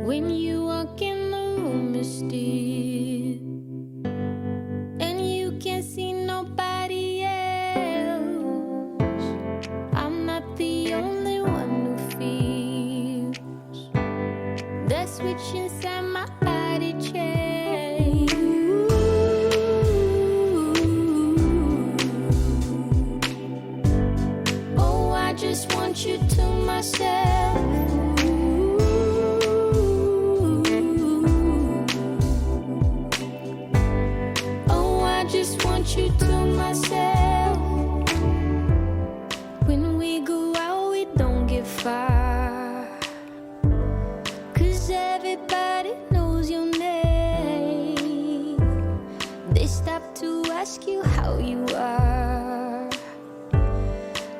When you walk in the room, it's still, and you can't see nobody else. I'm not the only one who feels the switch inside my body change. Oh, I just want you to myself. You to myself. When we go out, we don't get far, 'cause everybody knows your name. They stop to ask you how you are,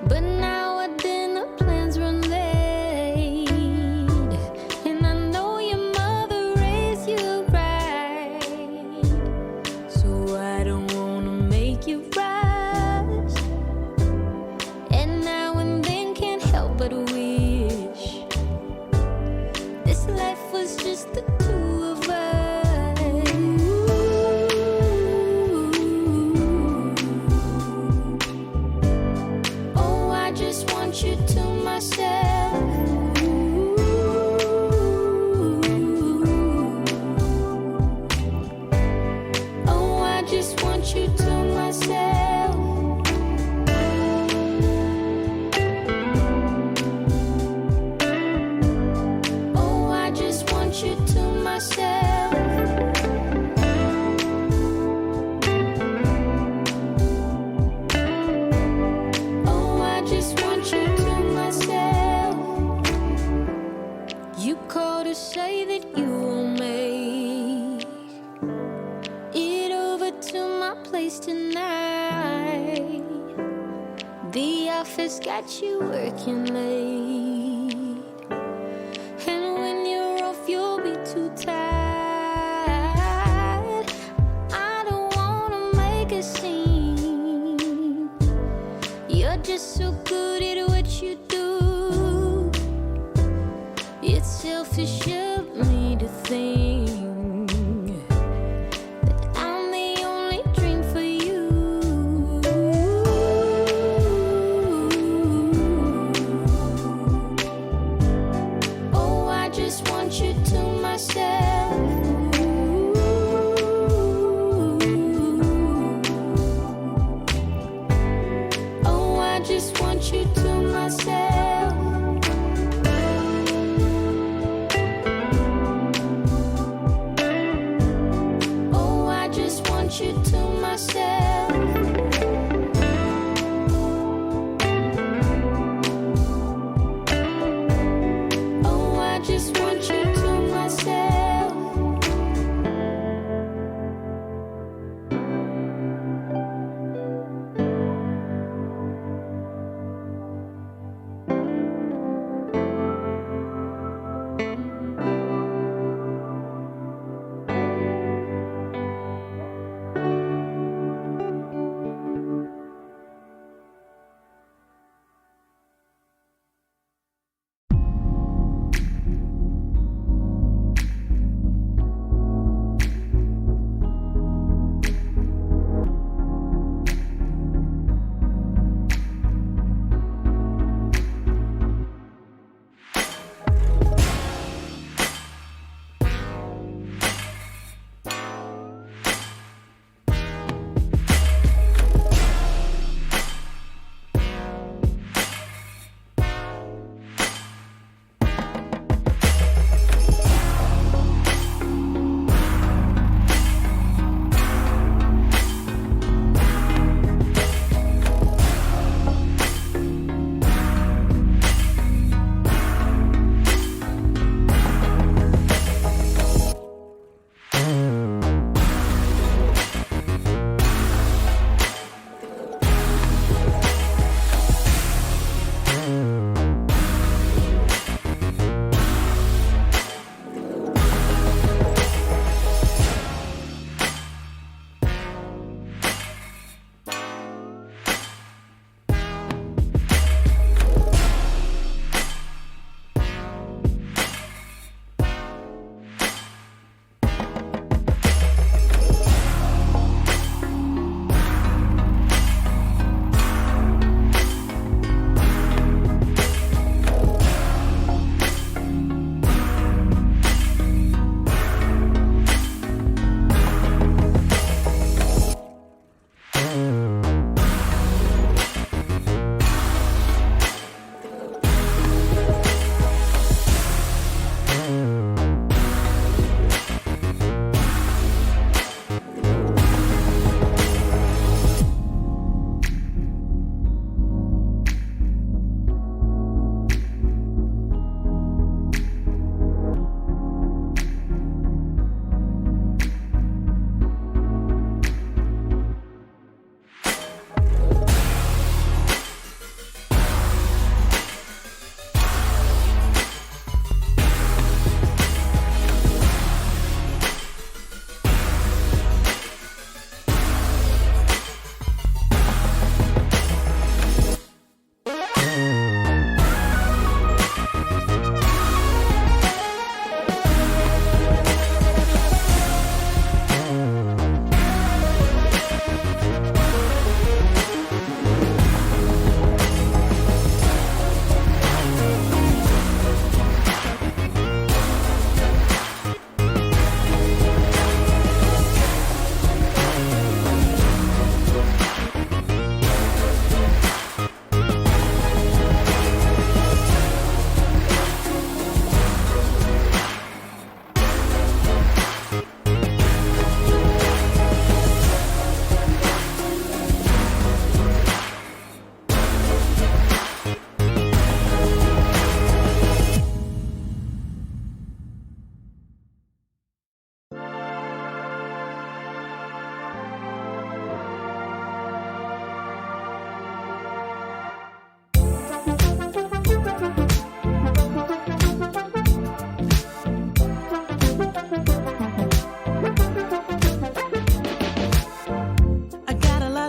but now our dinner plans run late, and I know your mother raised you right, so I don't you rise, and now and then can't help but wish this life was just the two of us. Oh, I just want you to myself. Oh, I just want you to myself. Oh, I just want you to myself. Oh, I just want you to myself. You called to say that you will make it over to my place tonight. The office got you working late, and when you're off, you'll be too tired. I don't wanna make a scene. You're just so good at what you do. It's selfish of me to think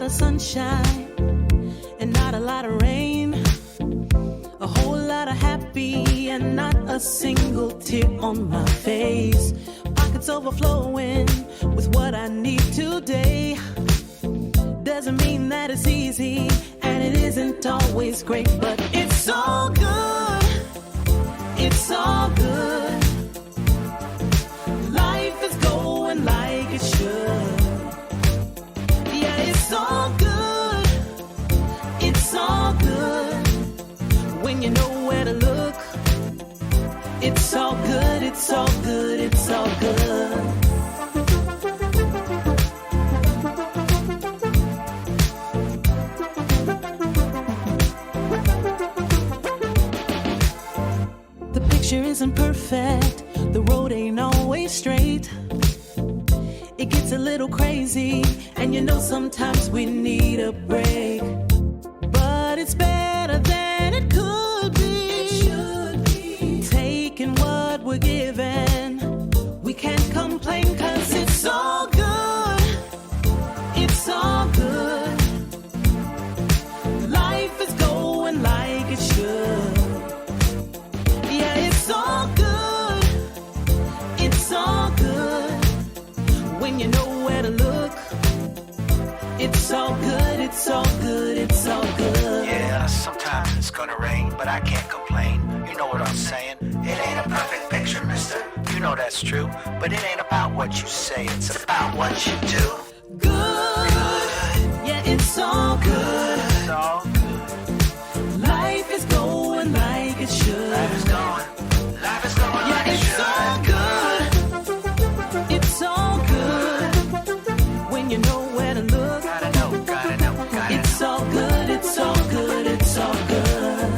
lot of sunshine and not a lot of rain. A whole lot of happy and not a single tear on my face. Pockets overflowing with what I need today. Doesn't mean that it's easy, and it isn't always great, but it's all good. It's all good. Life is going like it should. Yeah, it's all good. It's all good. When you know where to look, it's all good. It's all good. It's all good. Isn't perfect, the road ain't always straight. It gets a little crazy, and you know sometimes we need a break. But it's better than it could be. It should be. Taking what we're given, we can't complain, 'cause it's all good. It's all good. Life is going like it should. It's all good. It's all good. When you know where to look, it's all good. It's all good. It's all good. Yeah, sometimes it's gonna rain, but I can't complain. You know what I'm saying? It ain't a perfect picture, mister. You know that's true. But it ain't about what you say, it's about what you do. Good. Yeah, it's all good. It's all good. Life is going like it should. Life is going. Life is going yeah, like it it's should. all good. It's all good. When you know where to look. Gotta know, gotta know, gotta It's know. all good. It's all good. It's all good.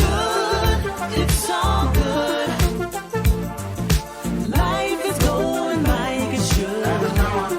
Good. It's all good. Life is going like it should. Life is going.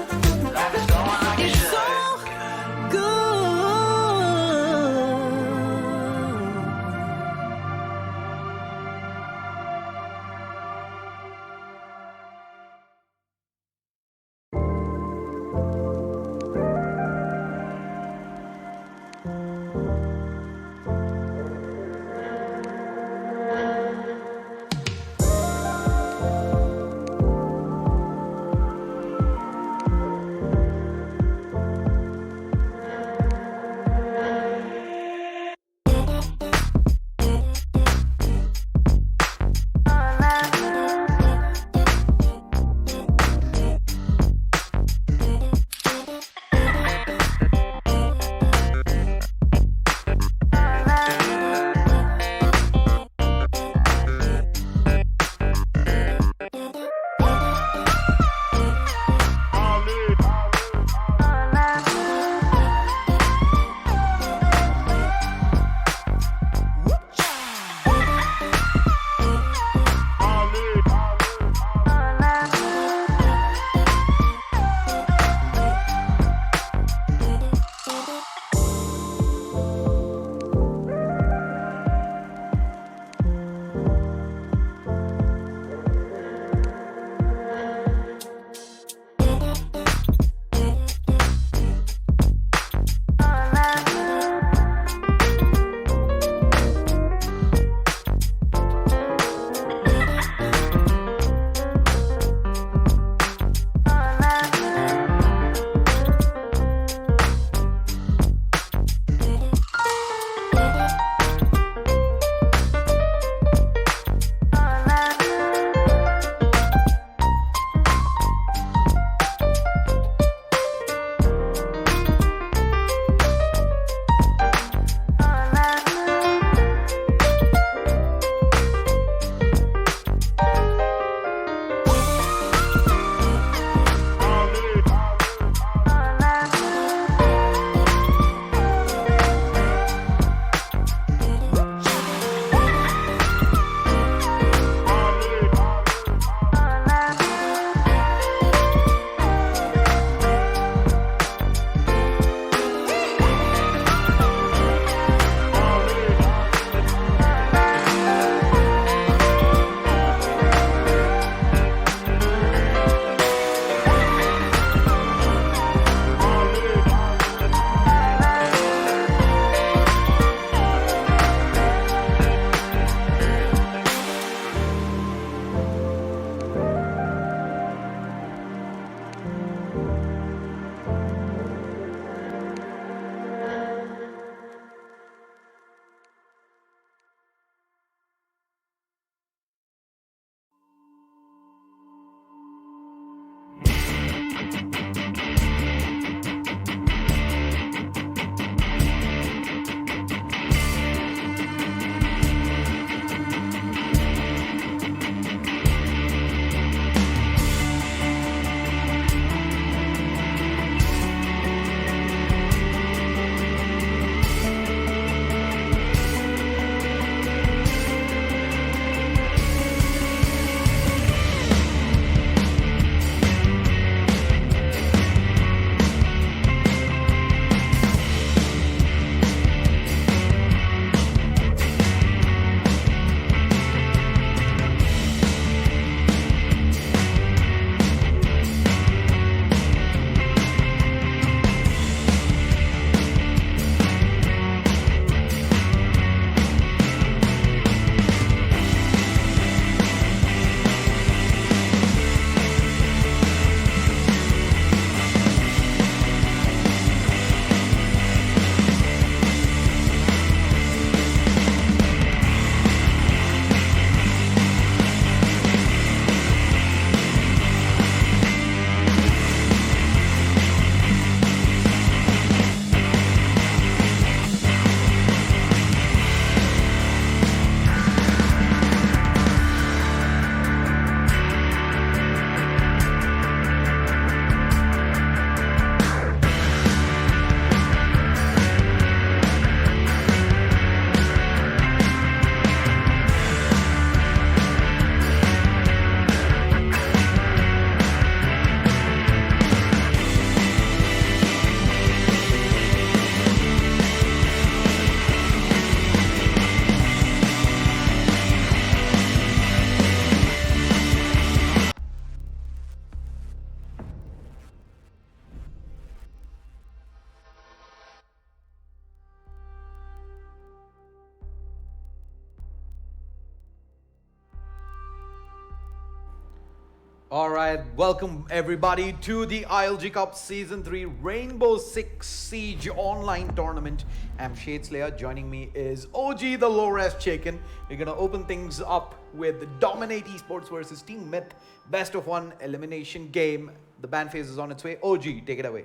All right, welcome everybody to the ILG Cup Season 3 Rainbow Six Siege online tournament. I'm Shade Slayer. Joining me is OG the Low Res Chicken. We're gonna open things up with Dominate Esports versus Team Myth best of one elimination game. The ban phase is on its way. OG, take it away.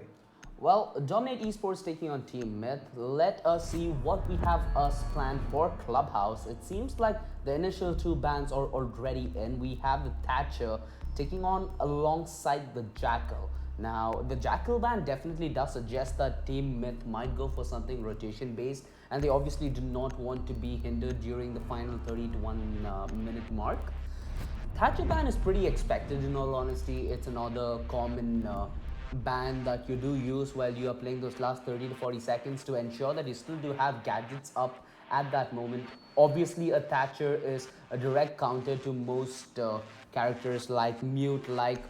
Well, Dominate Esports taking on Team Myth. Let us see what we have us planned for Clubhouse. It seems like the initial two bans are already in. We have the Thatcher taking on alongside the Jackal. Now, the Jackal ban definitely does suggest that Team Myth might go for something rotation based, and they obviously do not want to be hindered during the final 30 to 1 minute mark. Thatcher ban is pretty expected in all honesty. It's another common ban that you do use while you are playing those last 30 to 40 seconds to ensure that you still do have gadgets up at that moment. Obviously, a Thatcher is a direct counter to most characters like Mute, like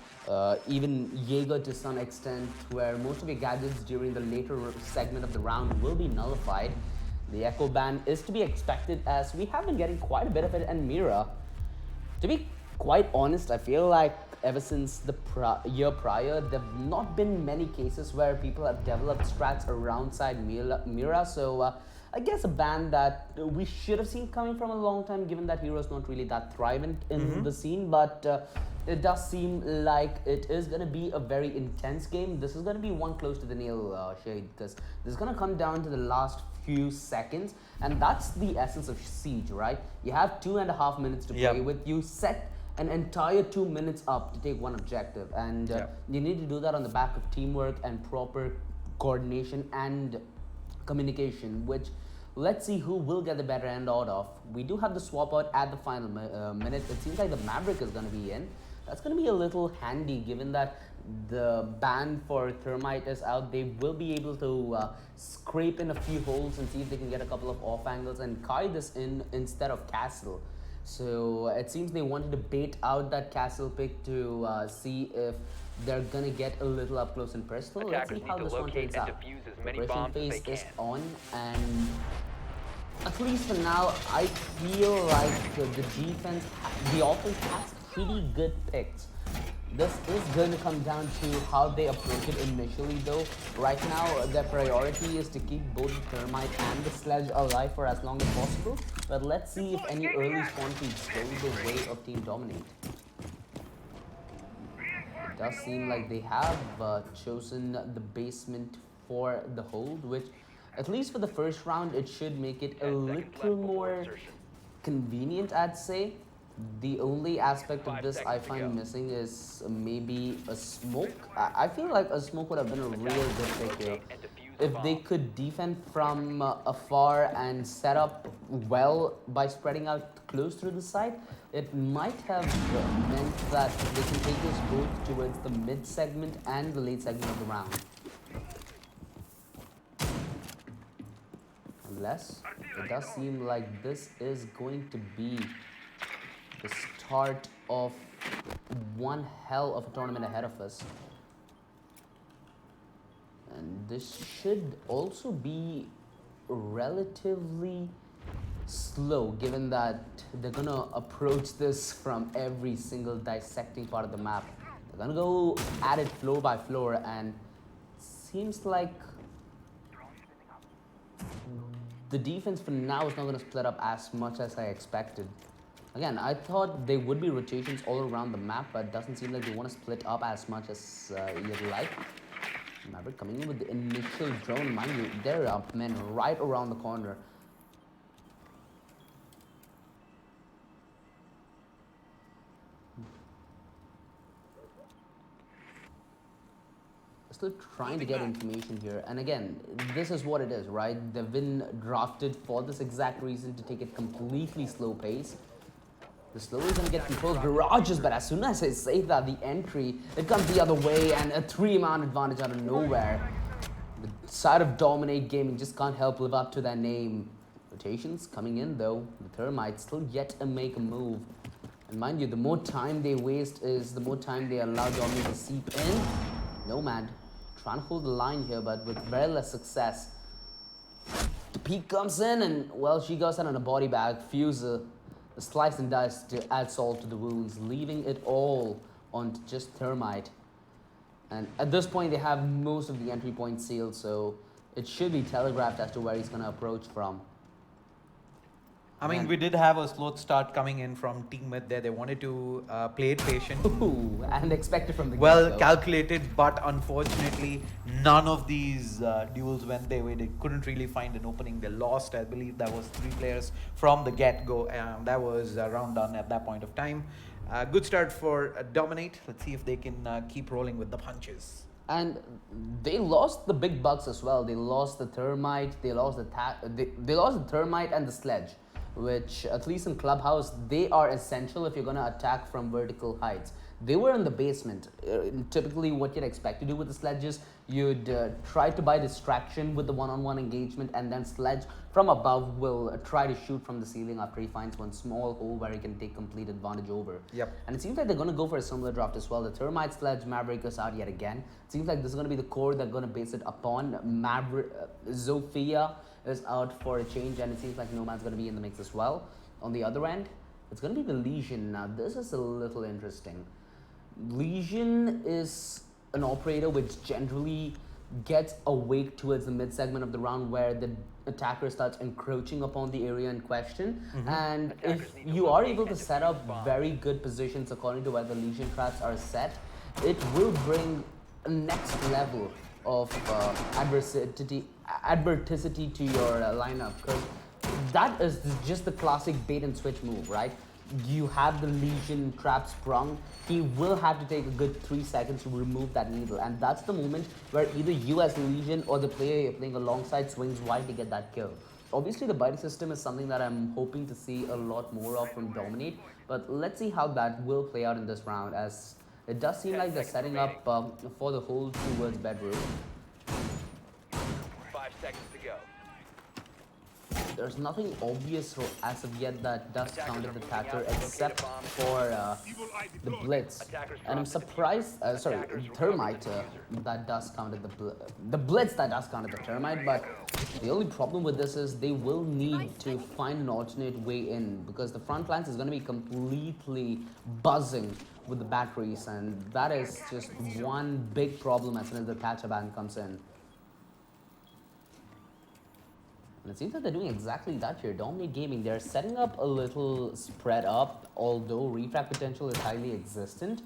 even Jaeger to some extent, where most of your gadgets during the later segment of the round will be nullified. The Echo ban is to be expected as we have been getting quite a bit of it, and Mira. To be quite honest, I feel like ever since the year prior, there have not been many cases where people have developed strats around side Mira. So I guess a ban that we should have seen coming from a long time, given that Hero's not really that thriving in the scene. But it does seem like it is going to be a very intense game. This is going to be one close to the nail, Shade, because this is going to come down to the last few seconds, and that's the essence of Siege, right? You have 2.5 minutes to play with. You set an entire 2 minutes up to take one objective, and you need to do that on the back of teamwork and proper coordination and communication, which let's see who will get the better end out of. We do have the swap out at the final minute. It seems like the Maverick is going to be in. That's going to be a little handy given that the ban for Thermite is out. They will be able to scrape in a few holes and see if they can get a couple of off angles and Kai this in instead of Castle. So it seems they wanted to bait out that Castle pick to see if they're gonna get a little up close and personal. Let's see how this one turns out. Preparation phase is on, and at least for now, I feel like the defense, the offense has pretty good picks. This is going to come down to how they approach it initially though. Right now, their priority is to keep both the Thermite and the Sledge alive for as long as possible. But let's see if any early spawn feeds go the way of Team Dominate. It does seem like they have chosen the basement for the hold, which at least for the first round, it should make it a little more convenient, I'd say. The only aspect of this I find missing is maybe a smoke. I feel like a smoke would have been a real good pick here. If they could defend from afar and set up well by spreading out close through the side, it might have meant that they can take this both towards the mid segment and the late segment of the round. Unless it does seem like this is going to be the start of one hell of a tournament ahead of us. And this should also be relatively slow, given that they're gonna approach this from every single dissecting part of the map. They're gonna go at it floor by floor, and seems like the defense for now is not gonna split up as much as I expected. Again, I thought there would be rotations all around the map, but it doesn't seem like they want to split up as much as you'd like. Maverick coming in with the initial drone. Mind you, there are men right around the corner. Still trying to get information here, and again, this is what it is, right? They've been drafted for this exact reason, to take it completely slow pace. The slow is going to get control of garages, but as soon as I say that, the entry, it comes the other way, and a 3-man advantage out of nowhere. The side of Dominate Gaming just can't help live up to their name. Rotations coming in though. The Thermite still yet to make a move. And mind you, the more time they waste is the more time they allow Dominate to seep in. Nomad trying to hold the line here, but with very less success. The peak comes in, and well, she goes out on a body bag. Fuser, the slice and dice to add salt to the wounds, leaving it all on just Thermite. And at this point, they have most of the entry points sealed, so it should be telegraphed as to where he's going to approach from. I mean, And- we did have a slow start coming in from Team Myth there. They wanted to play it patient. Ooh, and expected from the Well get-go. calculated, but unfortunately, none of these duels went their way. They couldn't really find an opening. They lost. I believe that was 3 players from the get-go. That was round done at that point of time. Good start for Dominate. Let's see if they can keep rolling with the punches. And they lost the big bucks as well. They lost the Thermite. They lost they lost the Thermite and the Sledge, which at least in Clubhouse they are essential if you're going to attack from vertical heights. They were in the basement. Typically what you'd expect to do with the Sledges, you'd try to buy distraction with the one-on-one engagement, and then Sledge from above will try to shoot from the ceiling after he finds one small hole where he can take complete advantage over. Yep. And it seems like they're going to go for a similar draft as well. The Thermite, Sledge, Maverick is out yet again. It seems like this is going to be the core they're going to base it upon. Zofia is out for a change, and it seems like Nomad's going to be in the mix as well. On the other end, it's going to be the Legion. Now, this is a little interesting. Legion is an operator which generally gets awake towards the mid segment of the round where the attacker starts encroaching upon the area in question. And if you are able to set up very good positions according to where the Legion traps are set, it will bring a next level of adversity to your lineup, because that is just the classic bait and switch move, right? You have the Legion trap sprung, he will have to take a good 3 seconds to remove that needle, and that's the moment where either you as Legion or the player you're playing alongside swings wide to get that kill. Obviously the biting system is something that I'm hoping to see a lot more of from Dominate, but let's see how that will play out in this round, as it does seem like they're setting up for the hold towards bedroom. 5 seconds to go. There's nothing obvious as of yet that does counter the Thatcher except for the Blitz. And I'm surprised, Thermite that does counter the Blitz that does counter the Thermite, but the only problem with this is they will need to find an alternate way in, because the front lines is going to be completely buzzing with the batteries, and that is just one big problem as soon as the Thatcher ban comes in. And it seems like they're doing exactly that here. Dominate Gaming, they're setting up a little spread up, although refrag potential is highly existent.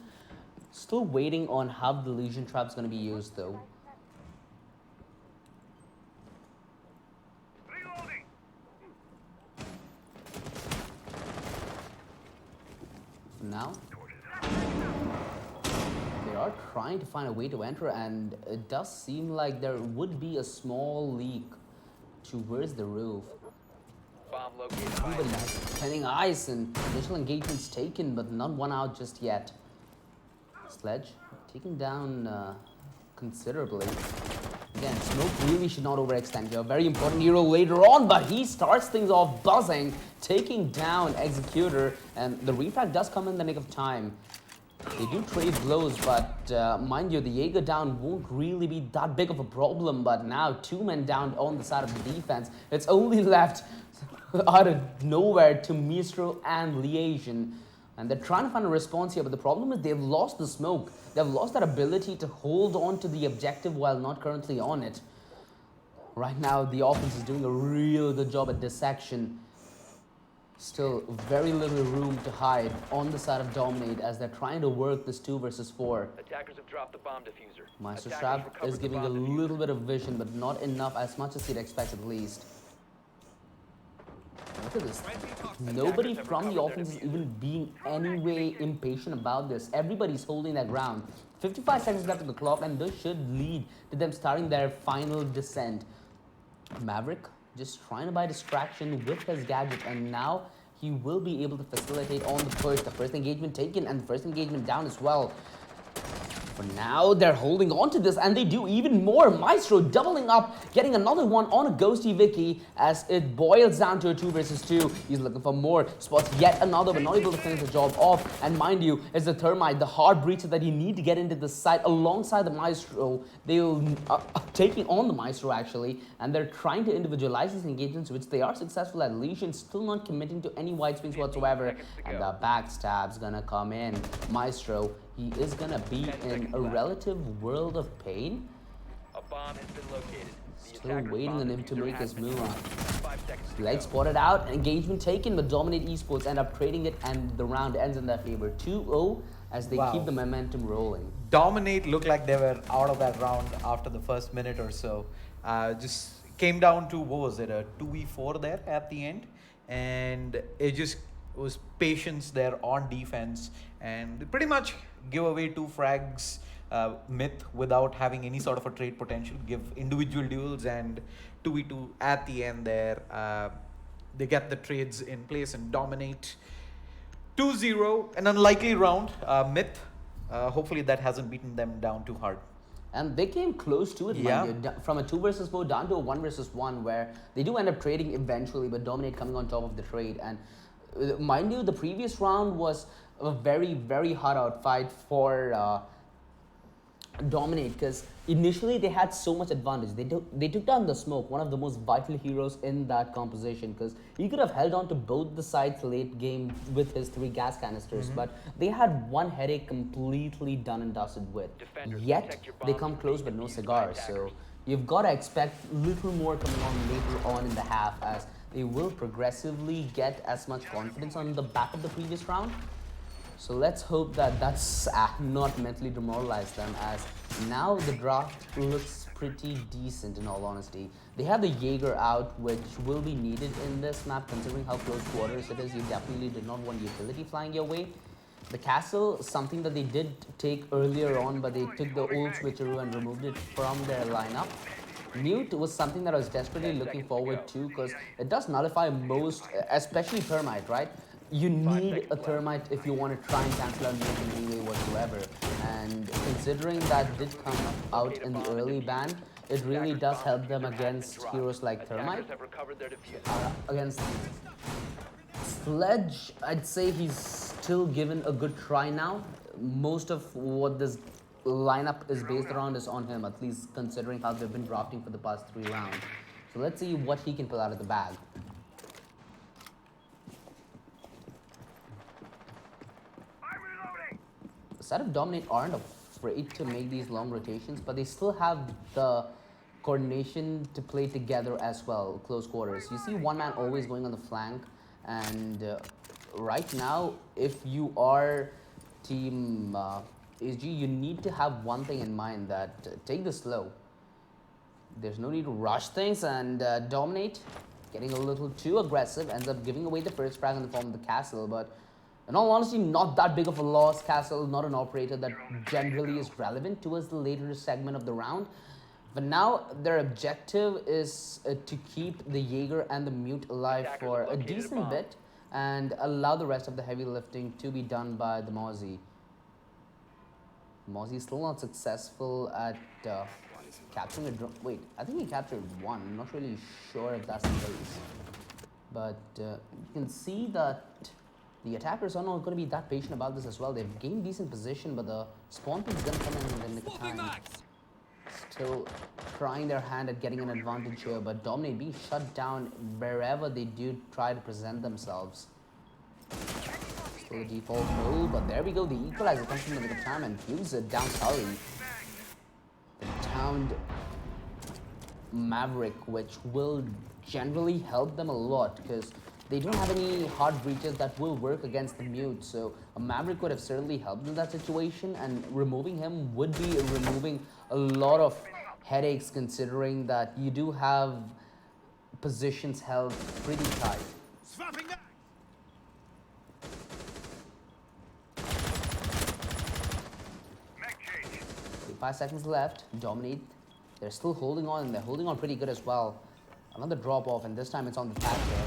Still waiting on how the Legion trap's going to be used though. Now, they are trying to find a way to enter, and it does seem like there would be a small leak towards the roof. Bomb located. Everybody has pending eyes and initial engagements taken, but none one out just yet. Sledge taken down considerably. Again, Smoke really should not overextend here. Very important hero later on, but he starts things off buzzing, taking down Executor, and the refrag does come in the nick of time. They do trade blows, but mind you, the Jaeger down won't really be that big of a problem. But now 2 men down on the side of the defense. It's only left out of nowhere to Mistro and Liaison. And they're trying to find a response here, but the problem is they've lost the smoke. They've lost that ability to hold on to the objective while not currently on it. Right now, the offense is doing a real good job at dissection. Still very little room to hide on the side of Dominate as they're trying to work this 2 versus 4. Attackers have dropped the bomb diffuser. Maestro Attackers Strap recovered is the giving a bomb diffuser. little bit of vision, but not enough, as much as you'd expect at least. Look at this. Nobody from the offense is even being any way impatient about this. Everybody's holding their ground. 55 seconds left on the clock, and this should lead to them starting their final descent. Maverick just trying to buy distraction with his gadget, and now he will be able to facilitate on the push. The first engagement taken and the first engagement down as well. For now, they're holding on to this, and they do even more. Maestro doubling up, getting another one on a Ghosty Vicky as it boils down to a 2 versus 2. He's looking for more, spots yet another, but not able to finish the job off. And mind you, it's the Thermite, the hard breacher that you need to get into the site alongside the Maestro. They're taking on the Maestro actually, and they're trying to individualize these engagements, which they are successful at. Legion still not committing to any wide swings whatsoever, and the backstab's gonna come in. Maestro, he is gonna be 10 in seconds a left. relative world of pain. A bomb has been located. The Still attacker's waiting bomb on him to diffuser make has his been move. dropped. 5 seconds to Leg go. spotted out, engagement taken, but Dominate Esports end up trading it, and the round ends in their favor. 2-0 as they Wow. keep the momentum rolling. Dominate looked like they were out of that round after the first minute or so. Just came down to, what was it, a 2v4 there at the end, and it just was patience there on defense, and they pretty much give away 2 frags. Myth without having any sort of a trade potential, give individual duels, and 2v2 at the end there. They get the trades in place and dominate. 2-0, an unlikely round. Myth. Hopefully that hasn't beaten them down too hard. And they came close to it, Yeah. mind you, from a 2 versus 4 down to a 1 versus 1, where they do end up trading eventually, but Dominate coming on top of the trade. And mind you, the previous round was a very, very hard out fight for Dominate, because initially they had so much advantage. They took down the Smoke, one of the most vital heroes in that composition, because he could have held on to both the sides late game with his 3 gas canisters, but they had one headache completely done and dusted with. Defenders, Yet protect your they bombs come from close being but no defused by cigars. So attackers. you've got to expect little more coming on later on in the half, as they will progressively get as much confidence on the back of the previous round. So let's hope that that's not mentally demoralized them, as now the draft looks pretty decent in all honesty. They have the Jaeger out, which will be needed in this map considering how close quarters it is. You definitely did not want utility flying your way. The castle, something that they did take earlier on, but they took the old switcheroo and removed it from their lineup. Mute was something that I was desperately looking forward to, because it does nullify most, especially Thermite, right? You need a Thermite if you want to try and cancel out Mute in any way whatsoever. And considering that did come out in the early ban, it really does help them against heroes like Thermite. Attackers have recovered their diffuser. Against Sledge, I'd say he's still given a good try now. Most of what this lineup is based around is on him, at least considering how they've been drafting for the past 3 rounds. So let's see what he can pull out of the bag. The side of Dominate aren't afraid to make these long rotations, but they still have the coordination to play together as well, close quarters. You see one man always going on the flank, and right now, if you are team ILG, you need to have one thing in mind, that take this slow. There's no need to rush things, and Dominate, getting a little too aggressive, ends up giving away the first frag in the form of the castle, but in all honesty, not that big of a loss. Castle, not an operator that generally is relevant towards the later segment of the round. But now their objective is to keep the Jaeger and the Mute alive Attackers for have a located a decent bomb. bit, and allow the rest of the heavy lifting to be done by the Mozzie. Mozzie still not successful at capturing a drone. Wait, I think he captured one. I'm not really sure if that's the case. But you can see that the attackers are not going to be that patient about this as well. They've gained decent position, but the spawn pick is going to come in the nick of time. Still trying their hand at getting an advantage here, but Dominate being shut down wherever they do try to present themselves. Still a default move, but there we go. The equalizer comes in the nick of time and gives it down Tully. The downed Maverick, which will generally help them a lot, because they don't have any hard breaches that will work against the Mute. So a Maverick would have certainly helped in that situation, and removing him would be removing a lot of headaches, considering that you do have positions held pretty tight. 5 seconds left. Dominate. They're still holding on, and they're holding on pretty good as well. Another drop off, and this time it's on the Thatcher.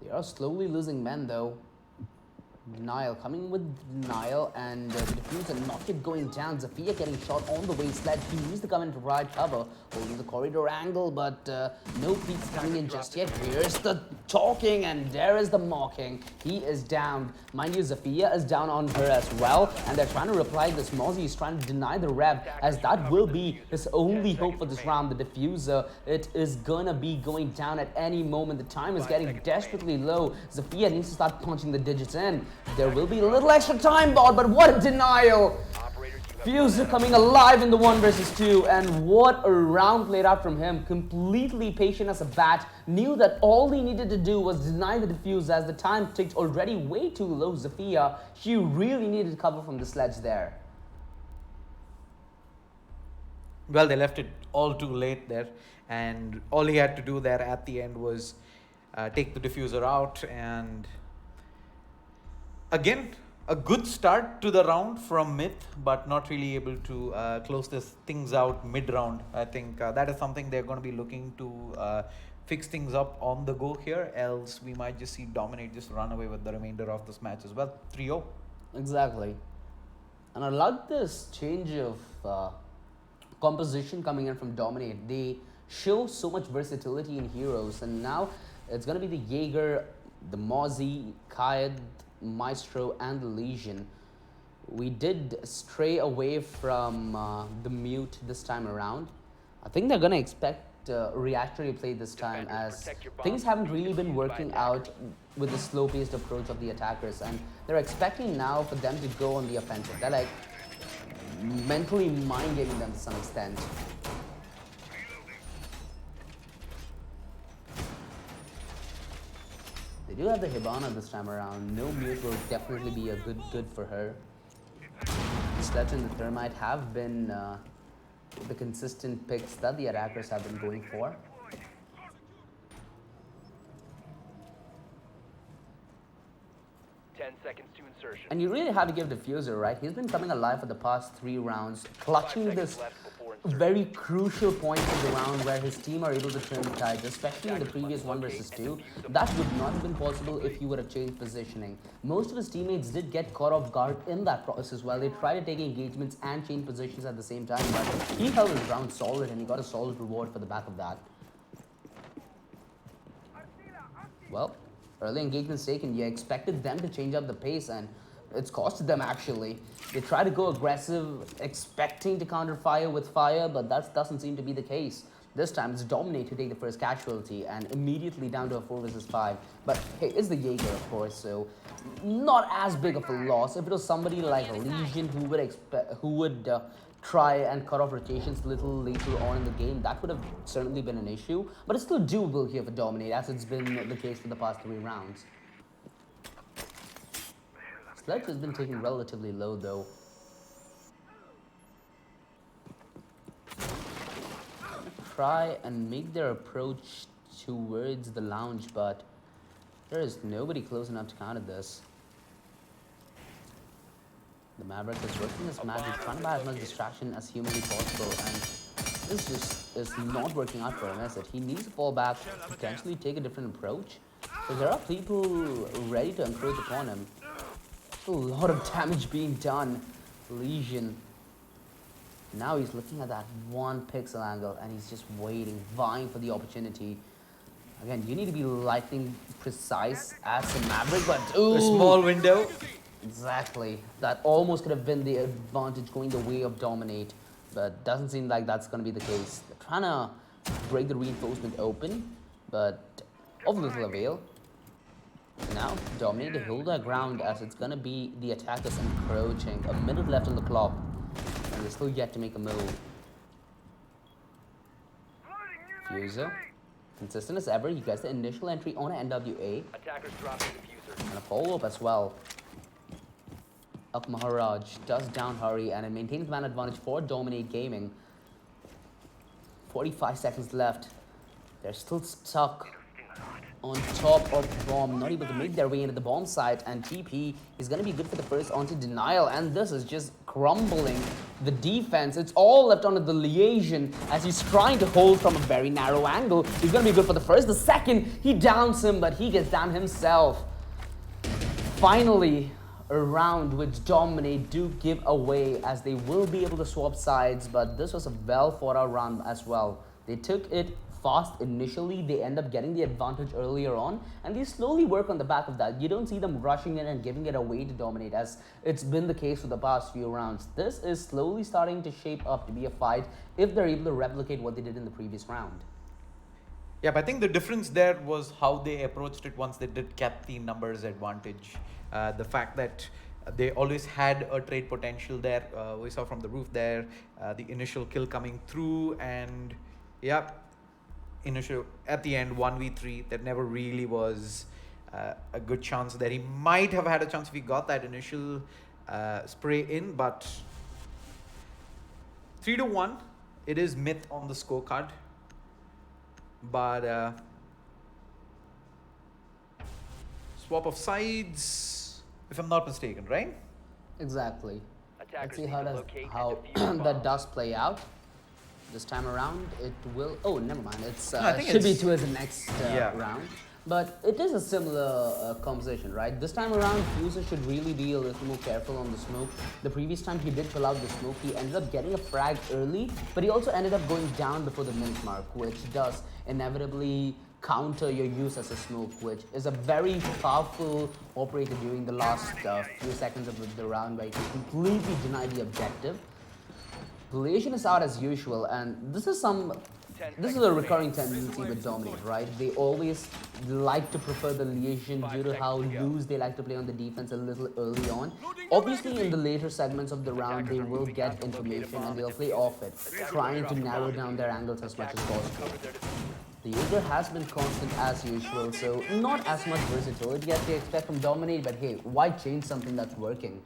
They are slowly losing men though. Denial coming with denial, and the diffuser not yet going down. Zafia getting shot on the waist sledge. He needs to come in to provide cover, holding the corridor angle, but no peaks coming in just yet. Here's the talking, and there is the mocking. He is down. Mind you, Zafia is down on her as well, and they're trying to reply this. Mozzie is trying to deny the rev, as that will be his only hope for this round. The diffuser, it is gonna be going down at any moment. The time is getting desperately low. Zafia needs to start punching the digits in. There will be a little extra time bought, but what a denial! Fuser coming alive in the 1 versus 2, and what a round played out from him. Completely patient as a bat, knew that all he needed to do was deny the diffuse as the time ticked already way too low. Zafia, she really needed cover from the sledge there. Well, they left it all too late there, and all he had to do there at the end was take the diffuser out. And again, a good start to the round from Myth, but not really able to close this things out mid-round. I think that is something they're going to be looking to fix things up on the go here, else we might just see Dominate just run away with the remainder of this match as well. 3-0. Exactly. And I like this change of composition coming in from Dominate. They show so much versatility in heroes, and now it's going to be the Jaeger, the Mozzie, Kaid, Maestro, and the Legion. We did stray away from the mute this time around. I think they're going to expect reactionary play this time, as things haven't really been working out with the slow-paced approach of the attackers, and they're expecting now for them to go on the offensive. They're like mentally mind-gaming them to some extent. They do have the Hibana this time around. No mute will definitely be a good for her. The Sledge and the Thermite have been the consistent picks that the attackers have been going for. Seconds to insertion. And you really have to give Diffuser, right? He's been coming alive for the past 3 rounds, clutching this very crucial point of the round where his team are able to turn the tide, especially in the previous 1 versus 2. That would not have been possible if he would have changed positioning. Most of his teammates did get caught off guard in that process while they tried to take engagements and change positions at the same time, but he held his round solid and he got a solid reward for the back of that. Well, early engagements taken, you expected them to change up the pace, and it's costed them actually. They try to go aggressive, expecting to counter fire with fire, but that doesn't seem to be the case. This time it's Dominate to take the first casualty and immediately down to a 4 versus 5. But hey, it's the Jaeger, of course, so not as big of a loss. If it was somebody like Legion who would try and cut off rotations a little later on in the game, that would have certainly been an issue. But it's still doable here for Dominate, as it's been the case for the past 3 rounds. Sledge has been taken relatively low, though. Try and make their approach towards the lounge, but there is nobody close enough to counter this. The Maverick is working his magic, trying to buy as much distraction as humanly possible, and this just is not working out for him, is it? He needs to fall back, potentially take a different approach. So there are people ready to encroach upon him. A lot of damage being done. Legion. Now he's looking at that 1 pixel angle and he's just waiting, vying for the opportunity. Again, you need to be lightning precise as a Maverick, but ooh, A small window. Exactly. That almost could have been the advantage going the way of Dominate, but doesn't seem like that's going to be the case. They're trying to break the reinforcement open, but of little avail. Now, Dominate to hold their ground, as it's going to be the attackers encroaching. A minute left on the clock, and they're still yet to make a move. Fuser, consistent as ever, he gets the initial entry on an NWA. Attackers drop the diffuser. And a follow-up as well. Up Maharaj does down hurry, and it maintains the man advantage for Dominate Gaming. 45 seconds left. They're still stuck on top of the bomb, not able to make their way into the bomb site, and TP is going to be good for the first onto denial, and this is just crumbling the defense. It's all left onto the Liaison as he's trying to hold from a very narrow angle. He's going to be good for the first. The second, he downs him, but he gets down himself. Finally, round which Dominate do give away, as they will be able to swap sides, but this was a well thought out round as well. They took it fast initially, they end up getting the advantage earlier on, and they slowly work on the back of that. You don't see them rushing in and giving it away to Dominate, as it's been the case for the past few rounds. This is slowly starting to shape up to be a fight if they're able to replicate what they did in the previous round. Yeah, but I think the difference there was how they approached it once they did get the numbers advantage. The fact that they always had a trade potential there. We saw from the roof there, the initial kill coming through, and yeah, initial at the end 1v3. There never really was a good chance there. He might have had a chance if he got that initial spray in, but 3-1. It is Myth on the scorecard. But swap of sides, if I'm not mistaken, right? Exactly. Let's Attackers see need how to locate and defuse that bombs. does play out. This time around, it will. Oh, never mind. It's I think should be it's- towards the next Yeah. round. But it is a similar conversation, right? This time around, Fuser should really be a little more careful on the smoke. The previous time he did pull out the smoke, he ended up getting a frag early, but he also ended up going down before the minute mark, which does inevitably counter your use as a smoke, which is a very powerful operator during the last few seconds of the round, where you can completely deny the objective. Lesion is out as usual, and this is a recurring tendency with Dominate, right? They always like to prefer the liaison due to how loose they like to play on the defense a little early on. Obviously, in the later segments of the round, they will get information and they'll play off it, trying to narrow down their angles as much as possible. The Jaeger has been constant as usual, so not as much versatility as they expect from Dominate, but hey, why change something that's working?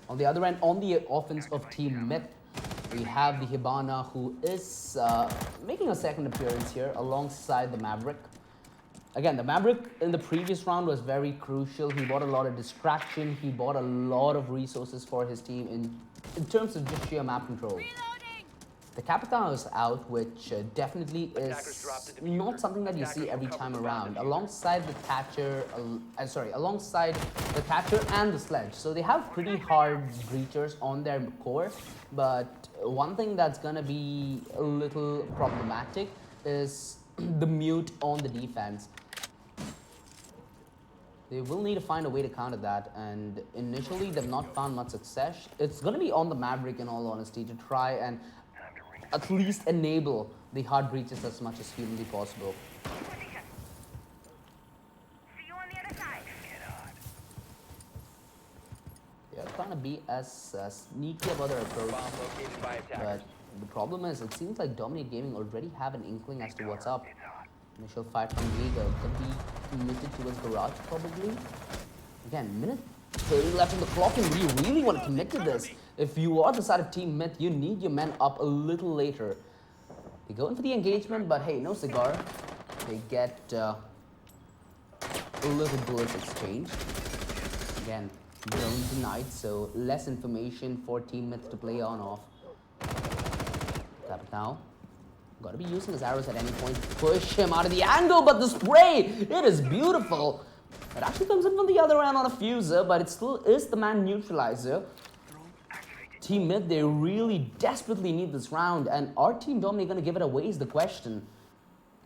On the other end, on the offense of Team Myth, we have the Hibana, who is making a second appearance here alongside the Maverick. Again, the Maverick in the previous round was very crucial. He bought a lot of distraction. He bought a lot of resources for his team in terms of just sheer map control. The Capitan is out, which definitely is not something that you see every time around. Alongside the Thatcher, alongside the Thatcher and the Sledge. So they have pretty hard breachers on their core, but one thing that's gonna be a little problematic is the mute on the defense. They will need to find a way to counter that, and initially they've not found much success. It's gonna be on the Maverick, in all honesty, to try and at least enable the hard breaches as much as humanly possible. They're trying to be as sneaky about their approach, Bomb located by attackers. but the problem is it seems like Dominate Gaming already have an inkling as to what's up. Initial fight from Jaeger could be committed towards Garage probably. Again, minute 30 left on the clock, and we really want to commit to this. If you are the side of Team Myth, you need your men up a little later. They go in for the engagement, but hey, no cigar. They get a little bullets exchanged. Again, drone denied, so less information for Team Myth to play on off. Tap it now. Gotta be using his arrows at any point to push him out of the angle, but the spray, it is beautiful. It actually comes in from the other end on a fuser, but it still is the man neutralizer. Team Myth, they really desperately need this round, and are Team Dominate going to give it away is the question.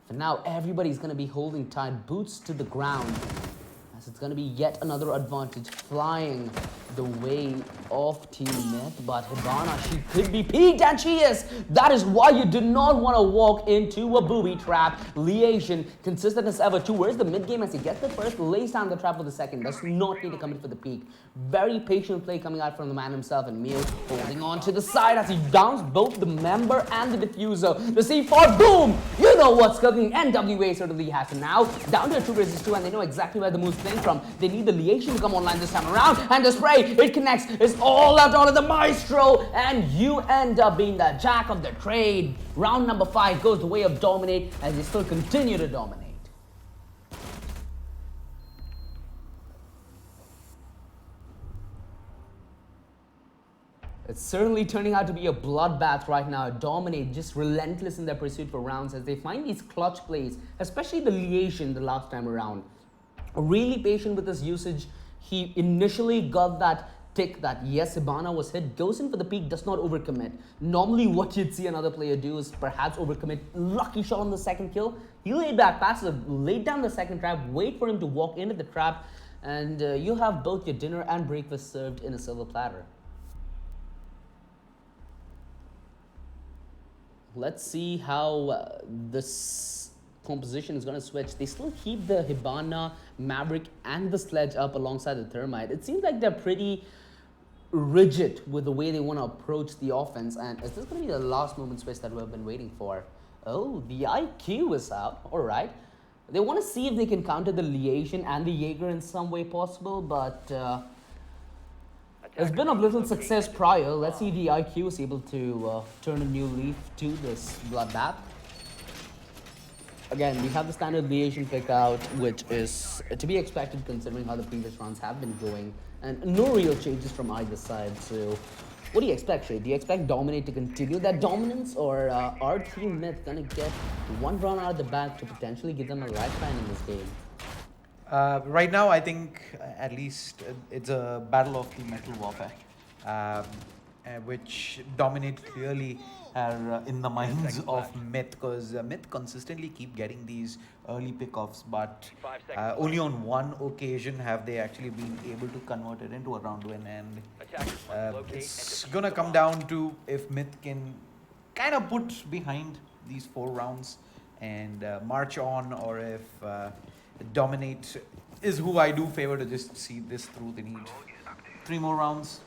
For now, everybody's going to be holding tight, boots to the ground, as it's going to be yet another advantage flying the way of Team Myth. But Hibana, she could be peaked, and she is. That is why you do not want to walk into a booby trap. Liaison, consistent as ever, towards the mid game as he gets the first, lays down the trap for the second, does not need to commit for the peak. Very patient play coming out from the man himself, and Mew holding on to the side as he downs both the member and the diffuser. The C4, boom! You know what's cooking. NWA certainly has it now. Down to a 2 versus 2, and they know exactly where the move's playing from. They need the Liaison to come online this time around, and the spray, it connects. It's all out onto the Maestro, and you end up being the jack of the trade. Round number 5 goes the way of Dominate, as they still continue to dominate. It's certainly turning out to be a bloodbath right now. Dominate, just relentless in their pursuit for rounds as they find these clutch plays, especially the Liaison the last time around. Really patient with his usage. He initially got that tick that yes, Hibana was hit, goes in for the peak, does not overcommit. Normally what you'd see another player do is perhaps overcommit, lucky shot on the second kill. He laid back passive, laid down the second trap, wait for him to walk into the trap, and you have both your dinner and breakfast served in a silver platter. Let's see how this composition is going to switch. They still keep the Hibana, Maverick, and the Sledge up alongside the Thermite. It seems like they're pretty rigid with the way they want to approach the offense. And is this going to be the last moment switch that we've been waiting for? Oh, the IQ is out. All right. They want to see if they can counter the Liaison and the Jaeger in some way possible, but there's been a little success prior. Let's see if the IQ is able to turn a new leaf to this bloodbath. Again, we have the standard Liaison pick out, which is to be expected considering how the previous rounds have been going, and no real changes from either side. So, what do you expect, Shay? Do you expect Dominate to continue that dominance, or are Team Myth gonna get one round out of the bag to potentially give them a lifeline in this game? Right now, I think at least it's a battle of the metal warfare, which Dominate clearly are in the minds of Myth, because Myth consistently keep getting these early pickoffs, but only on one occasion have they actually been able to convert it into a round win, and it's gonna come down to if Myth can kind of put behind these 4 rounds and march on, or if Dominate is who I do favor to just see this through. They need 3 more rounds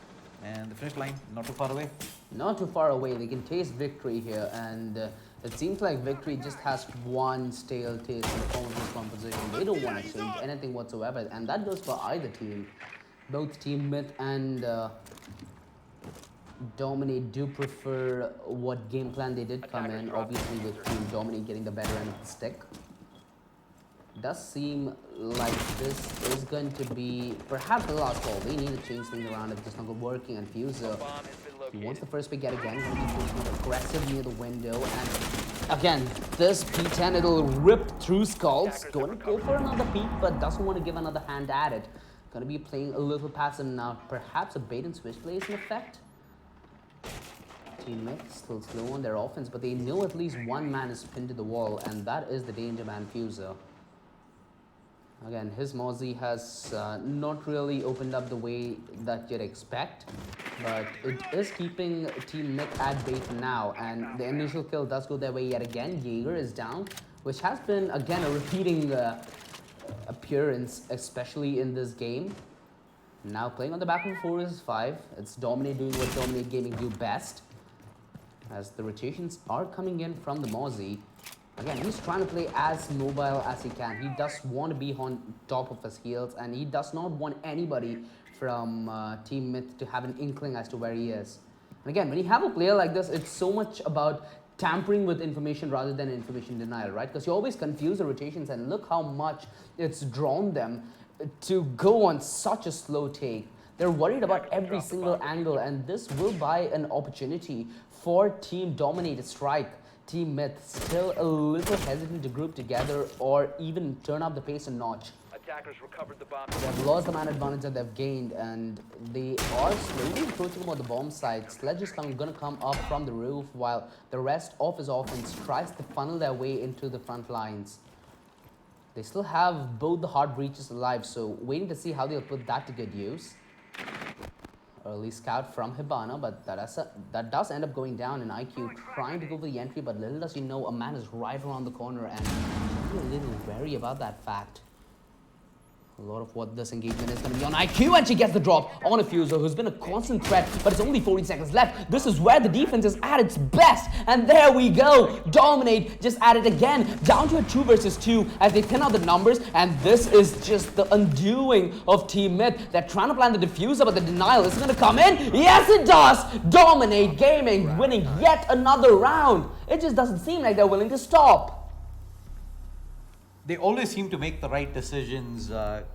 and the finish line not too far away. Not too far away. They can taste victory here, and it seems like victory just has one stale taste in the form of this composition. They don't want to change anything whatsoever, and that goes for either team. Both Team Myth and Dominate do prefer what game plan they did come in, obviously with Team Dominate getting the better end of the stick. Does seem like this is going to be perhaps the last call. They need to change things around if it's not working, and Fuser, he wants the first pick yet again, going to be pushing aggressive near the window, and again, this P10, it'll rip through skulls, going to go for another peek, but doesn't want to give another hand at it. Going to be playing a little passive now, perhaps a bait and switch play is in effect. Team Myth still slow on their offense, but they know at least one man is pinned to the wall, and that is the danger man Fuser. Again, his Mozzie has not really opened up the way that you'd expect, but it is keeping Team Myth at bay for now, and the initial kill does go their way yet again. Jaeger is down, which has been, again, a repeating appearance, especially in this game. Now playing on the back of 4 vs 5, it's Dominate doing what Dominate Gaming do best, as the rotations are coming in from the Mozzie. Again, he's trying to play as mobile as he can. He does want to be on top of his heels, and he does not want anybody from Team Myth to have an inkling as to where he is. And again, when you have a player like this, it's so much about tampering with information rather than information denial, right? Because you always confuse the rotations, and look how much it's drawn them to go on such a slow take. They're worried about every single angle, and this will buy an opportunity for Team Dominate to strike. Team Myth still a little hesitant to group together or even turn up the pace a notch. Attackers recovered the bomb. They've lost the man advantage that they've gained, and they are slowly approaching about the bomb site. Sledge is gonna come up from the roof, while the rest of his offense tries to funnel their way into the front lines. They still have both the hard breaches alive, so waiting to see how they'll put that to good use. Early scout from Hibana, but that does end up going down in IQ, trying to go for the entry, but little does he know, a man is right around the corner, and be a little wary about that fact. A lot of what this engagement is going to be on IQ, and she gets the drop on a Fuser, who's been a constant threat, but it's only 40 seconds left. This is where the defense is at its best, and there we go. Dominate just at it again, down to a 2 vs 2 as they pin out the numbers, and this is just the undoing of Team Myth. They're trying to plan the diffuser, but the denial is going to come in. Yes, it does. Dominate Gaming winning yet another round. It just doesn't seem like they're willing to stop. They always seem to make the right decisions.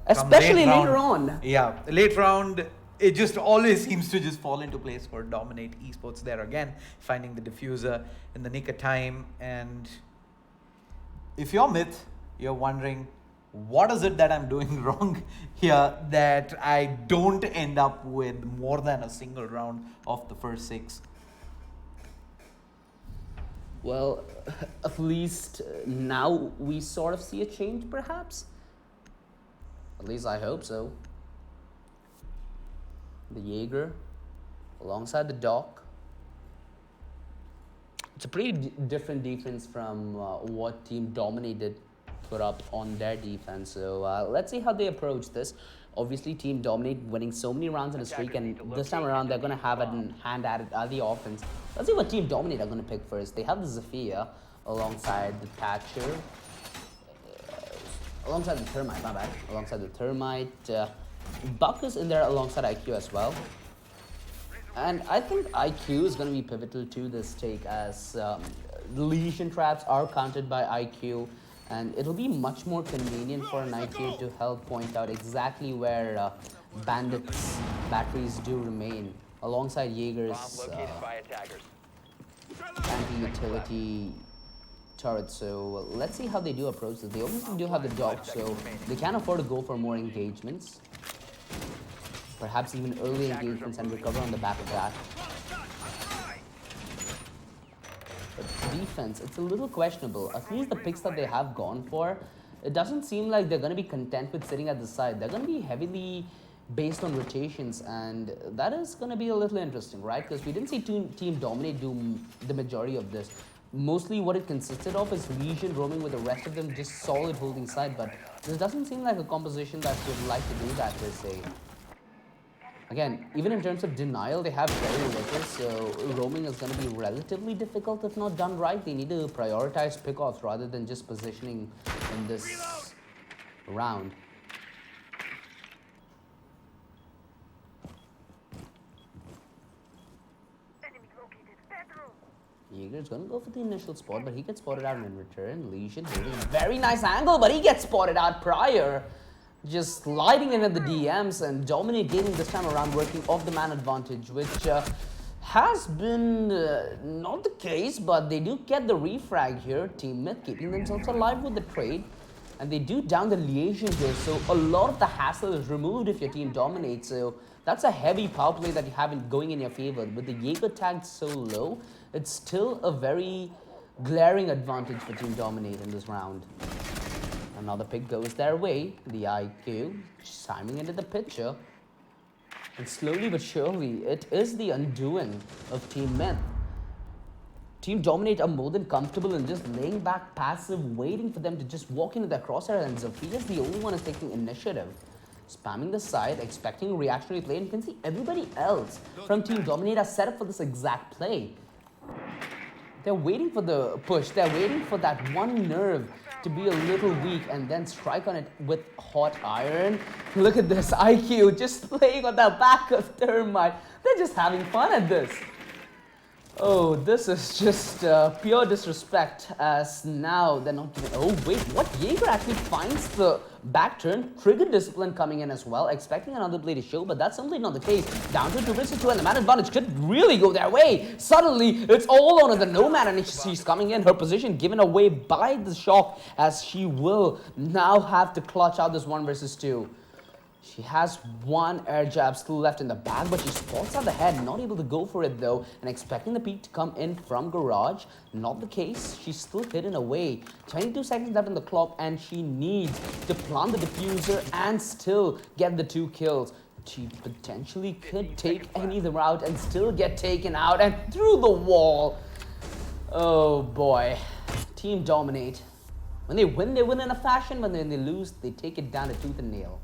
Especially later on. Yeah, late round, it just always seems to just fall into place for Dominate Esports there again, finding the diffuser in the nick of time. And if you're Myth, you're wondering, what is it that I'm doing wrong here that I don't end up with more than a single round of the first 6? Well, at least now we sort of see a change, perhaps. At least I hope so. The Jaeger alongside the Doc. It's a pretty different defense from what Team Dominated put up on their defense. So let's see how they approach this. Obviously, Team Dominate winning so many rounds in a streak, and this time around they're going to have a hand at it at the offense. Let's see what Team Dominate are going to pick first. They have the Zephyr alongside the Thatcher. Alongside the Thermite, my bad. Alongside the Thermite. Buck is in there alongside IQ as well. And I think IQ is going to be pivotal to this take, as Legion traps are countered by IQ. And it'll be much more convenient for an IQ to help point out exactly where Bandits' batteries do remain, alongside Jaeger's anti-utility turret. So let's see how they do approach this. They obviously do have the Dog, so they can afford to go for more engagements. Perhaps even early engagements and recover on the back of that. But defense, it's a little questionable. At least the picks that they have gone for, it doesn't seem like they're going to be content with sitting at the side. They're going to be heavily based on rotations, and that is going to be a little interesting, right? Because we didn't see Team Dominate do the majority of this. Mostly what it consisted of is Legion roaming with the rest of them just solid holding side, but this doesn't seem like a composition that would like to do that per se. Again, even in terms of denial, they have very little, so roaming is going to be relatively difficult if not done right. They need to prioritize pickoffs rather than just positioning in this round. Jaeger's going to go for the initial spot, but he gets spotted out in return. Legion holding a very nice angle, but he gets spotted out prior. Just sliding in at the DMs, and Dominate gaining this time around, working off the man advantage, which has been not the case, but they do get the refrag here. Team Myth keeping themselves alive with the trade, and they do down the liaison here, so a lot of the hassle is removed if your team dominates. So that's a heavy power play that you have going in your favor. With the Jaeger tagged so low, it's still a very glaring advantage for Team Dominate in this round. Another pick goes their way. The IQ chiming into the picture. And slowly but surely, it is the undoing of Team Myth. Team Dominate are more than comfortable in just laying back passive, waiting for them to just walk into their crosshair, and Zephyr is the only one who's taking initiative. Spamming the side, expecting a reactionary play, and you can see everybody else from Team Dominate are set up for this exact play. They're waiting for the push, they're waiting for that one nerve to be a little weak and then strike on it with hot iron. Look at this, IQ just playing on the back of Thermite. They're just having fun at this. Oh, this is just pure disrespect, as now they're not giving... Oh, wait, what? Jaeger actually finds the back turn. Trigger discipline coming in as well, expecting another play to show, but that's simply not the case. Down to 2 versus 2, and the man advantage could really go their way. Suddenly, it's all on the Nomad, and she's coming in. Her position given away by the Shock, as she will now have to clutch out this 1 versus 2. She has one air jab still left in the bag, but she spots out the head, not able to go for it though, and expecting the peek to come in from Garage. Not the case. She's still hidden away. 22 seconds left on the clock, and she needs to plant the diffuser and still get the 2 kills. She potentially could take any of them out and still get taken out and through the wall. Oh boy. Team Dominate. When they win in a fashion. When they lose, they take it down to tooth and nail.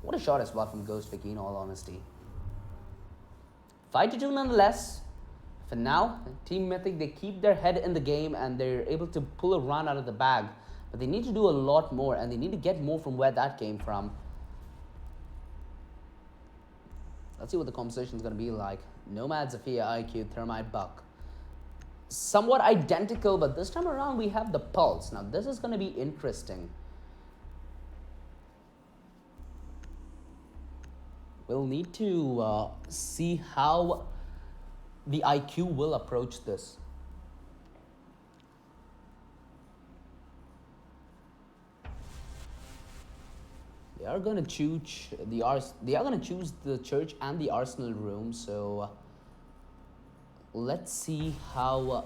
What a shot as well from Ghost Vicky, in all honesty. 5-2 nonetheless. For now, Team Mythic, they keep their head in the game and they're able to pull a run out of the bag. But they need to do a lot more, and they need to get more from where that came from. Let's see what the composition is going to be like. Nomad, Zephyr, IQ, Thermite, Buck. Somewhat identical, but this time around we have the Pulse. Now this is going to be interesting. We'll need to see how the IQ will approach this. They are gonna choose the church and the Arsenal room. So let's see how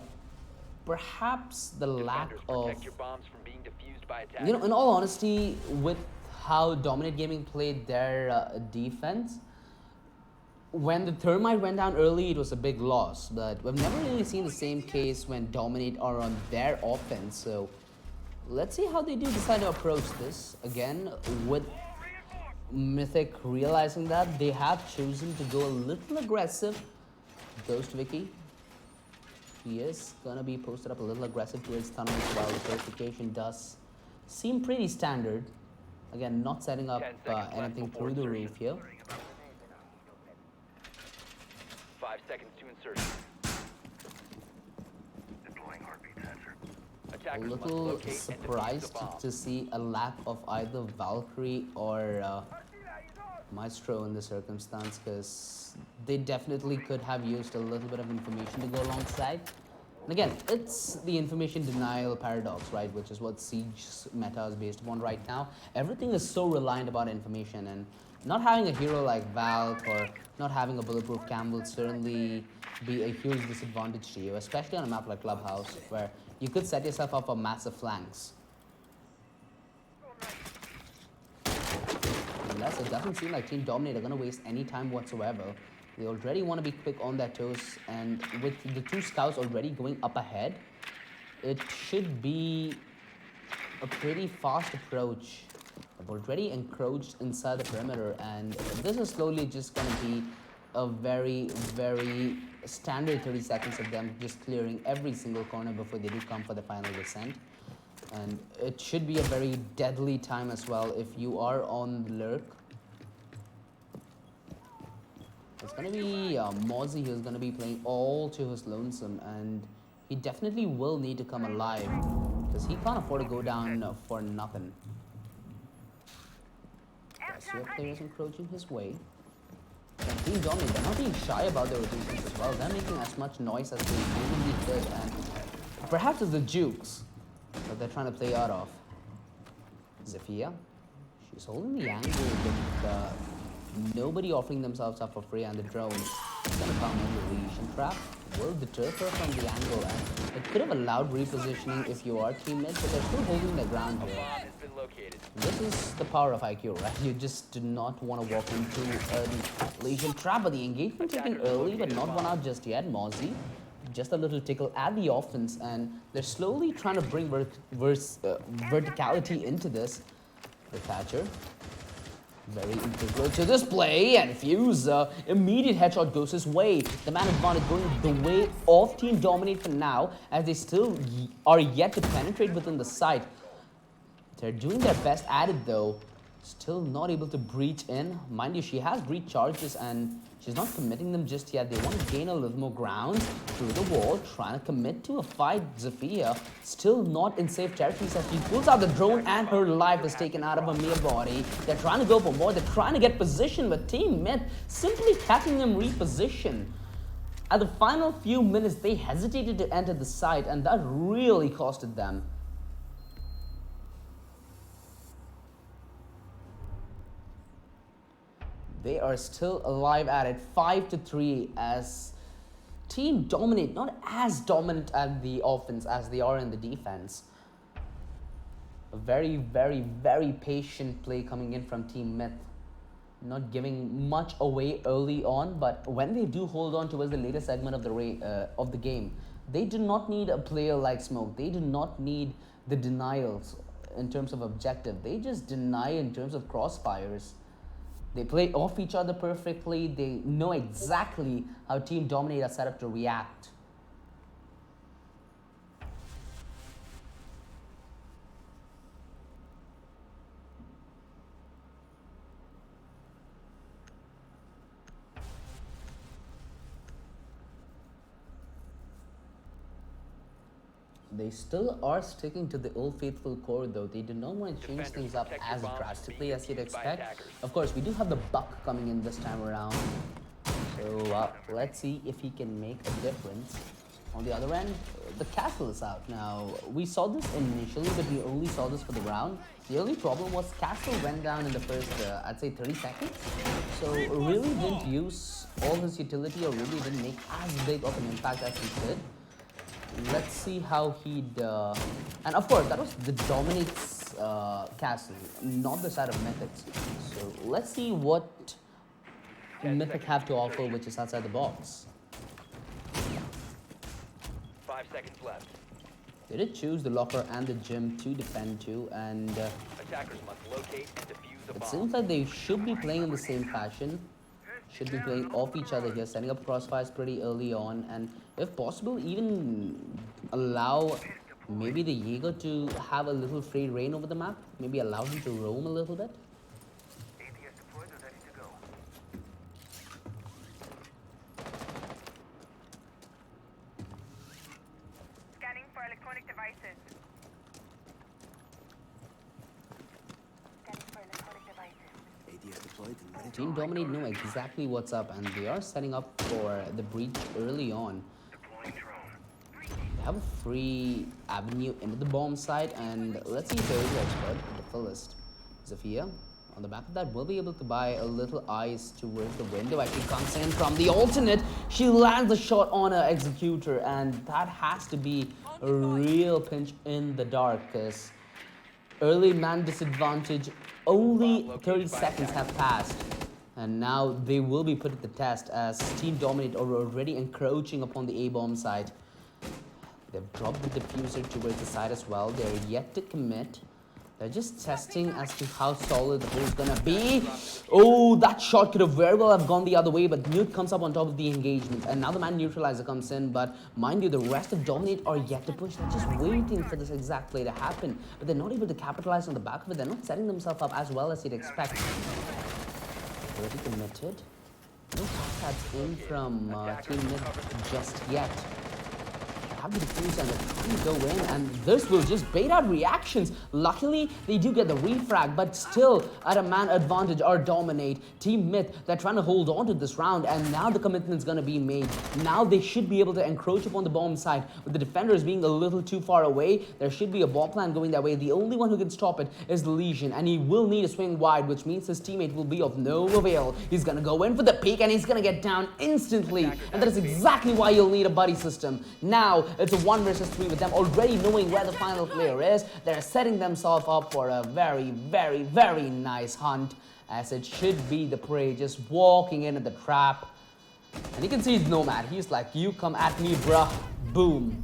perhaps the lack Defenders, of, protect your bombs from being defused by attackers. you know, in all honesty, with how Dominate Gaming played their defense, when the Thermite went down early, it was a big loss. But we've never really seen the same case when Dominate are on their offense. So let's see how they do decide to approach this. Again, with Mythic realizing that, they have chosen to go a little aggressive. Ghost Vicky. He is gonna be posted up a little aggressive towards tunnels, while the verification does seem pretty standard. Again, not setting up 10 seconds left anything before through the insertion. roof here. 5 seconds to insertion. A Attackers must little locate and defuse the surprised bomb. to see a lack of either Valkyrie or Maestro in this circumstance, because they definitely could have used a little bit of information to go alongside. And again, it's the information denial paradox, right? Which is what Siege's meta is based upon right now. Everything is so reliant about information, and not having a hero like Valk or not having a bulletproof cam will certainly be a huge disadvantage to you, especially on a map like Clubhouse, where you could set yourself up for massive flanks. Unless it doesn't seem like Team Dominate are going to waste any time whatsoever. They already want to be quick on their toes, and with the 2 scouts already going up ahead, it should be a pretty fast approach. They've already encroached inside the perimeter, and this is slowly just going to be a very, very standard 30 seconds of them just clearing every single corner before they do come for the final descent. And it should be a very deadly time as well if you are on the lurk. It's going to be Mozzie who's going to be playing all to his lonesome, and he definitely will need to come alive because he can't afford to go down for nothing. Yes, players encroaching his way. And Team Dominate, they're not being shy about their rotations as well. They're making as much noise as they humanly could, and perhaps it's the Jukes that they're trying to play out of. Zephyr, she's holding the angle with nobody offering themselves up for free, and the drone is going to come in. The Legion trap will deter her from the angle, and it could have allowed repositioning if you are teammates, but they're still holding their ground here. Bomb has been located. This is the power of IQ, right? You just do not want to walk into a Legion trap, but the engagement taken early, but not one out just yet. Mozzie, just a little tickle at the offense, and they're slowly trying to bring verticality into this. The Thatcher, very integral to this play, and Fuse, immediate headshot goes his way. The man advantage going the way of Team Dominate for now, as they still are yet to penetrate within the site. They're doing their best at it though, still not able to breach in. Mind you, she has breach charges and she's not committing them just yet. They want to gain a little more ground through the wall, trying to commit to a fight. Zephyr still not in safe territories as she pulls out the drone and her life is taken out of her mere body. They're trying to go for more, they're trying to get position, but Team Myth simply catching them reposition. At the final few minutes, they hesitated to enter the site, and that really costed them. They are still alive at it, 5-3, as Team Dominate, not as dominant at the offense as they are in the defense. A very, very, very patient play coming in from Team Myth. Not giving much away early on, but when they do hold on towards the later segment of the game, they do not need a player like Smoke. They do not need the denials in terms of objective. They just deny in terms of crossfires. They play off each other perfectly. They know exactly how Team Dominate are set up to react. They still are sticking to the old faithful core though. They do not want to change things up as drastically as you'd expect. Of course, we do have the Buck coming in this time around. So let's see if he can make a difference On the other end, the castle is out. Now, we saw this initially, but we only saw this for the round. The only problem was castle went down in the first, I'd say 30 seconds. So really didn't use all his utility or really didn't make as big of an impact as he could. Let's see how he'd... and of course, that was the Dominate's castle, not the side of Mythic's. So let's see what Mythic have to offer, which is outside the box. 5 seconds left. They did choose the locker and the gym to defend to, and Attackers must locate and defuse a it bomb. seems like they should be playing in the same fashion. Should be playing off each other here, setting up crossfires pretty early on, and if possible, even allow maybe the Jaeger to have a little free reign over the map. Maybe allow him to roam a little bit. Scanning for electronic devices. Scanning for electronic devices. Team Dominate know exactly what's up, and they are setting up for the breach early on. They have a free avenue into the bomb site, and let's see if there is an expert, the fullest. Zafia, on the back of that, will be able to buy a little ice towards the window as she comes in from the alternate. She lands a shot on her executor, and that has to be a real pinch in the dark, because early man disadvantage, only 30 seconds have passed. And now they will be put to the test as Team Dominate are already encroaching upon the A-bomb site. They've dropped the diffuser towards the side as well. They're yet to commit. They're just testing as to how solid the hole is gonna be. Oh, that shot could have very well have gone the other way, but Newt comes up on top of the engagement. And now the man neutralizer comes in, but mind you, the rest of Dominate are yet to push. They're just waiting for this exact play to happen. But they're not able to capitalize on the back of it. They're not setting themselves up as well as you'd expect. Already committed. No that's in from Team Mid just yet. Have the diffuser and they're trying to go in, and this will just bait out reactions. Luckily, they do get the refrag, but still at a man advantage or Dominate. Team Myth, they're trying to hold on to this round, and now the commitment's gonna be made. Now they should be able to encroach upon the bomb site. With the defenders being a little too far away, there should be a bomb plan going that way. The only one who can stop it is the Legion, and he will need to swing wide, which means his teammate will be of no avail. He's gonna go in for the peek, and he's gonna get down instantly. And that is exactly why you'll need a buddy system. Now, it's a 1 versus 3 with them already knowing where the final player is. They're setting themselves up for a very, very, very nice hunt, as it should be the prey just walking into the trap. And you can see he's Nomad. He's like, you come at me, bruh. Boom.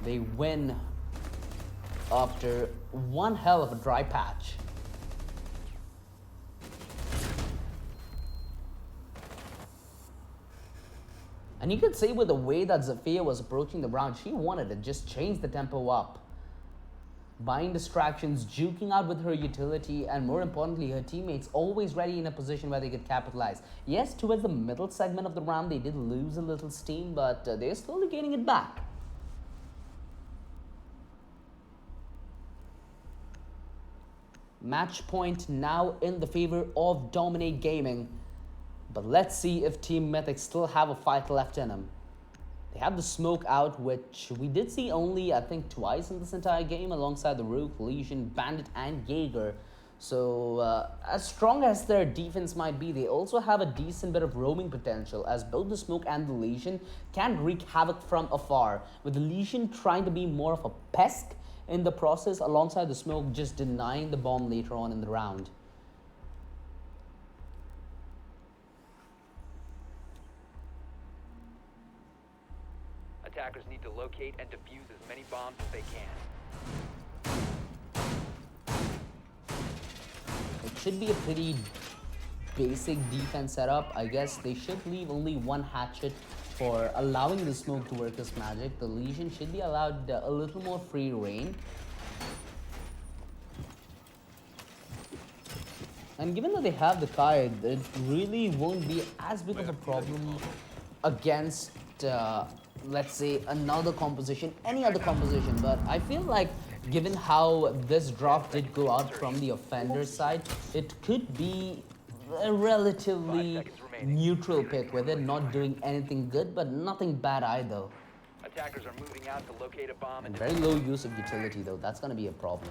They win after one hell of a dry patch. And you could say with the way that Zafia was approaching the round, she wanted to just change the tempo up. Buying distractions, juking out with her utility, and more importantly, her teammates always ready in a position where they could capitalize. Yes, towards the middle segment of the round, they did lose a little steam, but they're slowly gaining it back. Match point now in the favor of Dominate Gaming. But let's see if Team Mythic still have a fight left in them. They have the smoke out, which we did see only, I think, twice in this entire game, alongside the Rook, Legion, Bandit, and Jaeger. So, as strong as their defense might be, they also have a decent bit of roaming potential, as both the smoke and the Legion can wreak havoc from afar, with the Legion trying to be more of a pest in the process, alongside the smoke just denying the bomb later on in the round. Attackers need to locate and defuse as many bombs as they can. It should be a pretty basic defense setup. I guess they should leave only one hatchet for allowing the smoke to work as magic. The Legion should be allowed a little more free reign. And given that they have the kite, it really won't be as big of a problem against let's say another composition, any other composition. But I feel like given how this draft did go out from the offender side, it could be a relatively neutral pick, where they're not doing anything good but nothing bad either. Attackers are moving out to locate a bomb and Very low use of utility though. That's gonna be a problem.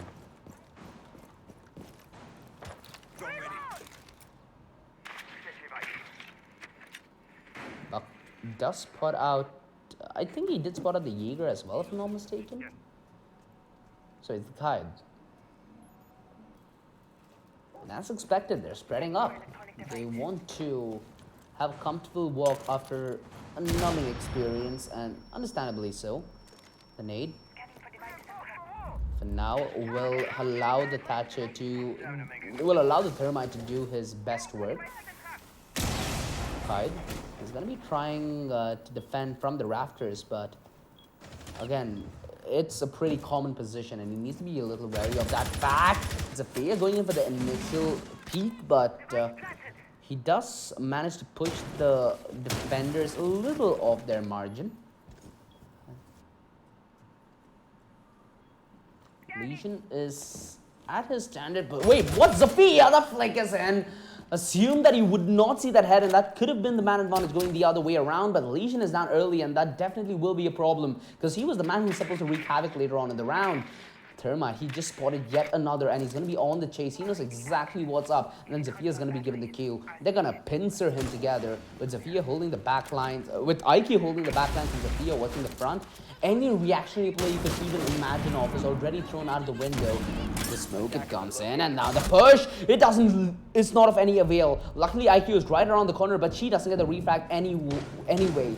Buck does spot out. I think he did spot out the Jaeger as well, if I'm not mistaken. So it's the Tide. And as expected, they're spreading up. They want to have a comfortable walk after a numbing experience, and understandably so. The nade, for now, will allow the Thatcher to, will allow the Thermite to do his best work. Tide is going to be trying to defend from the rafters, but again, it's a pretty common position and he needs to be a little wary of that fact. Zafir going in for the initial peak, but he does manage to push the defenders a little off their margin. Legion is at his standard, but wait, what? Zafir, the flick is in. Assumed that he would not see that head, and that could have been the man advantage going the other way around, but Legion is down early, and that definitely will be a problem, because he was the man who was supposed to wreak havoc later on in the round. Thermite, he just spotted yet another, and he's going to be on the chase. He knows exactly what's up, and then Zafir is going to be given the kill. They're going to pincer him together, with Zafir holding the back lines, with IQ holding the back lines and Zafir watching the front. Any reactionary play you could even imagine of is already thrown out of the window. The smoke, it comes in, and now the push, it's not of any avail. Luckily, IQ is right around the corner, but she doesn't get the refrag anyway.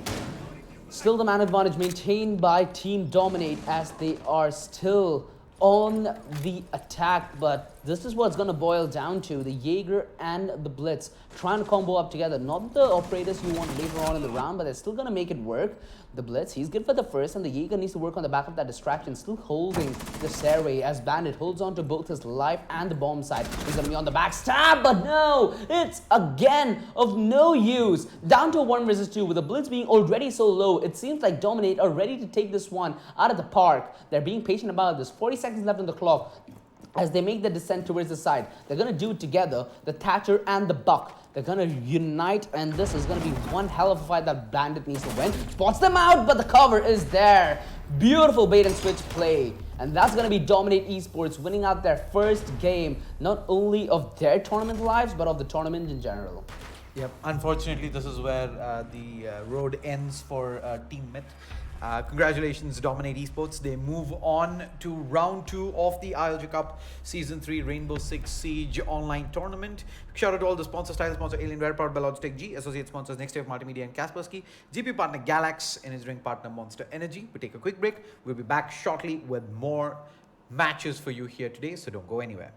Still the man advantage maintained by Team Dominate as they are still on the attack, but this is what's going to boil down to. The Jaeger and the Blitz trying to combo up together. Not the operators you want later on in the round, but they're still going to make it work. The Blitz, he's good for the first, and the Jaeger needs to work on the back of that distraction, still holding the stairway as Bandit holds on to both his life and the bomb side. He's going to be on the backstab, but no, it's again of no use. Down to a 1 versus 2 with the Blitz being already so low. It seems like Dominate are ready to take this one out of the park. They're being patient about this. 40 seconds left on the clock. As they make the descent towards the side, they're going to do it together, the Thatcher and the Buck. They're going to unite, and this is going to be one hell of a fight that Bandit needs to win. Spots them out, but the cover is there. Beautiful bait and switch play. And that's going to be Dominate Esports winning out their first game, not only of their tournament lives, but of the tournament in general. Yep, unfortunately, this is where the road ends for Team Myth. Congratulations, Dominate Esports. They move on to round 2 of the ILG Cup Season 3 Rainbow Six Siege online tournament. Shout out to all the sponsors: title sponsor Eleventh, powered by Logitech G, associate sponsors Next Wave Multimedia and Kaspersky, GP partner Galax, and his drink partner Monster Energy. We take a quick break. We'll be back shortly with more matches for you here today, so don't go anywhere.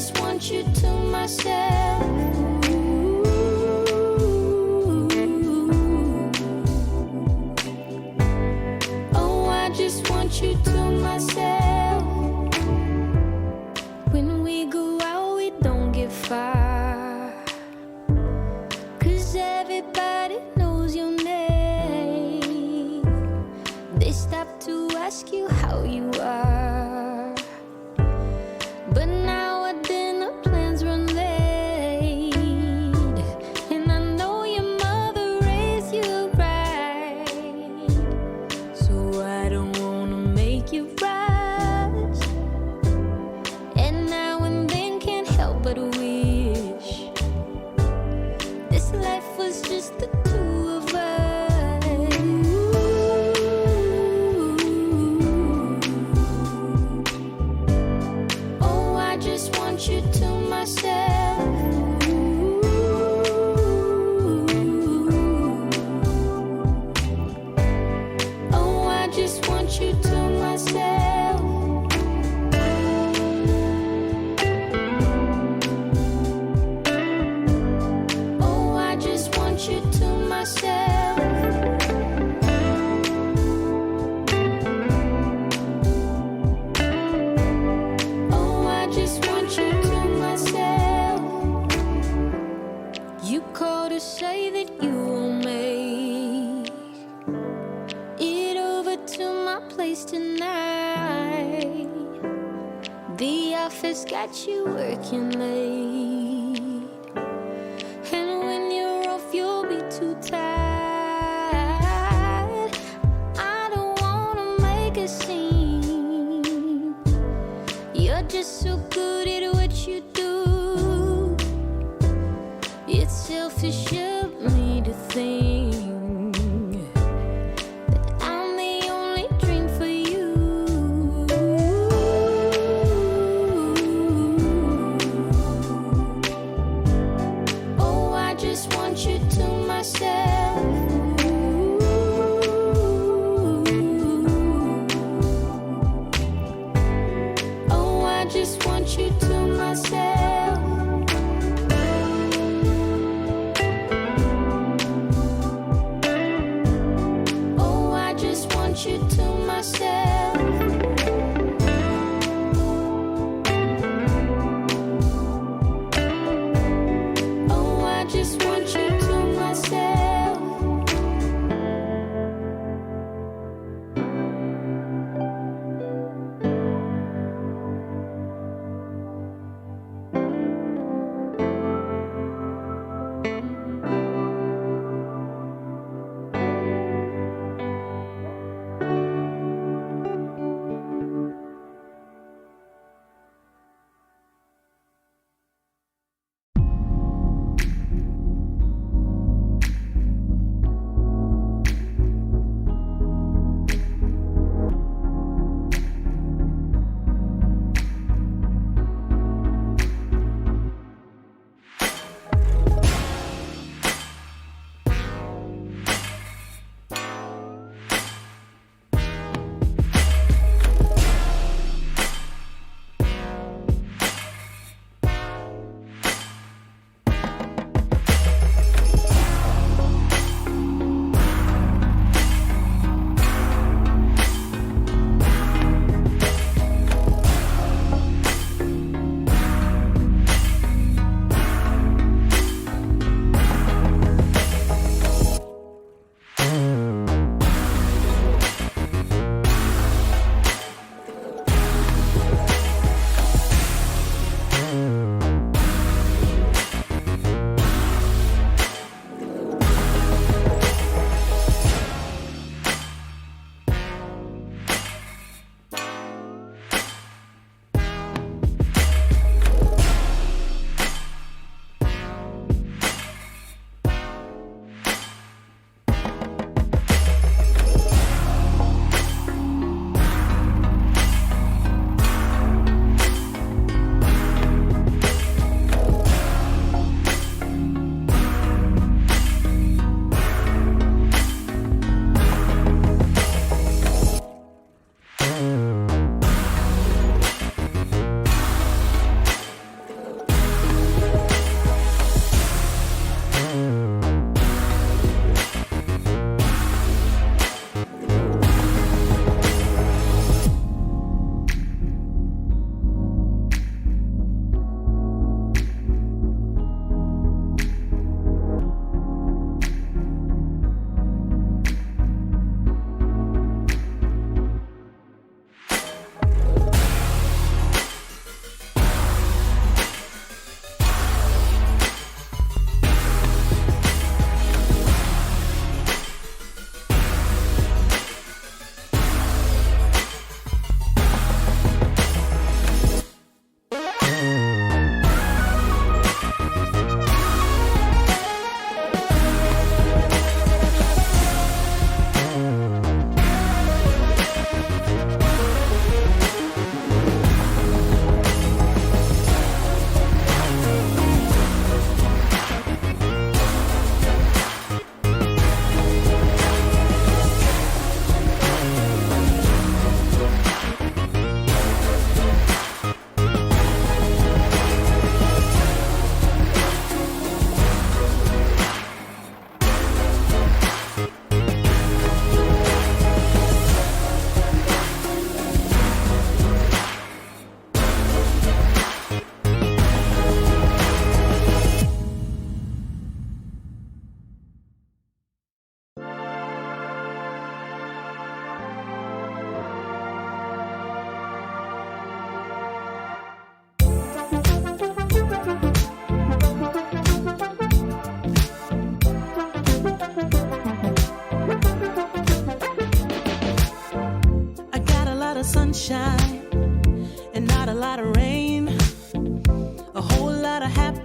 just want you to myself. Oh, I just want you to myself. When we go out, we don't get far, 'cause everybody knows your name. They stop to ask you how you are, but now our dinner plans run late. And I know your mother raised you right, so I don't wanna make you rush. And now and then can't help but wish this life was just the two of us. Oh, I just want you to myself. Oh, I just want you to myself. Oh, I just want you to myself. Oh, I just want you to myself. You called to say that you will make it over to my place tonight. The office got you working late, and when you're off, you'll be too tired. I don't wanna make a scene. You're just so good at what you do. It's selfish of me to think that I'm the only dream for you. Oh, I just want you to myself. Oh, I just want you to myself. Oh, I just want you to myself. Oh, I just want you to myself.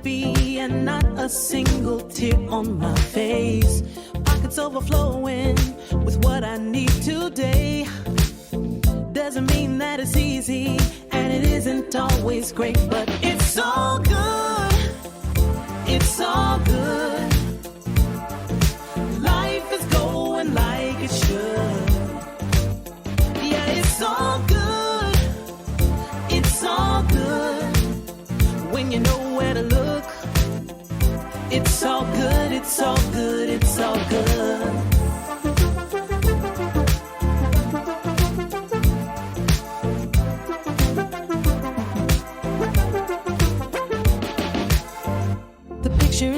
happy and not a single tear on my face. Pockets overflowing with what I need today. Doesn't mean that it's easy, and it isn't always great, but it's all good. It's all good. Life is going like it should. Yeah, it's all good. It's all good. When you know where to look, it's all good. It's all good. It's all good.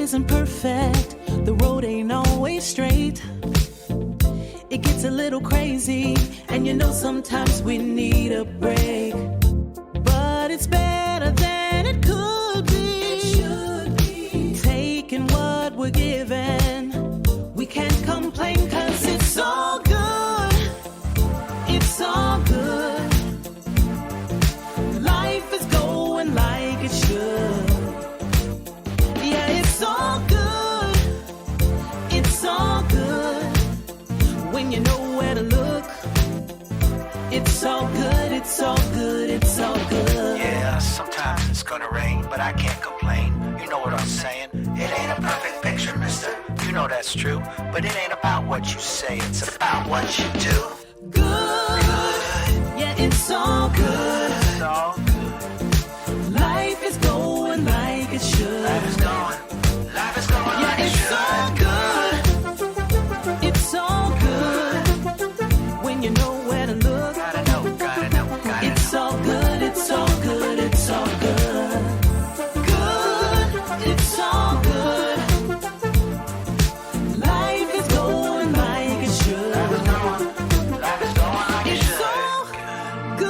Isn't perfect, the road ain't always straight. It gets a little crazy, and you know sometimes we need a break. But it's better than it could be. It should be. Taking what we're given, we can't complain, 'cause it's all good. It's all good. Life is going like it should. It's all good. It's all good. When you know where to look, it's all good. It's all good. It's all good. Yeah, sometimes it's gonna rain, but I can't complain. You know what I'm saying? It ain't a perfect picture, mister. You know that's true. But it ain't about what you say, it's about what you do. Good. Yeah, it's all good. It's all good. Life is going like it should. Life is going. Life is going Yeah, like it it's should. all good. It's all good. When you know where to look, Gotta know, gotta know, gotta it's all good. It's all good. It's all good. Good. It's all good. Life is going like it should. Life is going like it It's should. all good.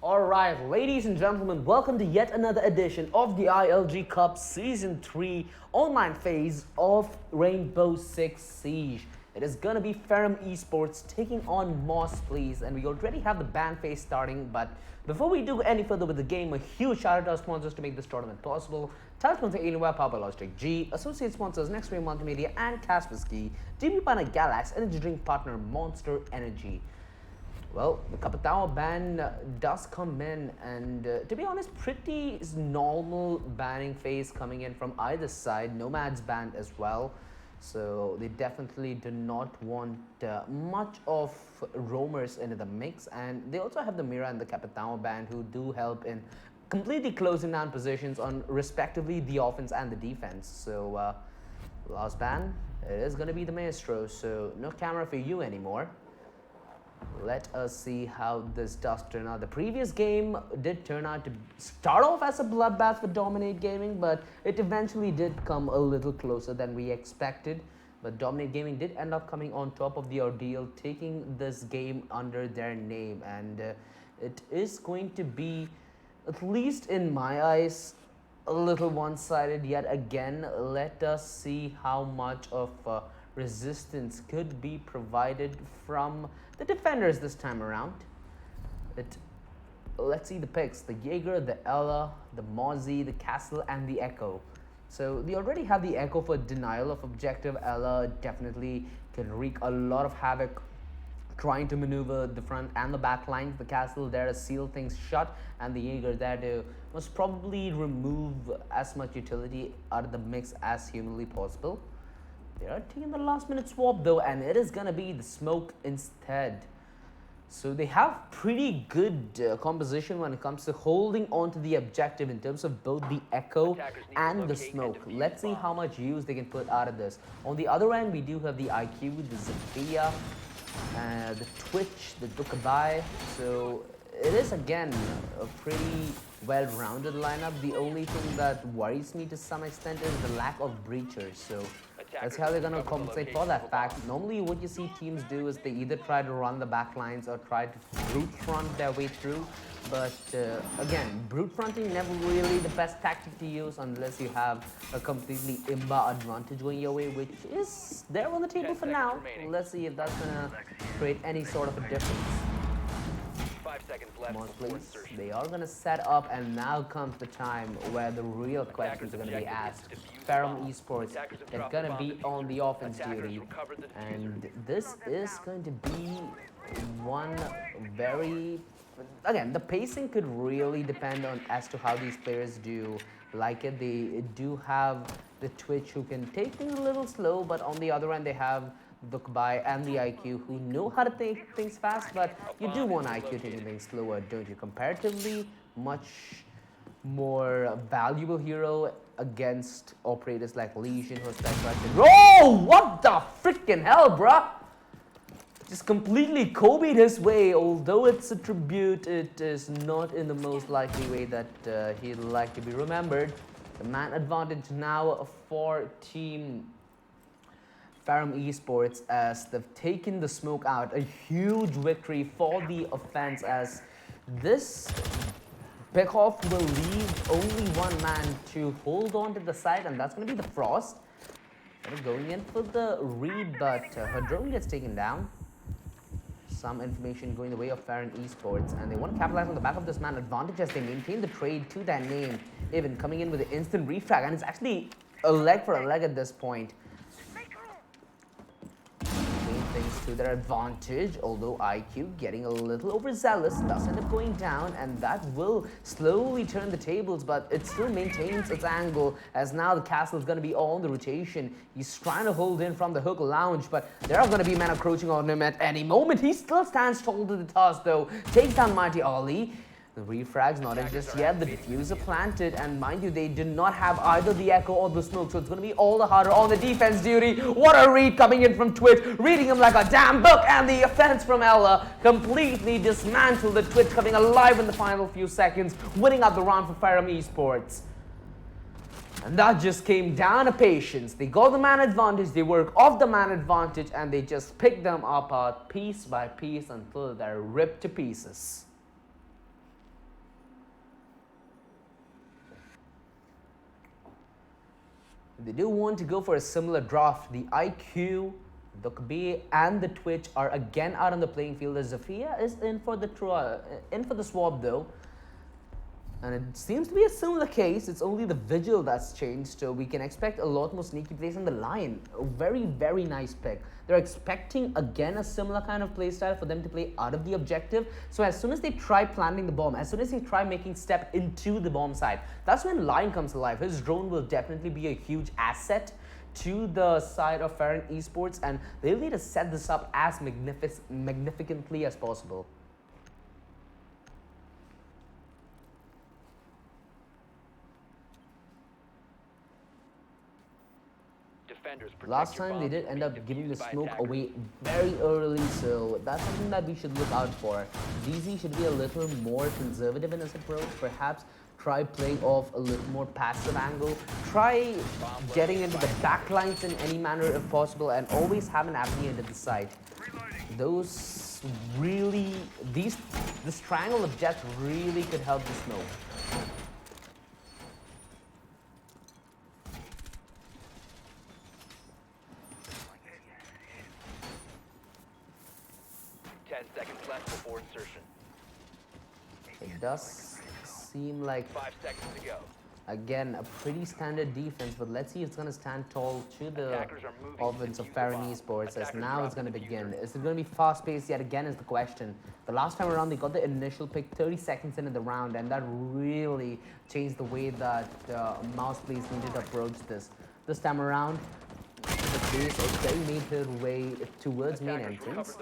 Alright, ladies and gentlemen, welcome to yet another edition of the ILG Cup Season 3 online phase of Rainbow Six Siege. It is gonna be Ferrum Esports taking on Moss Please, and we already have the ban phase starting. But before we do any further with the game, a huge shout out to our sponsors to make this tournament possible. Title sponsor Alienware, powered by Logitech G, associate sponsors Next Ray Multimedia and Kaspersky, TV partner Galax, energy drink partner Monster Energy. Well, the Kapatawa ban does come in, and to be honest, pretty normal banning phase coming in from either side. Nomad's banned as well, so they definitely do not want much of roamers into the mix. And they also have the Mira and the Kapatawa ban, who do help in completely closing down positions on respectively the offense and the defense. So last ban, it is going to be the Maestro, so no camera for you anymore. Let us see how this does turn out. The previous game did turn out to start off as a bloodbath for Dominate Gaming, but it eventually did come a little closer than we expected. But Dominate Gaming did end up coming on top of the ordeal, taking this game under their name. And it is going to be, at least in my eyes, a little one-sided yet again. Let us see how much of resistance could be provided from the defenders this time around. Let's see the picks: the Jaeger, the Ella, the Mozzie, the Castle, and the Echo. So they already have the Echo for denial of objective. Ella definitely can wreak a lot of havoc trying to maneuver the front and the back lines. The Castle there to seal things shut, and the Jaeger there to most probably remove as much utility out of the mix as humanly possible. They are taking the last minute swap though, and it is gonna be the smoke instead. So they have pretty good composition when it comes to holding on to the objective in terms of both the Echo and the smoke. Let's see how much use they can put out of this. On the other end, we do have the IQ, the Zephyr, the Twitch, the Dukabai. So it is again a pretty well-rounded lineup. The only thing that worries me to some extent is the lack of breachers. So that's how they're going to compensate for that fact. Normally what you see teams do is they either try to run the back lines or try to brute front their way through. But again, brute fronting never really the best tactic to use unless you have a completely imba advantage going your way, which is there on the table for now. Let's see if that's going to create any sort of a difference. 5 seconds left before insertion. They are going to set up, and now comes the time where the real questions are going to be asked. Ferrum Esports, they're going to be on the offense duty, and this is going to be one very... Again, the pacing could really depend on as to how these players do like it. They do have the Twitch who can take things a little slow, but on the other end they have Dukbai and the IQ who know how to take things fast, but you do want IQ taking things slower, don't you? Comparatively, much more valuable hero against operators like Legion who specialize in... Oh, what the freaking hell, bruh? Just completely Kobe'd his way. Although it's a tribute, it is not in the most likely way that he'd like to be remembered. The man advantage now for Team Ferrum Esports as they've taken the smoke out. A huge victory for the offense as this pickoff will leave only one man to hold on to the side, and that's going to be the Frost. Going in for the read, but her drone gets taken down. Some information going the way of Ferrum Esports, and they want to capitalize on the back of this man advantage as they maintain the trade to their name, even coming in with the instant refrag, and it's actually a leg for a leg at this point. Things to their advantage, although IQ getting a little overzealous does end up going down, and that will slowly turn the tables, but it still maintains its angle as now the Castle is going to be on the rotation. He's trying to hold in from the hook lounge, but there are going to be men approaching on him at any moment. He still stands tall to the task though, takes down Mighty Ollie. The refrag's not in just yet, the diffuser planted, and mind you, they do not have either the Echo or the smoke, so it's going to be all the harder on the defense duty. What a read coming in from Twitch, reading him like a damn book, and the offense from Ella completely dismantled the Twitch, coming alive in the final few seconds, winning out the round for Ferrum Esports. And that just came down to patience. They got the man advantage, they work off the man advantage, and they just pick them apart piece by piece until they're ripped to pieces. They do want to go for a similar draft. The IQ, The Kabe and the Twitch are again out on the playing field as Zafia is in for the swap though. And it seems to be a similar case. It's only the vigil that's changed, so we can expect a lot more sneaky plays on the line. A very, very nice pick. They're expecting again a similar kind of play style for them to play out of the objective. So as soon as they try planting the bomb, as soon as they try making step into the bomb side, that's when Lion comes alive. His drone will definitely be a huge asset to the side of Farron Esports, and they'll need to set this up as magnificently as possible. Last time they did end up giving the smoke away very early, so that's something that we should look out for. DZ should be a little more conservative in his approach, perhaps try playing off a little more passive angle, try getting into the backlines in any manner if possible, and always have an avenue into the side. Those really, this triangle of jets really could help the smoke. 10 seconds left before insertion. It does seem like 5 seconds to go. again a pretty standard defense, but let's see if it's going to stand tall to the offense of Farron Esports as now it's going to begin. Is it going to be fast paced yet again is the question. The last time around they got the initial pick 30 seconds into the round, and that really changed the way that Mouse Please needed to approach this. This time around, the base already made her way towards main entrance.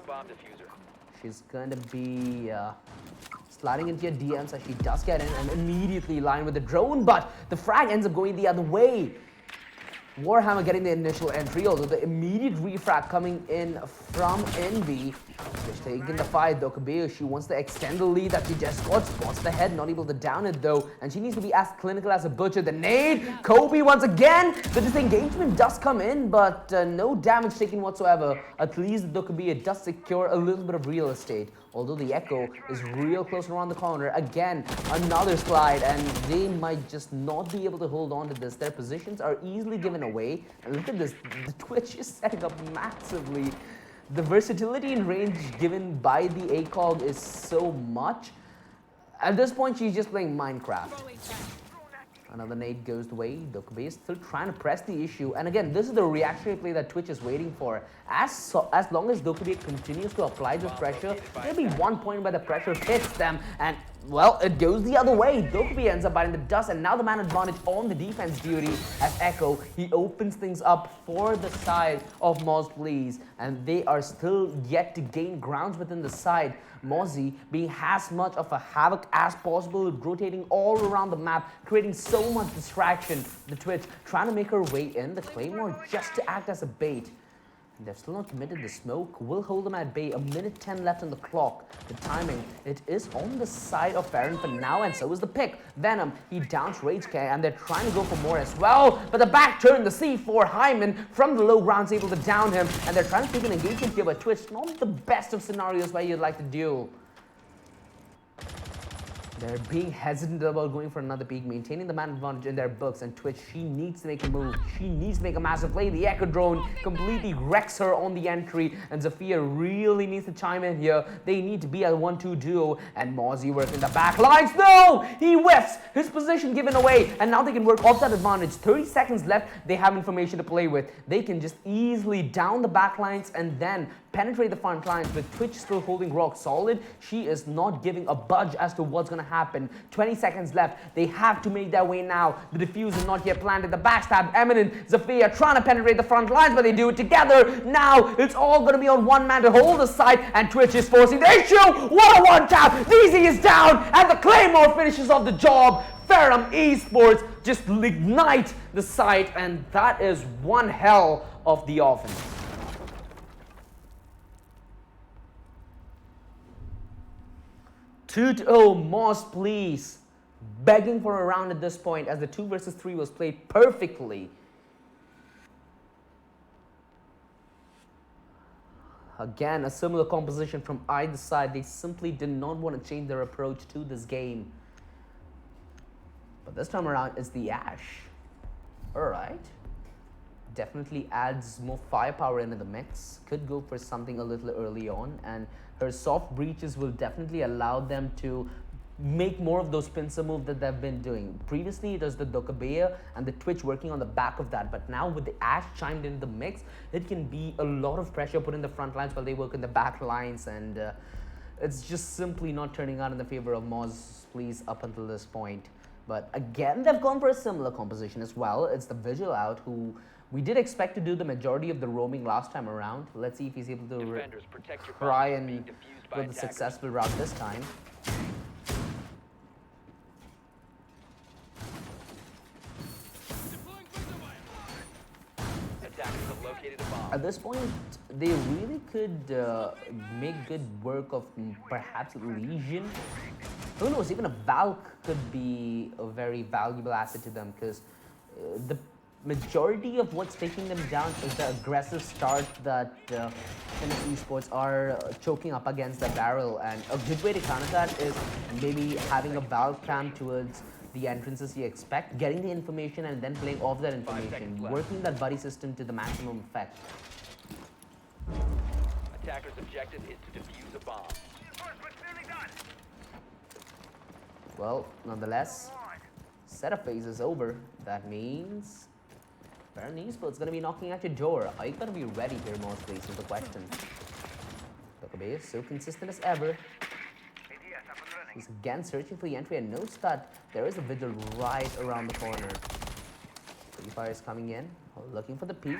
She's going to be sliding into your DMs as she does get in and immediately line with the drone, but the frag ends up going the other way. Warhammer getting the initial entry, although the immediate refrag coming in from Envy. She's taking the fight though. Kabeo, she wants to extend the lead that she just got. Spots the head, not able to down it though. And she needs to be as clinical as a butcher. The nade, Kobe once again. The disengagement does come in, but no damage taken whatsoever. At least the Kabeo does secure a little bit of real estate. Although the Echo is real close around the corner. Again, another slide, and they might just not be able to hold on to this. Their positions are easily given away. And look at this, the Twitch is setting up massively. The versatility in range given by the ACOG is so much. At this point, she's just playing Minecraft. Another nade goes the way. Dokube is still trying to press the issue. And again, this is the reactionary play that Twitch is waiting for. As long as Dokube continues to apply this pressure, there'll be one point where the pressure hits them. And, well, it goes the other way. Dokube ends up biting the dust. And now the man advantage on the defense duty as Echo. He opens things up for the side of Moz Please. And they are still yet to gain grounds within the side. Mozzie being as much of a havoc as possible, rotating all around the map, creating so much distraction. The Twitch trying to make her way in, the Claymore just to act as a bait. And they've still not committed the smoke, will hold them at bay. A minute 10 left on the clock. The timing, it is on the side of Farron for now, and so is the pick. Venom, he downs Rage Care, and they're trying to go for more as well. But the back turn, the C4, Hyman from the low ground's able to down him, and they're trying to take an engagement here, but Twitch, not the best of scenarios where you'd like to duel. They're being hesitant about going for another peek, maintaining the man advantage in their books, and Twitch, she needs to make a move. She needs to make a massive play. The Echo Drone completely wrecks her on the entry, and Zafia really needs to chime in here. They need to be a 1-2 duo, and Mozzie working the back lines. No! He whiffs! His position given away, and now they can work off that advantage. 30 seconds left, they have information to play with. They can just easily down the back lines and then penetrate the front lines, with Twitch still holding rock solid. She is not giving a budge as to what's going to happen. 20 seconds left. They have to make their way now. The defuse is not yet planted. The backstab imminent. Zafia trying to penetrate the front lines, but they do it together. Now it's all going to be on one man to hold the side, and Twitch is forcing the issue. What a one tap. DZ is down, and the Claymore finishes off the job. Ferrum Esports just ignite the site, and that is one hell of the offense. 2-0 Moz Please, begging for a round at this point as the 2 versus 3 was played perfectly. Again, a similar composition from either side. They simply did not want to change their approach to this game. But this time around, it's the Ash. Alright. definitely adds more firepower into the mix. Could go for something a little early on, and her soft breaches will definitely allow them to make more of those pincer moves that they've been doing. Previously, it was the Dokkaebi and the Twitch working on the back of that, but now with the Ashe chimed into the mix, it can be a lot of pressure put in the front lines while they work in the back lines, and it's just simply not turning out in the favor of Moz Please up until this point. But again, they've gone for a similar composition as well. It's the Vigil out, who we did expect to do the majority of the roaming last time around. Let's see if he's able to Defenders, protect your try bombs from being and defused by go the attackers. successful route this time. Attackers have located a bomb. At this point, they really could make good work of perhaps Legion. Who knows, even a Valk could be a very valuable asset to them, because the majority of what's taking them down is the aggressive start that Tennessee Esports are choking up against the barrel, and a good way to counter that is maybe having a Valk cam towards the entrances you expect, getting the information and then playing off that information, working that buddy system to the maximum effect. Attacker's objective is to defuse a bomb. Well, nonetheless, setup phase is over. That means Baron Esports is going to be knocking at your door. Are you going to be ready here, most please, is the question. Dokkaebi is so consistent as ever. He's again searching for the entry and notes that there is a Vigil right around the corner. Free Fire is coming in, looking for the peak.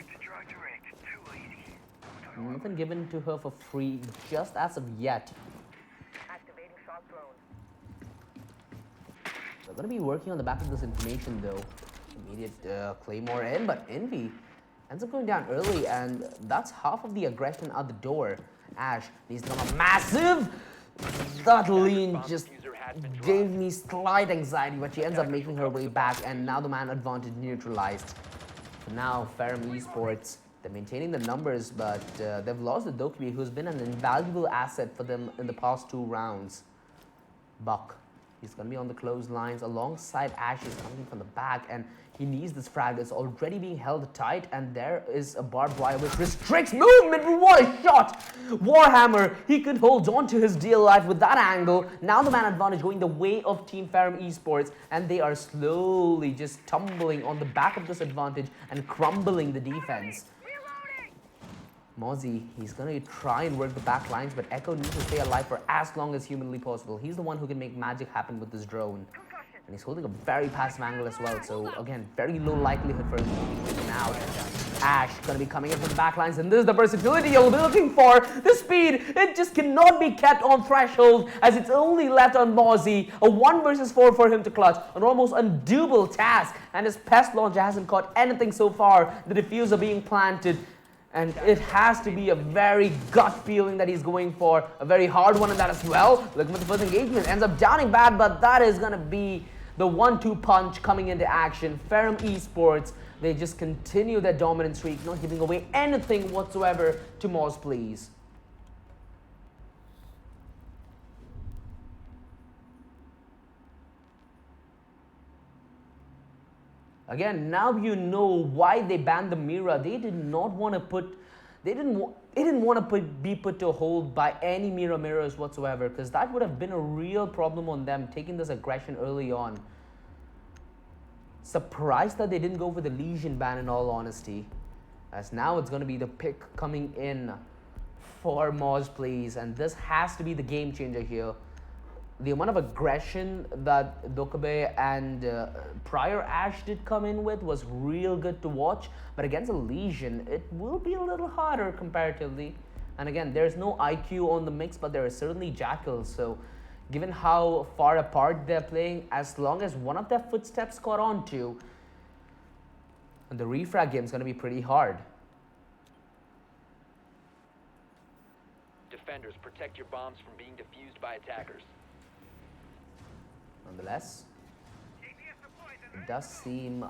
Nothing given to her for free just as of yet. Activating shock drone. They're going to be working on the back of this information though. Immediate Claymore in, but Envy ends up going down early, and that's half of the aggression out the door. Ashe needs to come a massive. That lean just gave me slight anxiety, but she ends up making her way back, and now the man advantage neutralized. So now Ferrum Esports, they're maintaining the numbers, but they've lost the Dokkaebi, who's been an invaluable asset for them in the past 2 rounds. Buck, he's going to be on the close lines alongside Ashe. Is coming from the back, and he needs this frag. It's already being held tight, and there is a barbed wire which restricts movement. What a shot! Warhammer, he could hold on to his dear life with that angle. Now the man advantage going the way of Team Ferrum Esports, and they are slowly just tumbling on the back of this advantage and crumbling the defense. Mozzie, he's going to try and work the back lines, but Echo needs to stay alive for as long as humanly possible. He's the one who can make magic happen with this drone. And he's holding a very passive angle as well, so again, very low likelihood for him to be out. Ashe going to be coming in from the back lines, and this is the versatility you'll be looking for. The speed, it just cannot be kept on threshold, as it's only left on Mozzie. A 1 versus 4 for him to clutch, an almost undoable task, and his pest launcher hasn't caught anything so far. The diffuser being planted. And it has to be a very gut feeling that he's going for. A very hard one in that as well. Looking for the first engagement. Ends up downing bad, but that is going to be the 1-2 punch coming into action. Ferrum Esports, they just continue their dominant streak, not giving away anything whatsoever to Moz Please. Again, now you know why they banned the Mira. They did not want to put, they didn't want to be put to hold by any mirrors whatsoever, because that would have been a real problem on them, taking this aggression early on. Surprised that they didn't go for the Legion ban, in all honesty, as now it's going to be the pick coming in for Moz Please, and this has to be the game changer here. The amount of aggression that Dokkaebi and prior Ashe did come in with was real good to watch, but against a Legion, it will be a little harder comparatively. And again, there's no IQ on the mix, but there is certainly Jackals, so given how far apart they're playing, as long as one of their footsteps caught on to, the refrag game is going to be pretty hard. Defenders, protect your bombs from being defused by attackers. Nonetheless, it does seem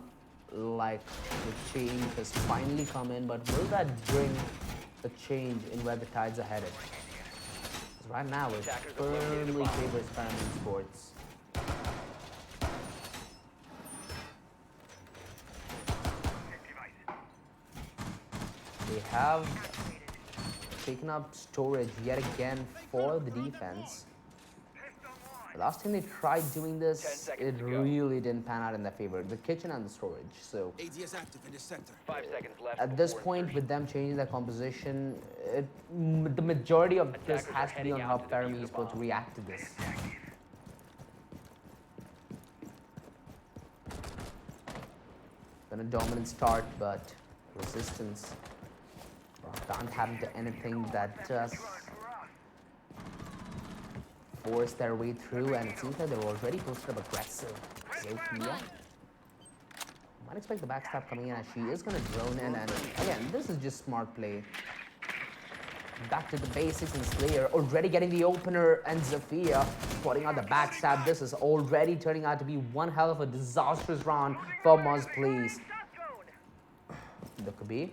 like the change has finally come in, but will that bring a change in where the tides are headed? Because right now it firmly favors Ferrum Esports. They have taken up storage yet again for the defense. The last time they tried doing 10 this, seconds it to go. really didn't pan out in their favor. The kitchen and the storage. So ADS active in this sector. 5 seconds left. at this before point, insertion. with them changing their composition, the majority of this Attackers has are to be on heading how out to Ferrum defuse the Esports bomb. react to this. Been a dominant start, but resistance can't have anything that just force their way through, and it seems like they're already posted up aggressive. Sophia might expect the backstab coming in as she is going to drone in, and again, this is just smart play. Back to the basics, and Slayer already getting the opener, and Zafia spotting out the backstab. This is already turning out to be one hell of a disastrous round for Moz Please. Look, he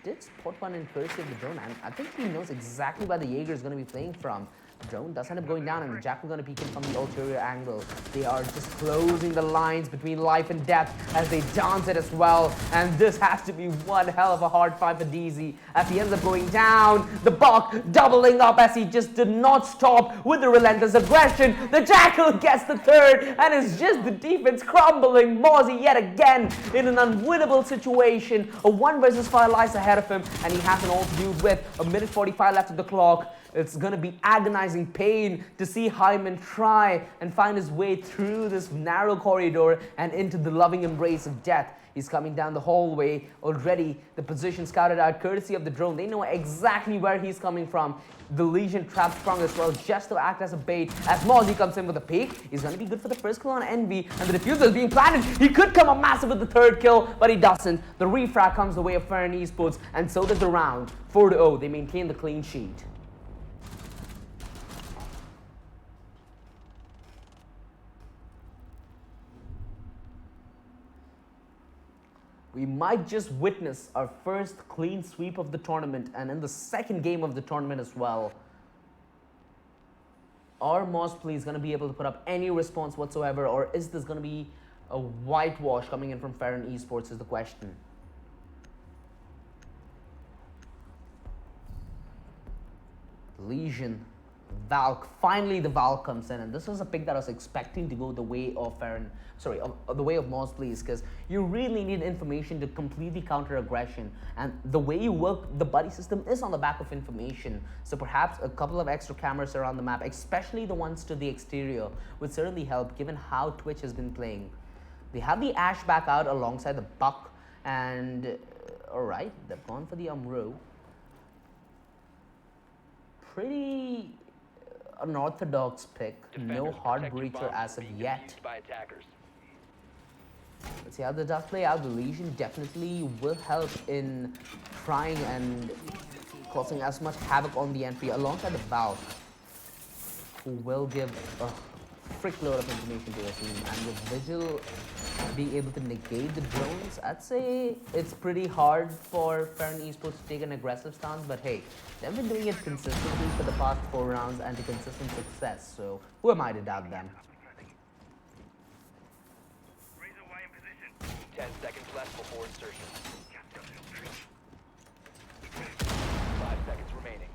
did spot one in courtesy of the drone, and I think he knows exactly where the Jaeger is going to be playing from. The drone does end up going down, and the Jackal going to peek in from the ulterior angle. They are just closing the lines between life and death as they dance it as well. And this has to be one hell of a hard fight for DZ as he ends up going down. The Buck doubling up as he just did not stop with the relentless aggression. The Jackal gets the third, and it's just the defense crumbling. Mozzie yet again in an unwinnable situation. A 1 versus 5 lies ahead of him, and he has an all to do with a minute 45 left of the clock. It's going to be agonizing pain to see Hyman try and find his way through this narrow corridor and into the loving embrace of death. He's coming down the hallway already. The position scouted out courtesy of the drone. They know exactly where he's coming from. The Legion trap sprung as well just to act as a bait. As Mozzie comes in with a peek, he's going to be good for the first kill on Envy. And the diffuser is being planted. He could come up massive with the third kill, but he doesn't. The refrag comes the way of Ferrum Esports, and so does the round. 4-0, they maintain the clean sheet. We might just witness our first clean sweep of the tournament, and in the second game of the tournament as well. Are Moz Please going to be able to put up any response whatsoever, or is this going to be a whitewash coming in from Ferrum Esports is the question. Legion, Valk, finally the Valk comes in, and this was a pick that I was expecting to go the way of the way of Moz Please, because you really need information to completely counter aggression, and the way you work the buddy system is on the back of information. So perhaps a couple of extra cameras around the map, especially the ones to the exterior, would certainly help given how Twitch has been playing. They have the Ash back out alongside the Buck, and alright, they've gone for the Umro. Pretty unorthodox pick, no hard breacher as of yet. Let's see how the does play out. The Legion definitely will help in trying and causing as much havoc on the entry alongside the Valve, who will give a frick load of information to the team, and with Vigil being able to negate the drones, I'd say it's pretty hard for Ferrum Esports to take an aggressive stance, but hey, they've been doing it consistently for the past 4 rounds and to consistent success, so who am I to doubt them? 10 seconds left before insertion. 5 seconds remaining.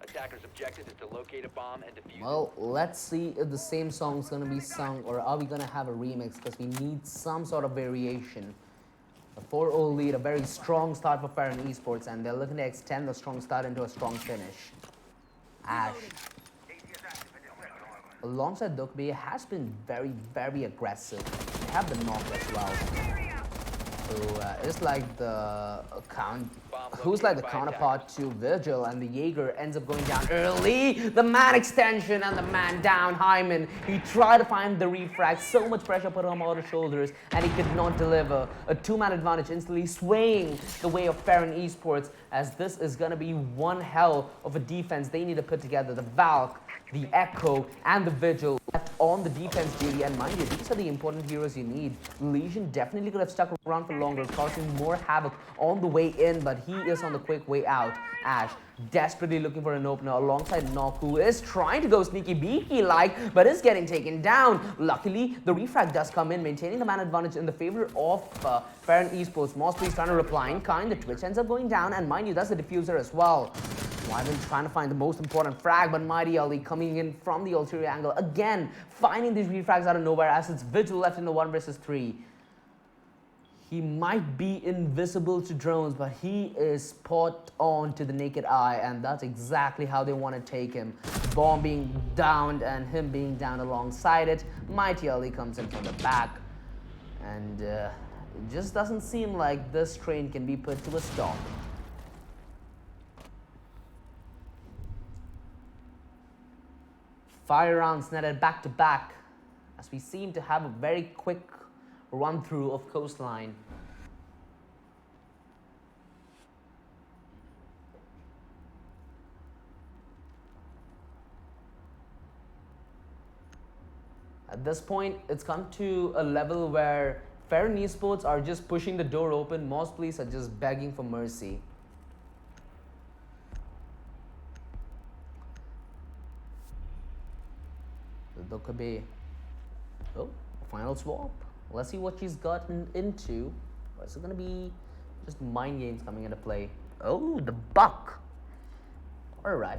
Attacker's objective is to locate a bomb and defuse it. Well, let's see if the same song is going to be sung, or are we going to have a remix, because we need some sort of variation. A 4-0 lead, a very strong start for Ferrum Esports, and they're looking to extend the strong start into a strong finish. Ash, alongside Dokbe, has been very, very aggressive. They have the knock as well. So it's like the who's like the counterpart to Virgil, and the Jaeger ends up going down early. The man extension and the man down, Hyman. He tried to find the refrag, so much pressure put on him on his shoulders, and he could not deliver. A 2-man advantage instantly swaying the way of Ferrum Esports, as this is going to be one hell of a defense they need to put together. The Valk, the Echo, and the Vigil left on the defense, JD, and mind you, these are the important heroes you need. Legion definitely could have stuck around for longer, causing more havoc on the way in, but he is on the quick way out. Ash desperately looking for an opener alongside Nock, who is trying to go sneaky beaky like, but is getting taken down. Luckily, the refrag does come in, maintaining the man advantage in the favor of Farron Esports. Mossplay trying to reply in kind. The Twitch ends up going down, and mind you, that's the diffuser as well. Wyvern trying to find the most important frag, but Mighty Ali coming in from the ulterior angle again, finding these refrags out of nowhere as it's Vigil left in the 1 versus 3. He might be invisible to drones, but he is spot on to the naked eye, and that's exactly how they want to take him. Bomb being downed and him being down alongside it. Mighty Ali comes in from the back, and it just doesn't seem like this train can be put to a stop. Fire rounds netted back to back, as we seem to have a very quick run through of coastline. At this point, it's come to a level where Farron Esports are just pushing the door open. Most police are just begging for mercy. Dokabe. Oh, final swap. Let's see what she's gotten into. Or is it going to be just mind games coming into play? Oh, the buck. All right.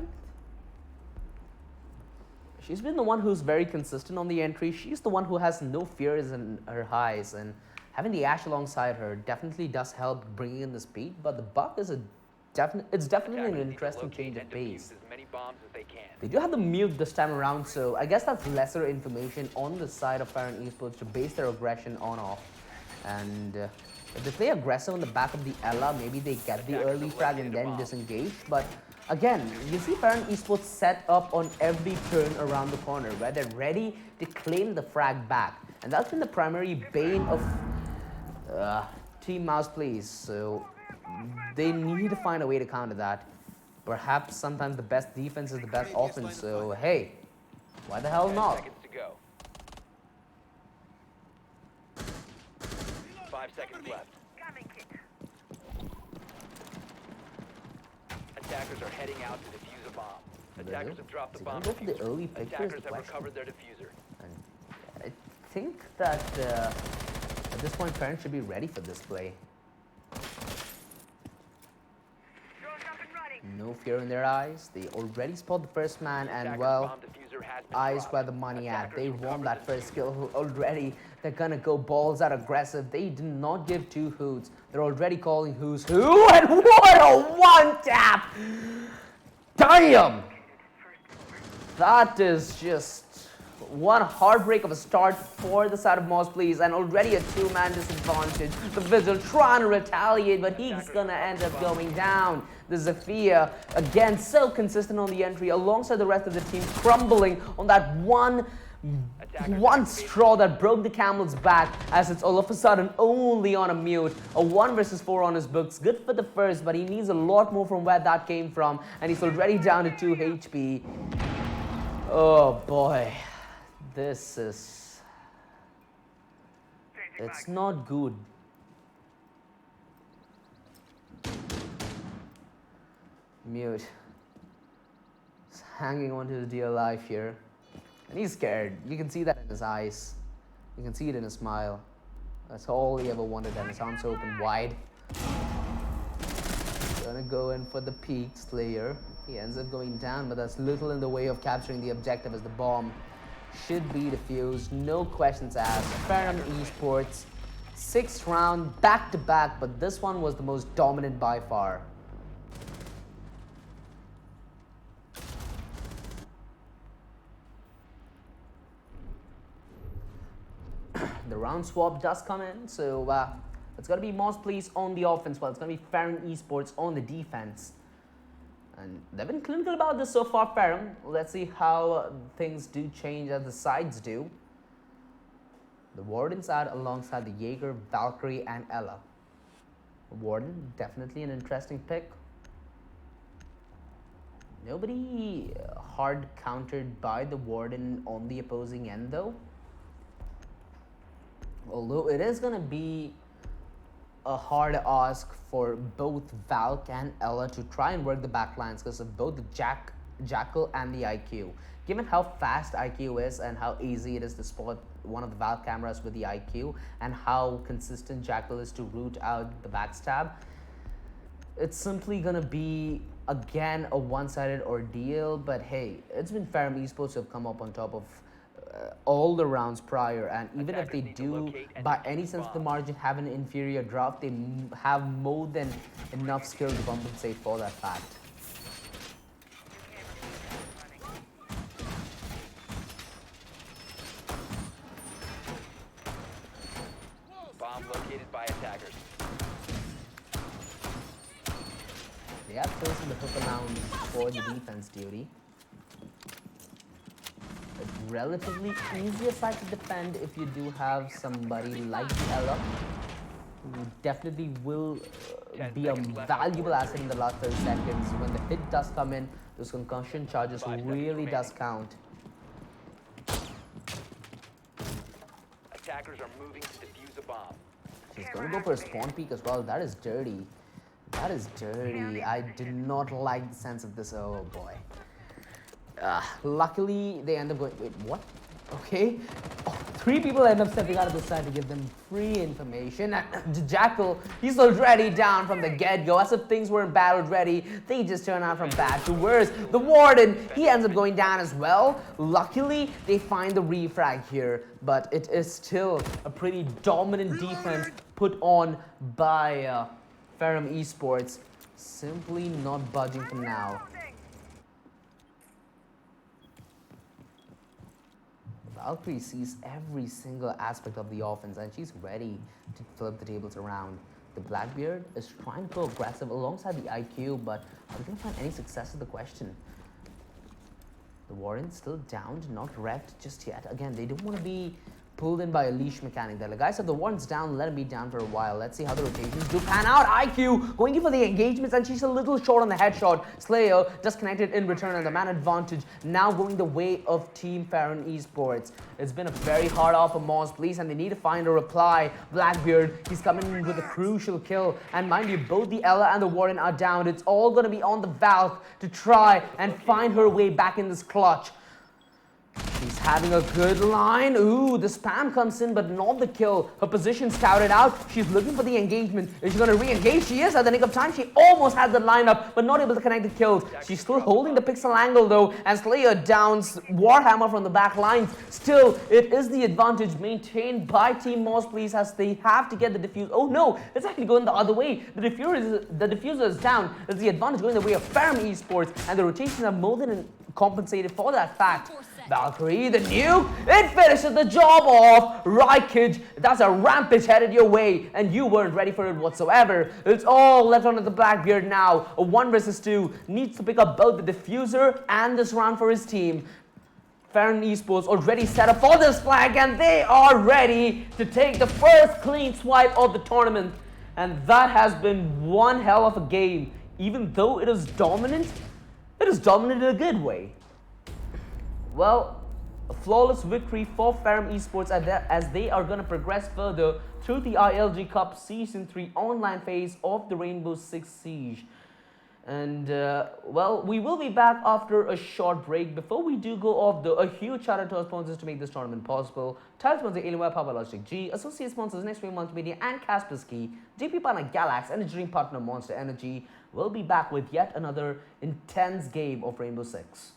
She's been the one who's very consistent on the entry. She's the one who has no fears in her highs, and having the Ash alongside her definitely does help bringing in the speed. But the buck is it's definitely an interesting change of pace. They do have the mute this time around, so I guess that's lesser information on the side of Farron Esports to base their aggression on off. And if they play aggressive on the back of the Ella, maybe they get the early frag and then disengage. But again, you see Farron Esports set up on every turn around the corner where they're ready to claim the frag back. And that's been the primary bane of Team Mouse Plays. So they need to find a way to counter that. Perhaps sometimes the best defense is the best offense, so hey, why the hell not? 10 seconds to go. 5 seconds left. Attackers are heading out to defuse a bomb. Attackers have dropped the bomb. Go for the early picture. Attackers have recovered their diffuser. And I think that at this point, parents should be ready for this play. No fear in their eyes. They already spot the first man, and well, eyes where the money at. They won that first kill already. They're gonna go balls out aggressive. They did not give two hoots. They're already calling who's who, and what a one tap! Damn! That is just one heartbreak of a start for the side of Moss, please, and already a two-man disadvantage. The Vigil trying to retaliate, but he's gonna end up going down. The Zephyr, again, so consistent on the entry, alongside the rest of the team, crumbling on that one straw that broke the camel's back, as it's all of a sudden only on a mute. A 1 versus 4 on his books. Good for the first, but he needs a lot more from where that came from, and he's already down to 2 HP. Oh boy. This is... it's not good. Mute. He's hanging on to his dear life here. And he's scared. You can see that in his eyes. You can see it in his smile. That's all he ever wanted, and his arms open wide. Gonna go in for the peak Slayer. He ends up going down, but that's little in the way of capturing the objective, as the bomb should be defused. No questions asked. Farron Esports, 6th round, back to back, but this one was the most dominant by far. The round swap does come in, so it's going to be Moss Police on the offense, while it's going to be Farron Esports on the defense. And they've been clinical about this so far, Farron. Let's see how things do change as the sides do. The Warden's out alongside the Jaeger, Valkyrie, and Ella. Warden, definitely an interesting pick. Nobody hard countered by the Warden on the opposing end though. Although it is going to be a hard ask for both Valk and Ella to try and work the backlines because of both the Jackal and the IQ. Given how fast IQ is and how easy it is to spot one of the Valk cameras with the IQ and how consistent Jackal is to root out the backstab, it's simply going to be again a one-sided ordeal. But hey, it's been Ferrum Esports who have come up on top of all the rounds prior, and even if they do by any sense of the margin have an inferior draft, they have more than enough skill to compensate for that fact. Bomb located by attackers. They have chosen the hook around for the defense duty. A relatively easier side to defend if you do have somebody like Ella, who definitely will be a valuable asset in the last 30 seconds. When the hit does come in, those concussion charges really does count. Attackers are moving to defuse a bomb. She's going to go for a spawn peek as well. That is dirty. That is dirty. I do not like the sense of this. Oh boy. Luckily, they end up going. Wait, what? Okay. Oh, 3 people end up stepping out of the side to give them free information. And Jackal, he's already down from the get-go. As if things weren't battle ready, they just turn out from bad to worse. The Warden, he ends up going down as well. Luckily, they find the refrag here, but it is still a pretty dominant defense put on by Ferrum Esports. Simply not budging for now. Valkyrie sees every single aspect of the offense and she's ready to flip the tables around. The Blackbeard is trying to go aggressive alongside the IQ, but are we going to find any success is the question. The Warden's still downed, not wrecked just yet. Again, they don't want to be pulled in by a leash mechanic there. The guy said the Warden's down, let him be down for a while. Let's see how the rotations do pan out. IQ going in for the engagements and she's a little short on the headshot. Slayer disconnected in return and the man advantage now going the way of Team Ferrum Esports. It's been a very hard off for Moss Police and they need to find a reply. Blackbeard, he's coming in with a crucial kill. And mind you, both the Ella and the Warden are down. It's all going to be on the Valk to try and find her way back in this clutch. She's having a good line. Ooh, the spam comes in, but not the kill. Her position scouted out. She's looking for the engagement. Is she going to re-engage? She is at the nick of time. She almost had the lineup, but not able to connect the kills. She's still holding the pixel angle, though, and Slayer downs Warhammer from the back lines. Still, it is the advantage maintained by Team Moss Police as they have to get the defuse. Oh, no, it's actually going the other way. The diffuser is down. It's the advantage going the way of Ferrum Esports, and the rotations are more than compensated for that fact. Valkyrie, the nuke, it finishes the job off. Right, kid, that's a rampage headed your way, and you weren't ready for it whatsoever. It's all left on the Blackbeard now. A 1 versus 2 needs to pick up both the diffuser and this round for his team. Ferrum Esports already set up for this flag, and they are ready to take the first clean swipe of the tournament. And that has been one hell of a game. Even though it is dominant in a good way. Well, a flawless victory for Ferrum Esports as they are going to progress further through the ILG Cup Season 3 online phase of the Rainbow Six Siege. And, well, we will be back after a short break. Before we do go off, though, a huge shout out to our sponsors to make this tournament possible. Title sponsor Eleventh, powered by Logitech G. Associate sponsors Next Wave Multimedia and Kaspersky. GP partner Galax and engineering partner Monster Energy. We'll be back with yet another intense game of Rainbow Six.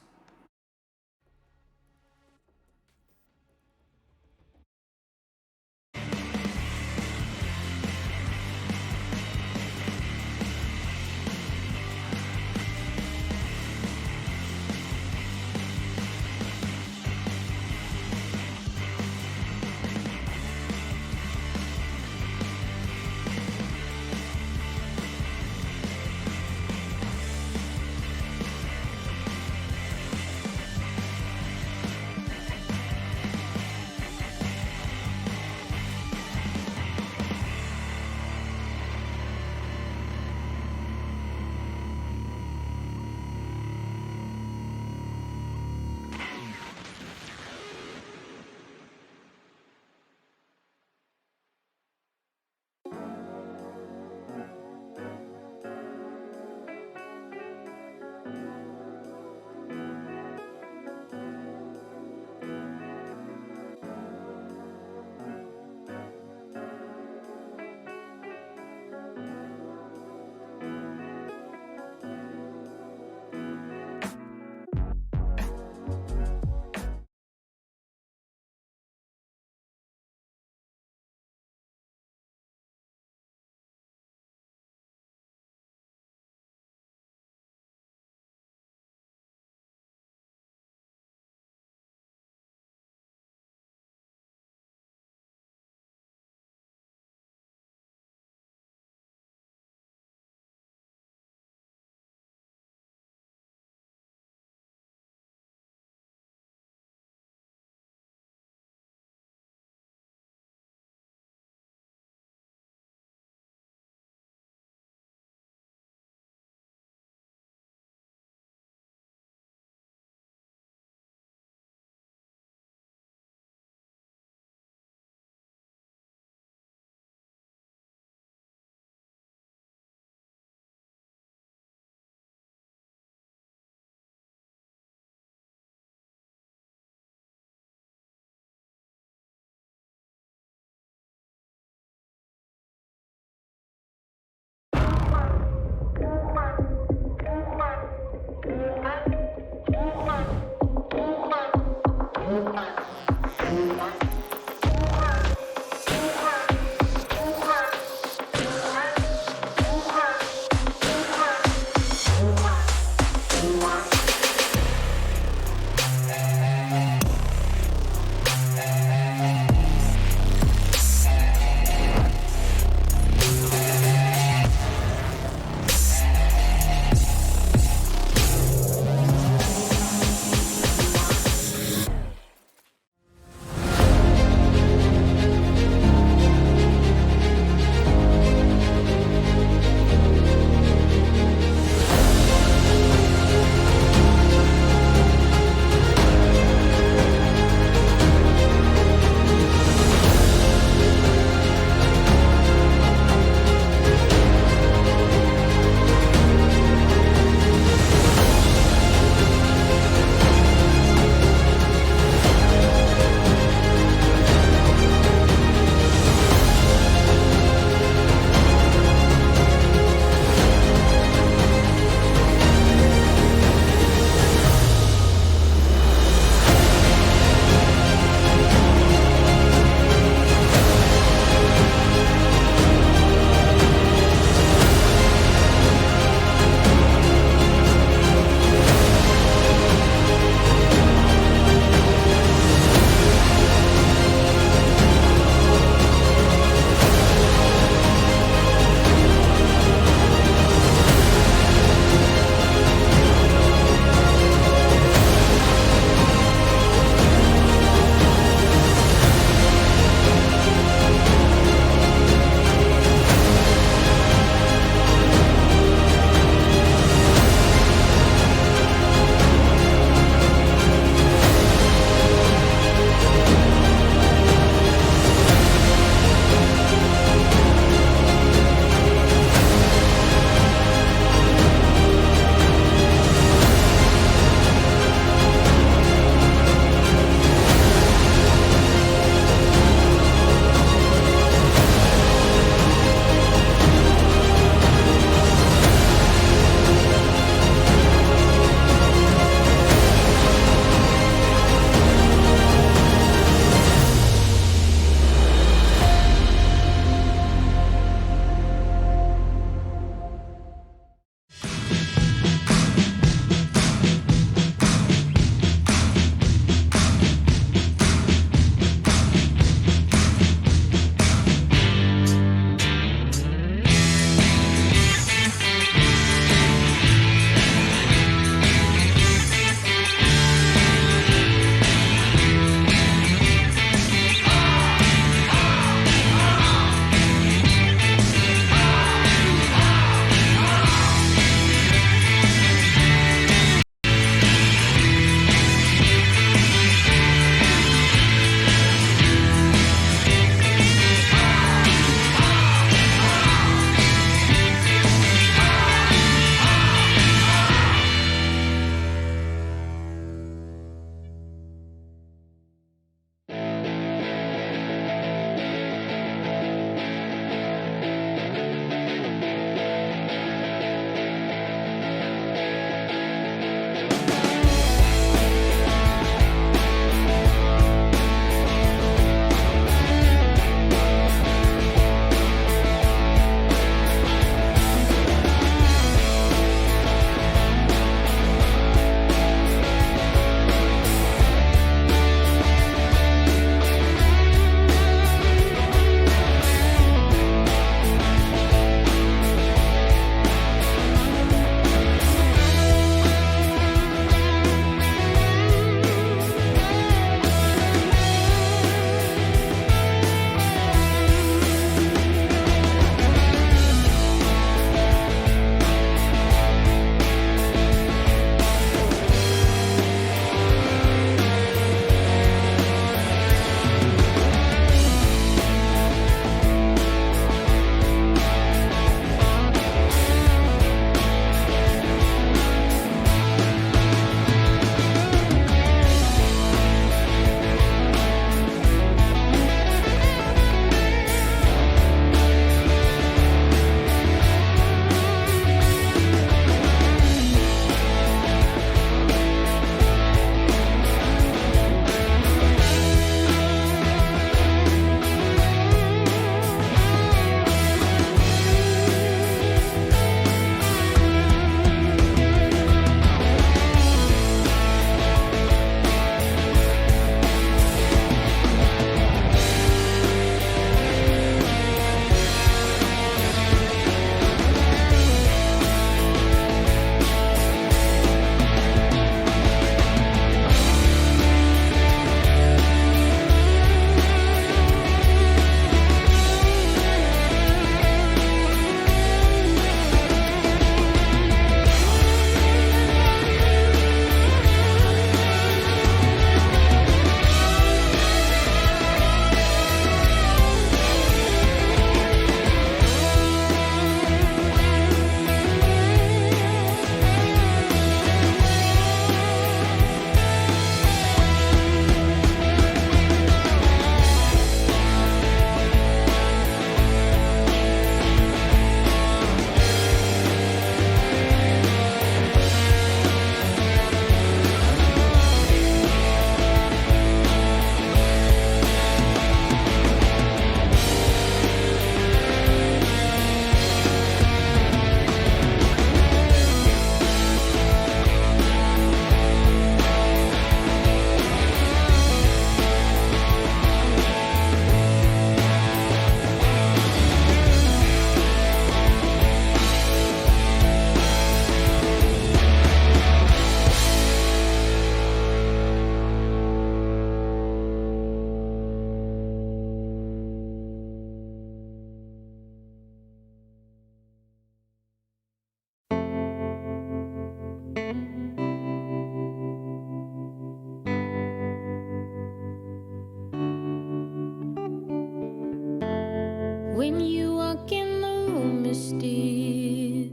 When you walk in the room, it's still,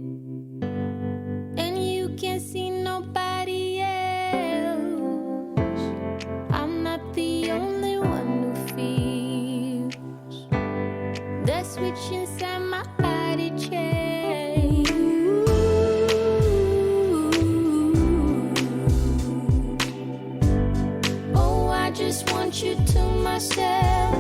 and you can't see nobody else. I'm not the only one who feels the switch inside my body change. Oh, I just want you to myself.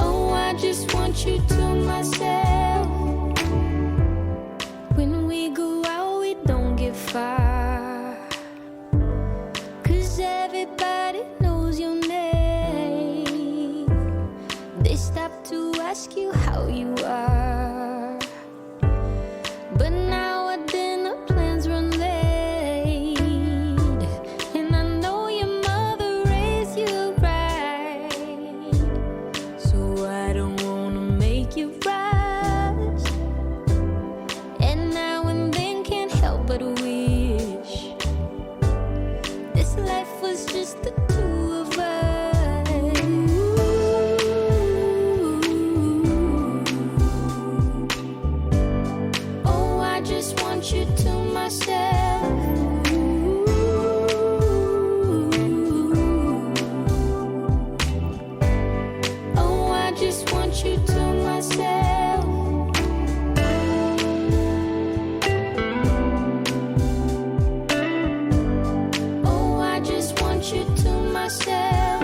Oh, I just want you to myself. When we go out, we don't get far, 'cause everybody knows your name. They stop to ask you how you are, but now our dinner plans run late, and I know your mother raised you right, so I don't wanna make you rush. And now and then can't help but wish this life was just the two of us. Oh, I just want you to myself. Oh, I just want you to myself. Oh, I just want you to myself.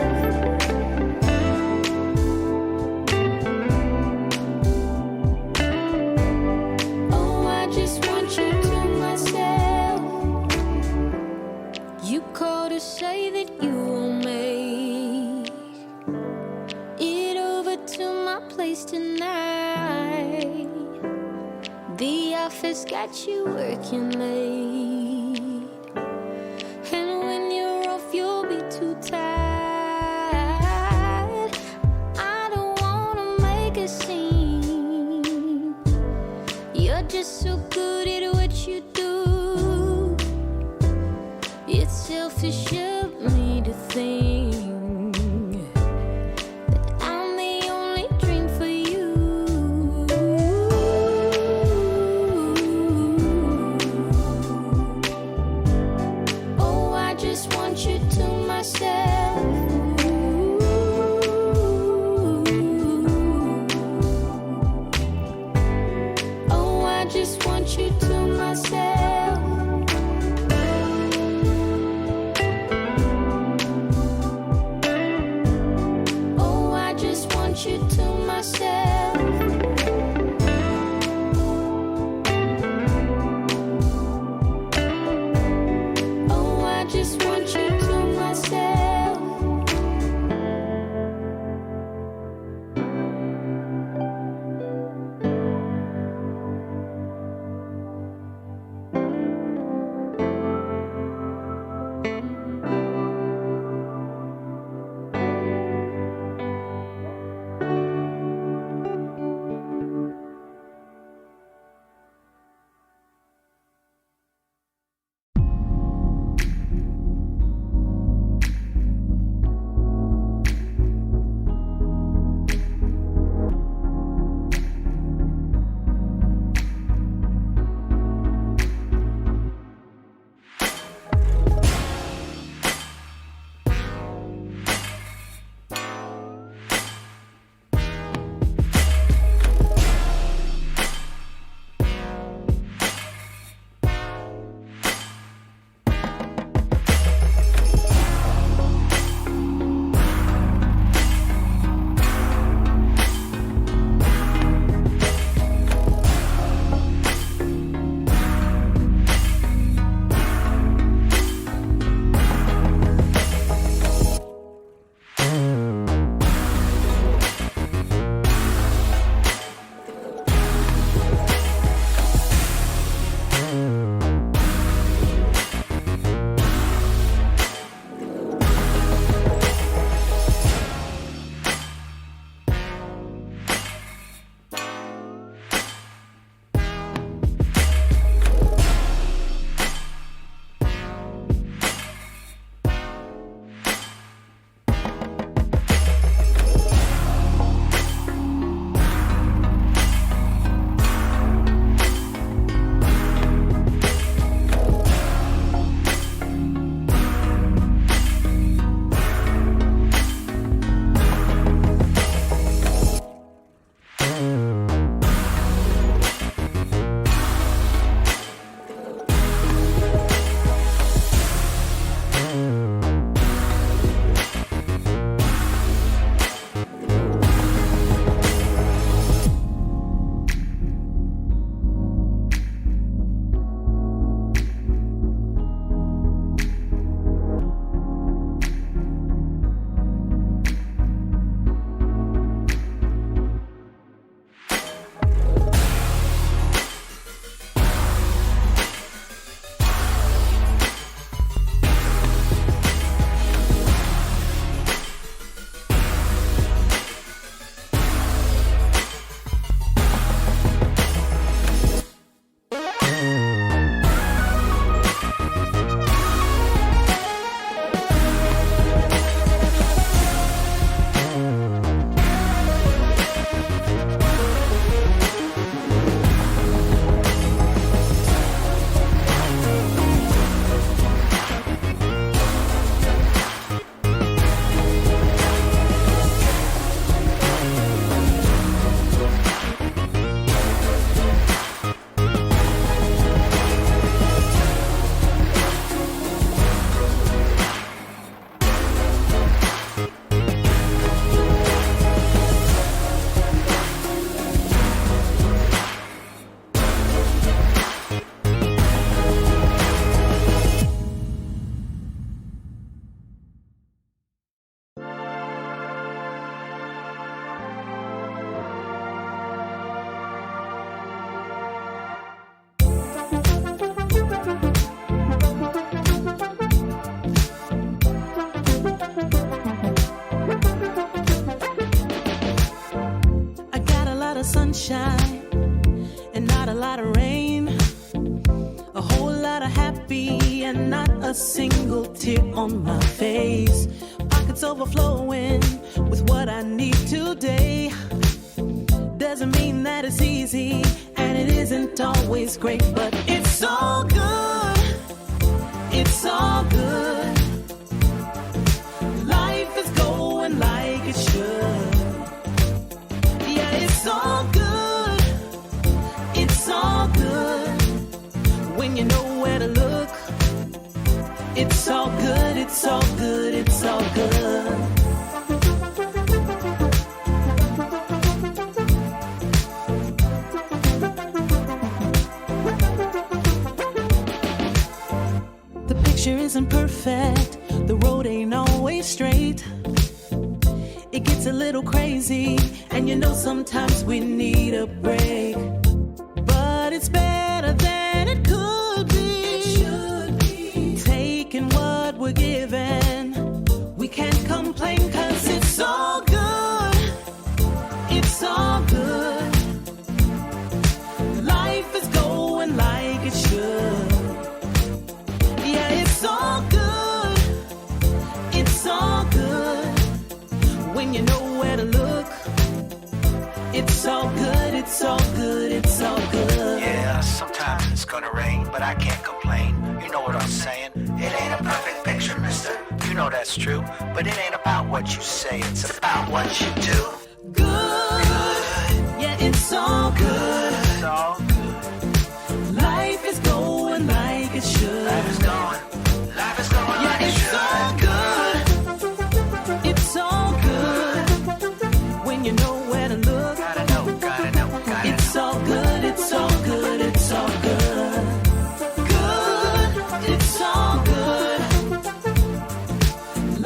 Oh, I just want you to myself. You called to say that you will make it over to my place tonight. The office got you working late, and when you're off, you'll be too tired. I don't wanna make a scene. You're just so good at what you do. It's selfish of me to think that I'm the only dream for you. Oh, I just want you to myself. Oh, I just want you to myself. Oh, I just want you to myself. Oh, I just want you to myself. a single tear on my face. Pockets overflowing with what I need today. Doesn't mean that it's easy, and it isn't always great, but it's all good. It's all good. Life is going like it should. Yeah, it's all good. It's all good. When you know where to look, it's all good. It's all good. It's all good. The picture isn't perfect, the road ain't always straight. It gets a little crazy, and you know sometimes we need a break. But it's better than it could be. It should be. Taking what we're given, we can't complain, 'cause it's all good. It's all good. Life is going like it should. Yeah, it's all good. It's all good. When you know where to look, it's all good. It's all good. It's all good. Yeah, sometimes it's gonna rain, but I can't complain. You know what I'm saying? It ain't a perfect picture, mister. You know that's true. But it ain't about what you say, it's about what you do. Good. Yeah, it's all good. It's all good. Life is going like it should. Life is going Yeah, like it it's should. all good. It's all good. When you know where to look, Gotta know, gotta know, gotta it's all good. It's all good. It's all good. Good. It's all good.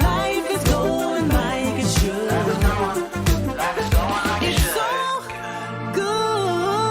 Life is going like it should. Life is going like it It's should. all good.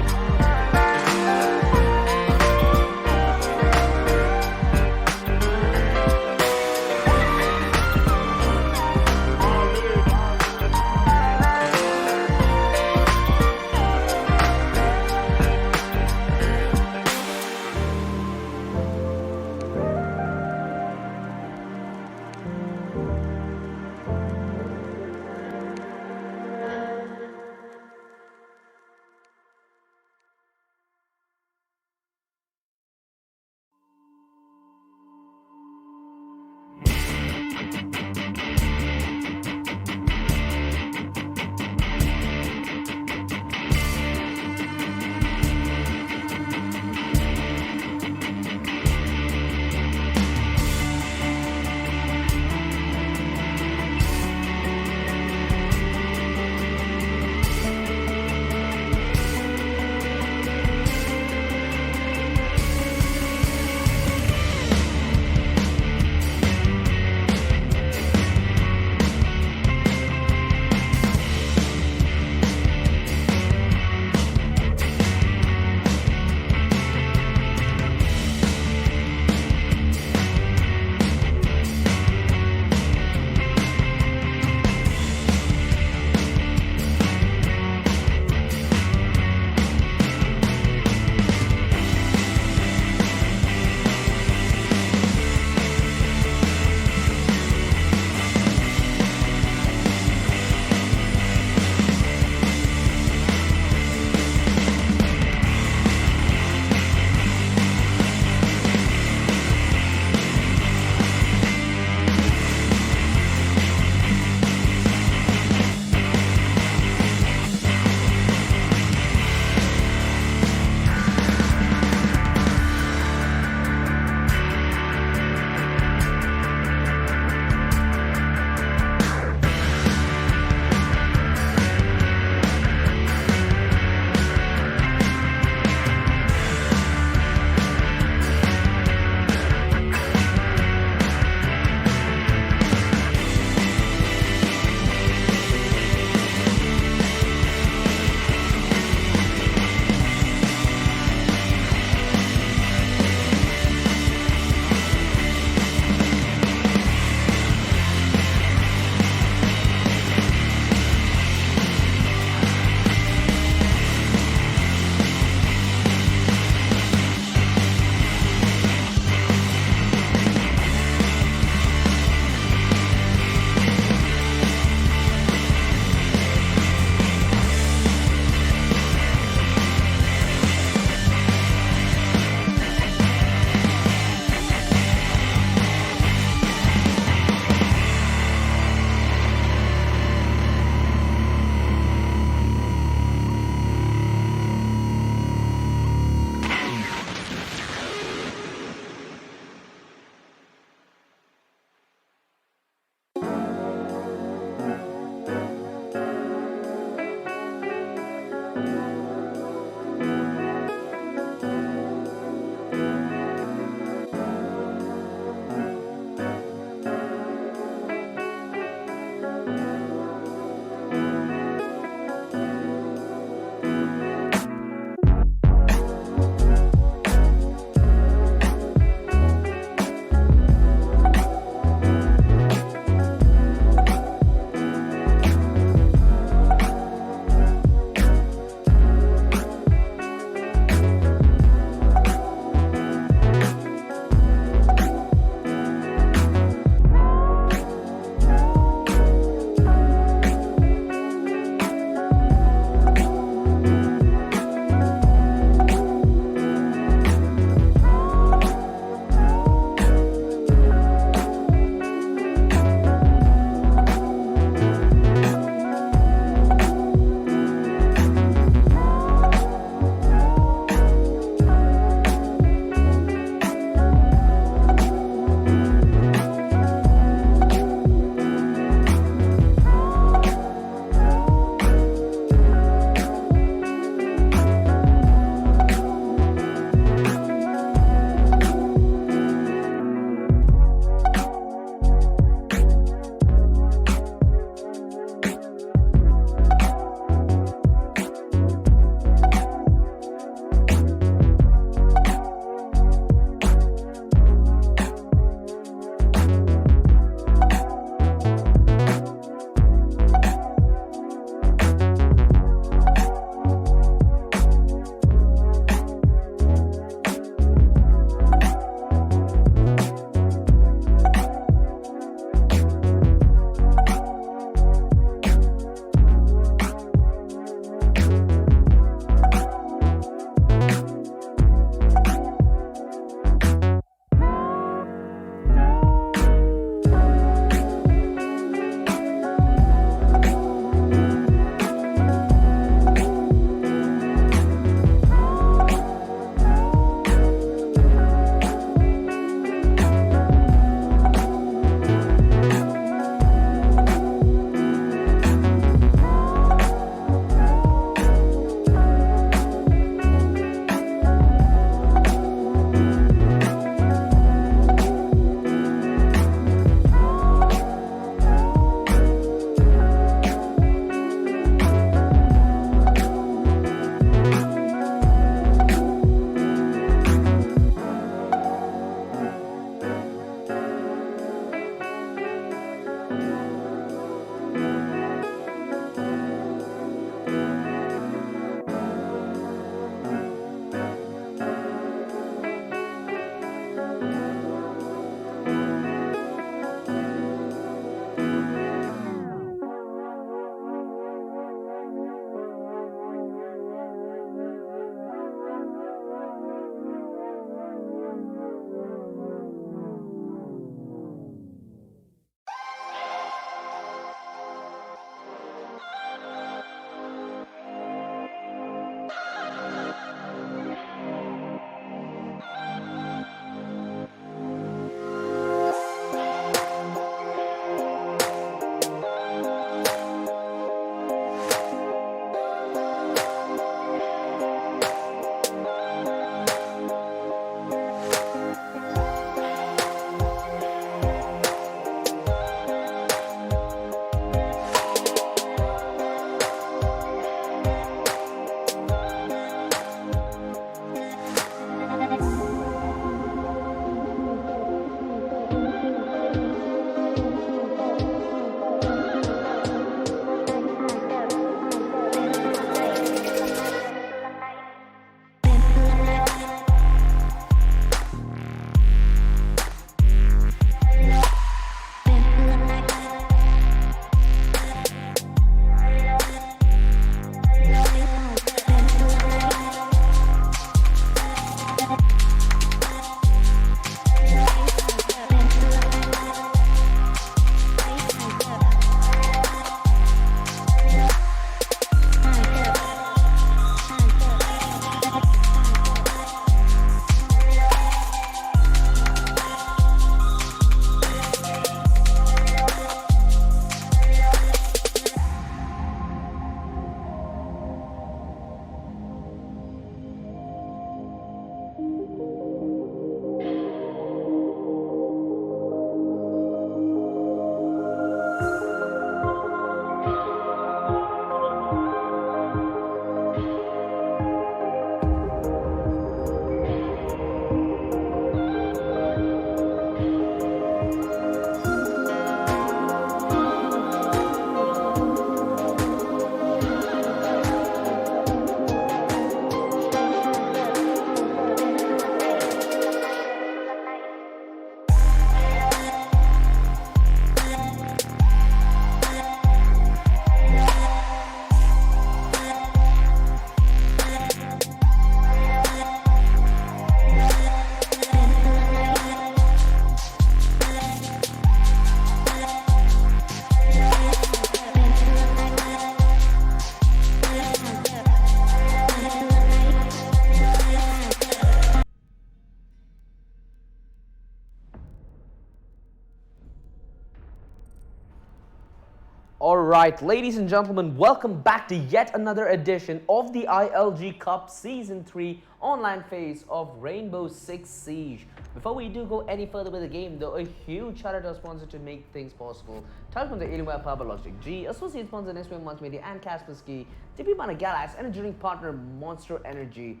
Alright, ladies and gentlemen, welcome back to yet another edition of the ILG Cup Season 3 online phase of Rainbow Six Siege. Before we do go any further with the game, though, a huge shout out to our sponsor to make things possible. Talk from the Eleventh powered by Logitech G, associate sponsor Next Wave Multimedia and Kaspersky, TP partner Galax, and engineering partner Monster Energy.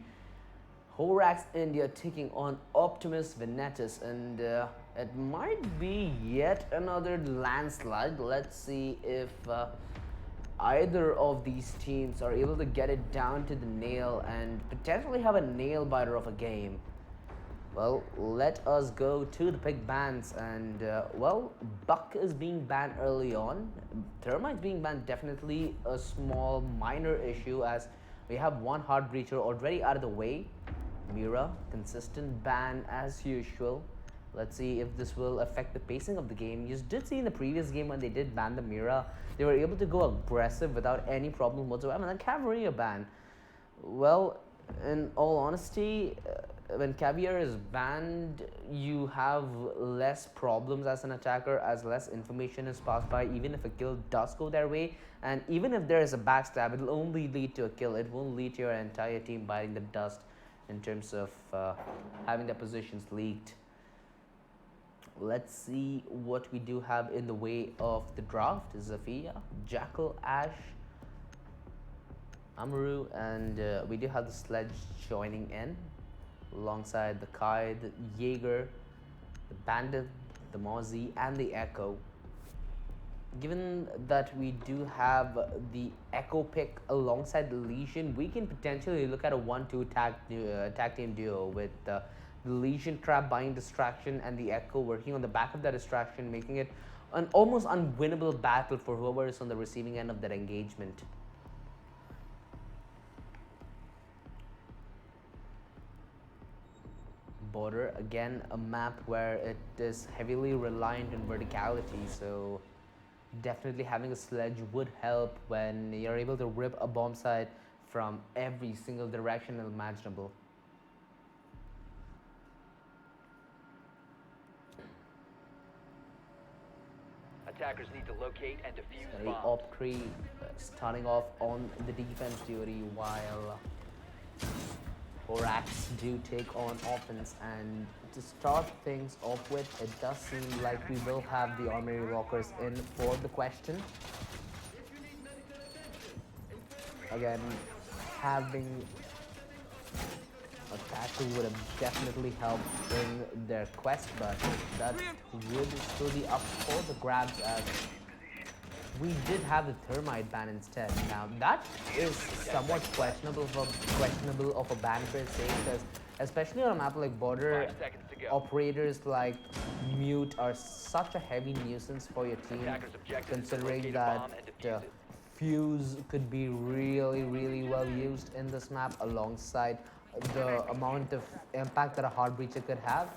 Horax India taking on Optimus Venetus, and it might be yet another landslide. Let's see if either of these teams are able to get it down to the nail and potentially have a nail biter of a game. Well, let us go to the pick bans, and well, Buck is being banned early on. Thermite's being banned, definitely a small minor issue, as we have one hard breacher already out of the way. Mira, consistent ban as usual. Let's see if this will affect the pacing of the game. You did see in the previous game when they did ban the Mira, they were able to go aggressive without any problem whatsoever. And then Cavalry ban. Well, in all honesty, when Caviar is banned, you have less problems as an attacker, as less information is passed by, even if a kill does go their way. And even if there is a backstab, it will only lead to a kill. It won't lead to your entire team biting the dust in terms of having their positions leaked. Let's see what we do have in the way of the draft. Zafia, Jackal, Ash, Amaru, and we do have the Sledge joining in alongside the Kai, the Jaeger, the Bandit, the Mozzie, and the Echo. Given that we do have the Echo pick alongside the Legion, we can potentially look at a 1-2 tag team duo with the Legion trap buying distraction and the Echo working on the back of that distraction, making it an almost unwinnable battle for whoever is on the receiving end of that engagement. Border, again, a map where it is heavily reliant on verticality, so definitely having a sledge would help when you're able to rip a bomb site from every single direction imaginable. Attackers need to locate and defuse Very bombs. op 3 starting off on the defense duty, while Horax do take on offense. And to start things off with, it does seem like we will have the armory walkers in for the question. Again, having a tackle would have definitely helped in their quest, but that would still be up for the grabs, as we did have the Thermite ban instead. Now that is somewhat questionable of a ban per se, because especially on a map like Border, 5 seconds to go. operators like Mute are such a heavy nuisance for your team, Attackers' objective is to considering locate a that bomb and defuse it. Fuse could be really well used in this map alongside the amount of impact that a hard breacher could have,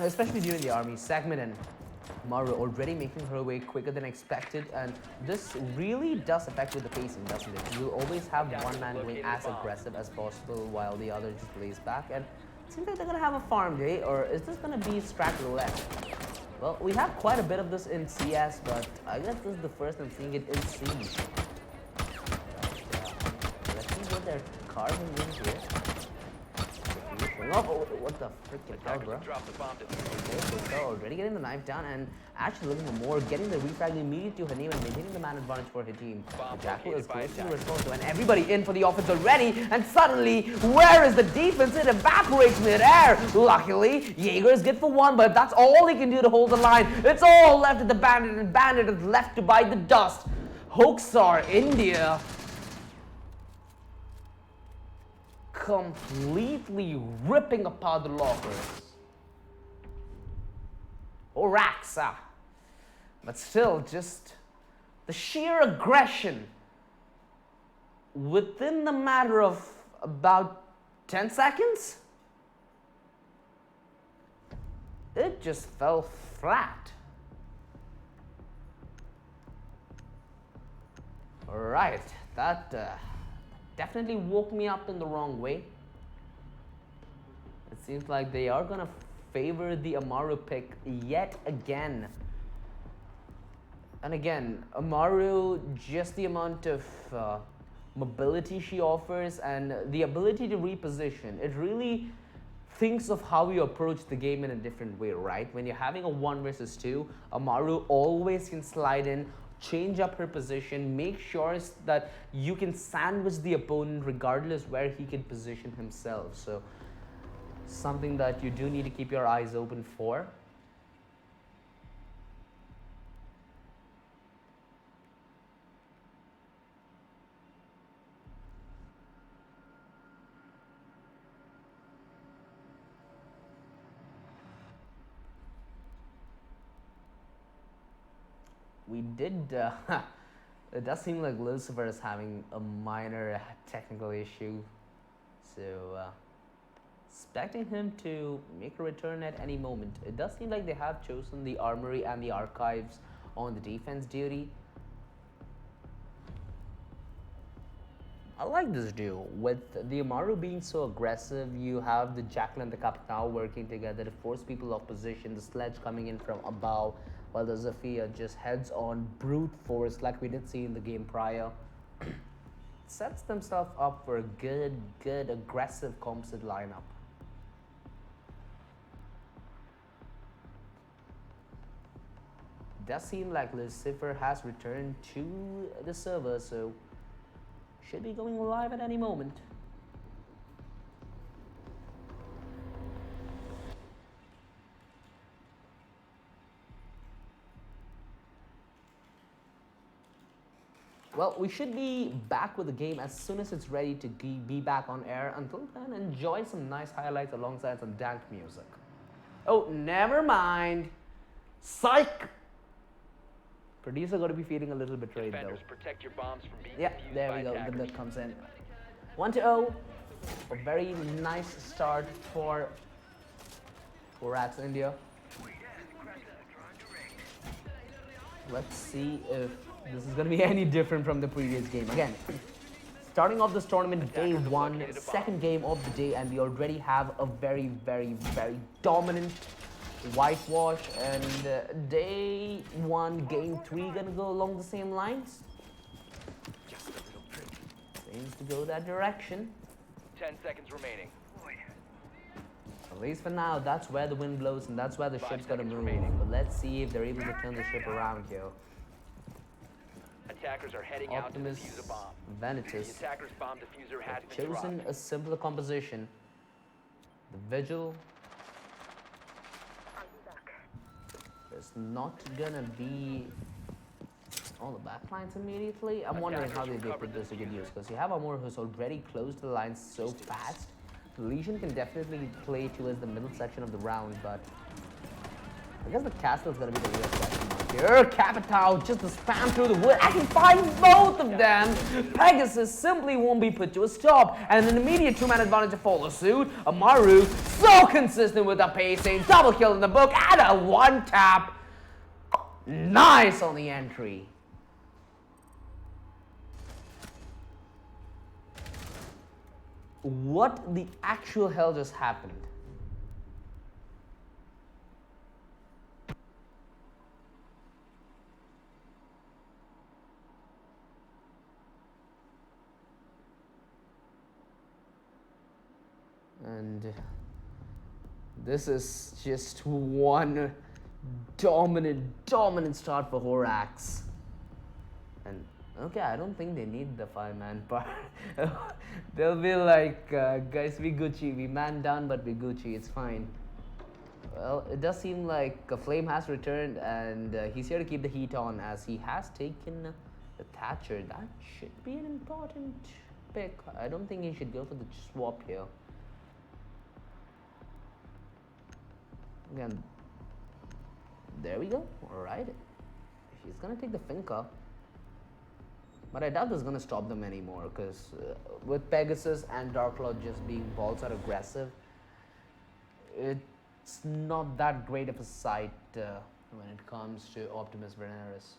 especially during the army segment. And Maru already making her way quicker than expected, and this really does affect with the pacing, doesn't it? You'll always have one man going as aggressive as possible while the other just lays back, and it seems like they're gonna have a farm day, or is this gonna be strat roulette? Well, we have quite a bit of this in CS, but I guess this is the first I'm seeing it in Siege. Let's see what they're carving in here. Oh, what the freaking hell, Attackers bro? have dropped the bomb defuse. Okay, so they're already getting the knife down, and actually looking for more, getting the refrag immediate to her name and maintaining the man advantage for her team. The Jackal is close to the response, and everybody in for the offense already, and suddenly, where is the defense? It evaporates mid-air. Luckily, Jaeger is good for one, but that's all he can do to hold the line. It's all left at the Bandit, and Bandit is left to bite the dust. Hoaxar India completely ripping apart the lockers. Oraxa. But still, just the sheer aggression within the matter of about 10 seconds, it just fell flat. Alright, that definitely woke me up in the wrong way. It seems like they are gonna favor the Amaru pick yet again. And again, Amaru, just the amount of mobility she offers and the ability to reposition, it really thinks of how you approach the game in a different way, right? When you're having a 1 versus 2, Amaru always can slide in, change up her position, make sure that you can sandwich the opponent regardless where he can position himself. So something that you do need to keep your eyes open for. We did, it does seem like Lucifer is having a minor technical issue. So, expecting him to make a return at any moment. It does seem like they have chosen the Armory and the Archives on the defense duty. I like this duo. With the Amaru being so aggressive, you have the Jackal and the Capitao working together to force people off position, the Sledge coming in from above, while the Zafia just heads on brute force like we did see in the game prior. Sets themselves up for a good aggressive composite lineup. Does seem like Lucifer has returned to the server, so should be going live at any moment. Well, we should be back with the game as soon as it's ready to be back on air. Until then, enjoy some nice highlights alongside some dank music. Oh, never mind. Psych! Producer got to be feeling a little betrayed Defenders, though. protect your bombs from being Yeah, defused there by we go. attackers. The comes in. 1-0. A very nice start for Rax India. Let's see if this is going to be any different from the previous game. Again, starting off this tournament, day 1, second game of the day, and we already have a very dominant whitewash. And day 1, game 3 going to go along the same lines. Seems to go that direction. 10 seconds remaining. At least for now, that's where the wind blows and that's where the 5 ship's gonna seconds move. remaining. But let's see if they're able to turn the ship around here. Attackers are heading out to Optimus, defuse a bomb. The Vanitas attacker's bomb diffuser has have been chosen dropped. a simpler composition. The Vigil is not gonna be on the back lines immediately. I'm wondering how they put this to good use, because you have Amor who's already closed the lines so fast. The Legion can definitely play towards the middle section of the round, but I guess the castle's gonna be the real question mark here. Capitao just to spam through the wood. I can find both of them. Pegasus simply won't be put to a stop, and an immediate 2-man advantage to follow suit. Amaru so consistent with the pacing, double kill in the book, and a 1-tap. Nice on the entry. What the actual hell just happened? And this is just one dominant start for Horax. And okay, I don't think they need the 5-man part. They'll be like, guys, we Gucci, we man down, but we Gucci, it's fine. Well, it does seem like a Flame has returned, and he's here to keep the heat on as he has taken the Thatcher. That should be an important pick. I don't think he should go for the swap here. Again, there we go. All right, he's gonna take the Finca. But I doubt this is going to stop them anymore, because with Pegasus and Darklaw just being balls out aggressive, it's not that great of a sight when it comes to Optimus Veneris.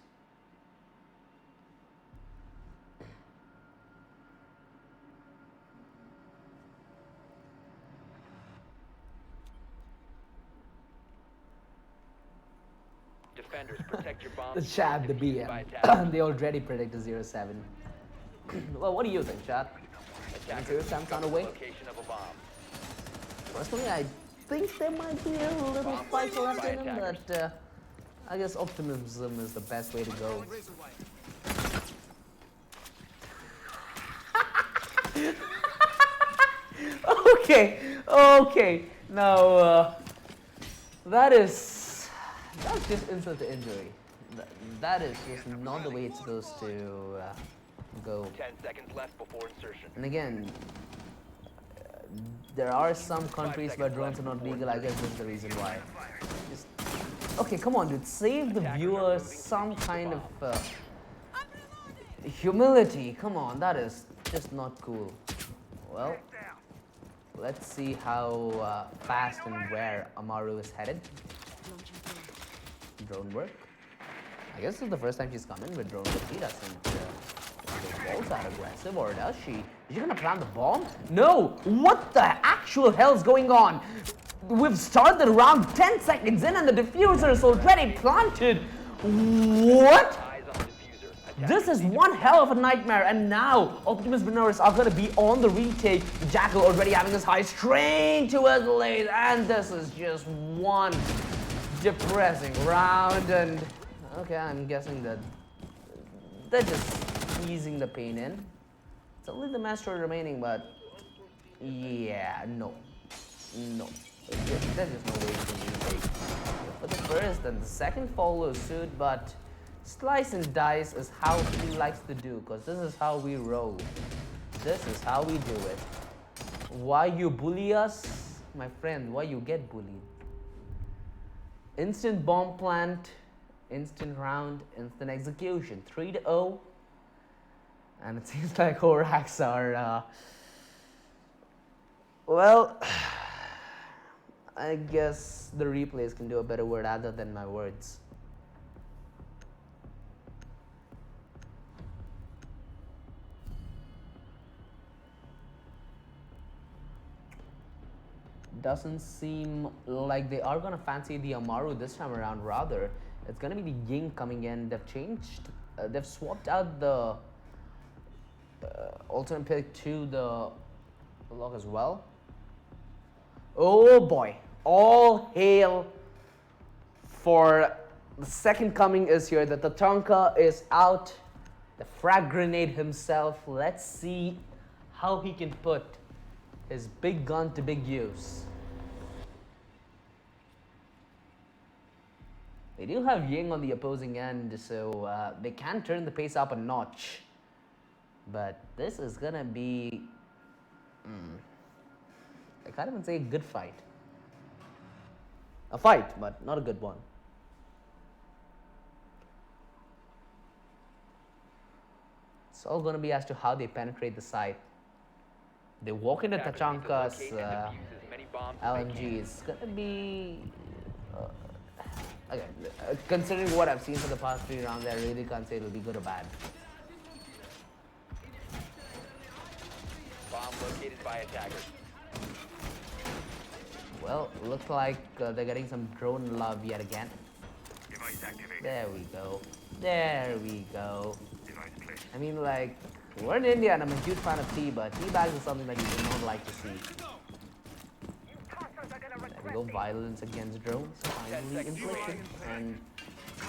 defenders. Protect your bombs. The from chat, the being defused by BM. attackers. They already predicted 07. Well, what do you think, chat? Attackers 07 discover found a the way? location of a bomb. Personally, I think there might be a little fight left in him, but I guess optimism is the best way to go. Okay. Now, that's just insult to injury. That is just not the way it's supposed to go. 10 seconds left before insertion. And again, there are some countries where drones are not legal. I guess this is the reason why. Just, okay, come on, dude. Save the viewers some kind of humility. Come on, that is just not cool. Well, let's see how fast and where Amaru is headed. Drone work. I guess this is the first time she's come in with drone work. She doesn't go balls that aggressive, or does she? Is she gonna plant the bomb? No! What the actual hell's going on? We've started around 10 seconds in and the diffuser is already planted. What? Eyes on the diffuser. This is one hell of a nightmare, and now Optimus Berners are going to be on the retake. The Jackal already having his high strain towards the lane, and this is just one depressing round. And okay, I'm guessing that they're just easing the pain in. It's only the Master remaining, but yeah, no. There's just no way to retake. But the first and the second follows suit, but slice and dice is how he likes to do, because this is how we roll. This is how we do it. Why you bully us? My friend, why you get bullied? Instant bomb plant, instant round, instant execution. 3-0. And it seems like Horax are, well, I guess the replays can do a better word other than my words. Doesn't seem like they are gonna fancy the Amaru this time around. Rather, it's gonna be the Ying coming in. They've changed, they've swapped out the alternate pick to the lock as well. Oh boy, all hail for the second coming is here. The Tatanka is out, the frag grenade himself. Let's see how he can put his big gun to big use. They do have Ying on the opposing end, so they can turn the pace up a notch. But this is gonna be, I can't even say a good fight. A fight, but not a good one. It's all gonna be as to how they penetrate the site. They walk into Tachanka's LMG. It's gonna be okay. Considering what I've seen for the past 3 rounds, I really can't say it'll be good or bad. Bomb located by attackers. Well, looks like they're getting some drone love yet again. There we go. There we go. I mean, like, we're in India and I'm a huge fan of tea, but tea bags is something that you do not like to see. There we go, violence against drones, finally inflicted. And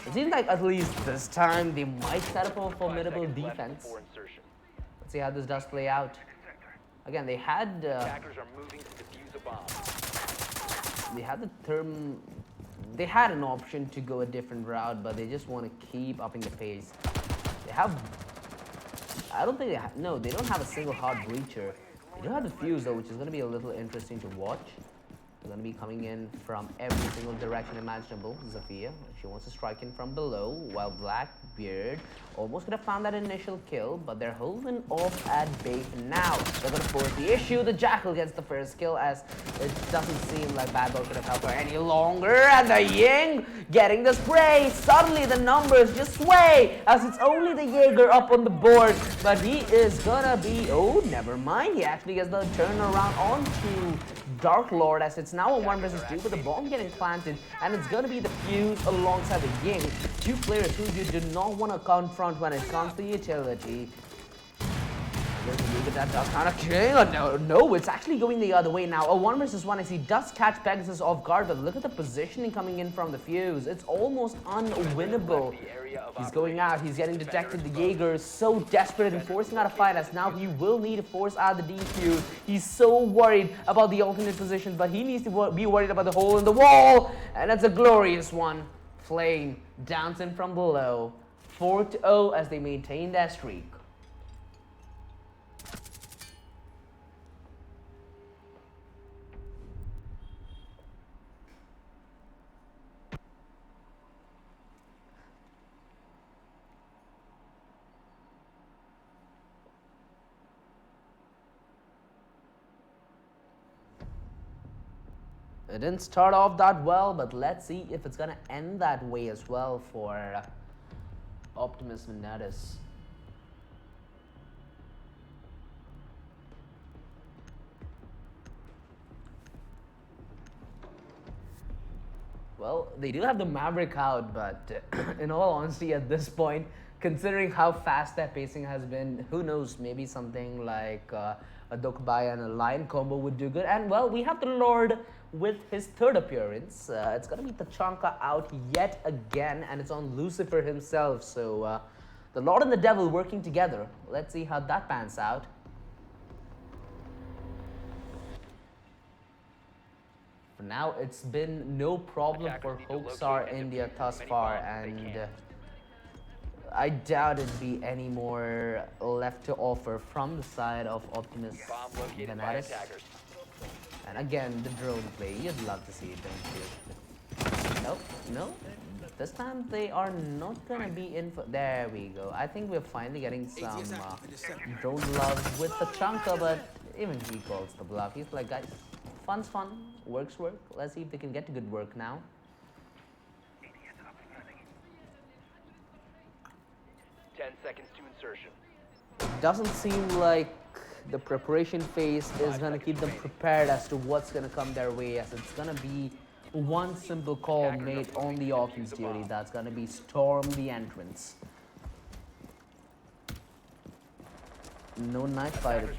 it seems like at least this time they might set up a formidable defense. Let's see how this does play out. Again, they had Attackers are moving to defuse a bomb. they had the term. They had an option to go a different route, but they just want to keep upping the pace. They have. I don't think they have. No, they don't have a single hard breacher. They do have the fuse though, which is going to be a little interesting to watch. They're going to be coming in from every single direction imaginable. Zafia, she wants to strike in from below, while Blackbeard almost could have found that initial kill, but they're holding off at bay for now. They're going to force the issue. The Jackal gets the first kill, as it doesn't seem like Bad Boy could have helped her any longer. And the Ying getting the spray. Suddenly the numbers just sway, as it's only the Jaeger up on the board, but he is gonna be, oh, never mind. He actually gets the turnaround onto Dark Lord, as it's now a 1 versus 2 with the bomb getting planted, and it's going to be the Fuse alongside the Ying. Two players who you do not want to confront when it comes to utility. There's a move that does kind of kill. No, it's actually going the other way now. A 1 versus 1 as he does catch Pegasus off guard, but look at the positioning coming in from the Fuse. It's almost unwinnable. He's going out, he's getting detected. The Jaeger is so desperate in forcing out a fight as now he will need to force out the defuse. He's so worried about the alternate positions, but he needs to be worried about the hole in the wall. And that's a glorious one. Flame downs in from below. 4-0 as they maintain their streak. It didn't start off that well, but let's see if it's gonna end that way as well for Optimus Venatus. Well, they do have the Maverick out, but in all honesty, at this point, considering how fast their pacing has been, who knows, maybe something like a Dokubaya and a Lion combo would do good. And well, we have the Lord with his third appearance. It's gonna be Tachanka out yet again, and it's on Lucifer himself. So the Lord and the Devil working together. Let's see how that pans out. For now, it's been no problem for Hoaxar India thus far, and I doubt it'd be any more left to offer from the side of Optimus Venatus. And again, the drone play, you'd love to see it, don't you? Nope, no. This time they are not gonna be in for. There we go. I think we're finally getting some drone love with the Chunka, but even he calls the bluff. He's like, guys, fun's fun, work's work. Let's see if they can get to good work now. Seconds to insertion. Doesn't seem like the preparation phase is going to keep them prepared as to what's going to come their way, as it's going to be one simple call made on the offense duty. That's going to be storm the entrance. No knife fighter.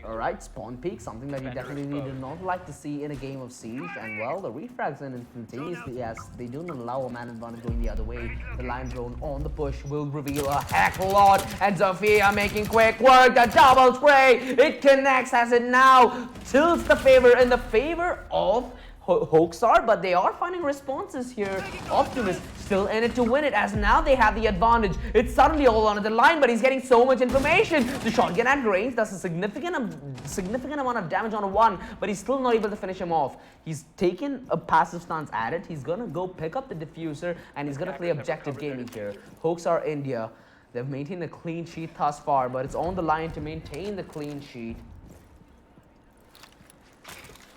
Alright, spawn peak, something that you definitely do not like to see in a game of Siege. And well, the refrags in instantaneously as they do not allow a man advantage going the other way. The line drone on the push will reveal a heck lot. And Zofia making quick work. The double spray, it connects as it now tilts the favor in the favor of Hoaxar, but they are finding responses here. Optimus still in it to win it, as now they have the advantage. It's suddenly all on the line, but he's getting so much information. The shotgun at range does a significant amount of damage on a 1, but he's still not able to finish him off. He's taken a passive stance at it. He's gonna go pick up the diffuser, and he's gonna play objective gaming here. Hoaxar India, they've maintained a clean sheet thus far, but it's on the line to maintain the clean sheet.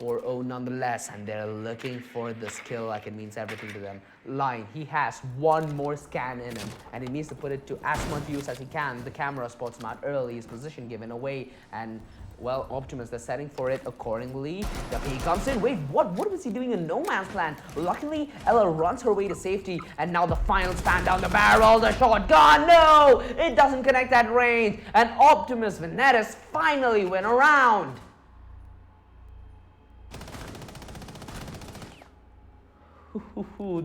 4-0 nonetheless, and they're looking for this kill like it means everything to them. Line, he has one more scan in him, and he needs to put it to as much use as he can. The camera spots him out early, his position given away, and well, Optimus, they're setting for it accordingly. He comes in. Wait, what was he doing in no man's land? Luckily, Ella runs her way to safety, and now the final span down the barrel. The shotgun, no! It doesn't connect at range, and Optimus Venatus finally went around.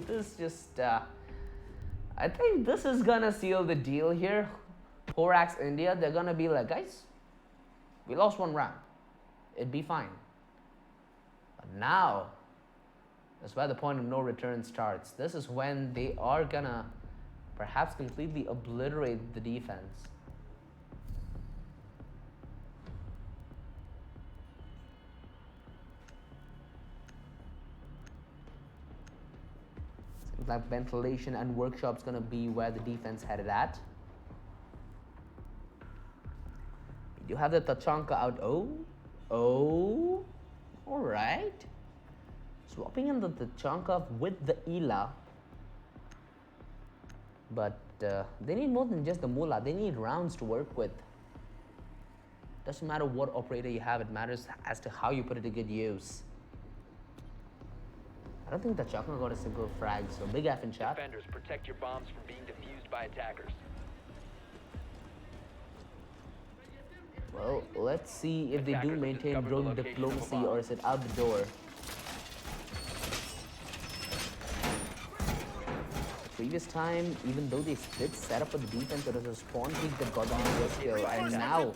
This just, I think this is gonna seal the deal here. Horax India, they're gonna be like, guys, we lost one round. It'd be fine. But now, that's where the point of no return starts. This is when they are gonna perhaps completely obliterate the defense. Like ventilation and workshop's gonna be where the defense headed at. You have the Tachanka out. Oh, all right. Swapping in the Tachanka with the Ela, but they need more than just the Mula. They need rounds to work with. Doesn't matter what operator you have; it matters as to how you put it to good use. I don't think that Chuckma got a single frag, so big F in chat. Defenders, protect your bombs from being defused by attackers. Well, let's see if they do Attackers have maintain discovered the drone location of a diplomacy bomb. or is it out the door. Previous time, even though they did set up for the defense, it was a spawn peak that got them the first kill. And now,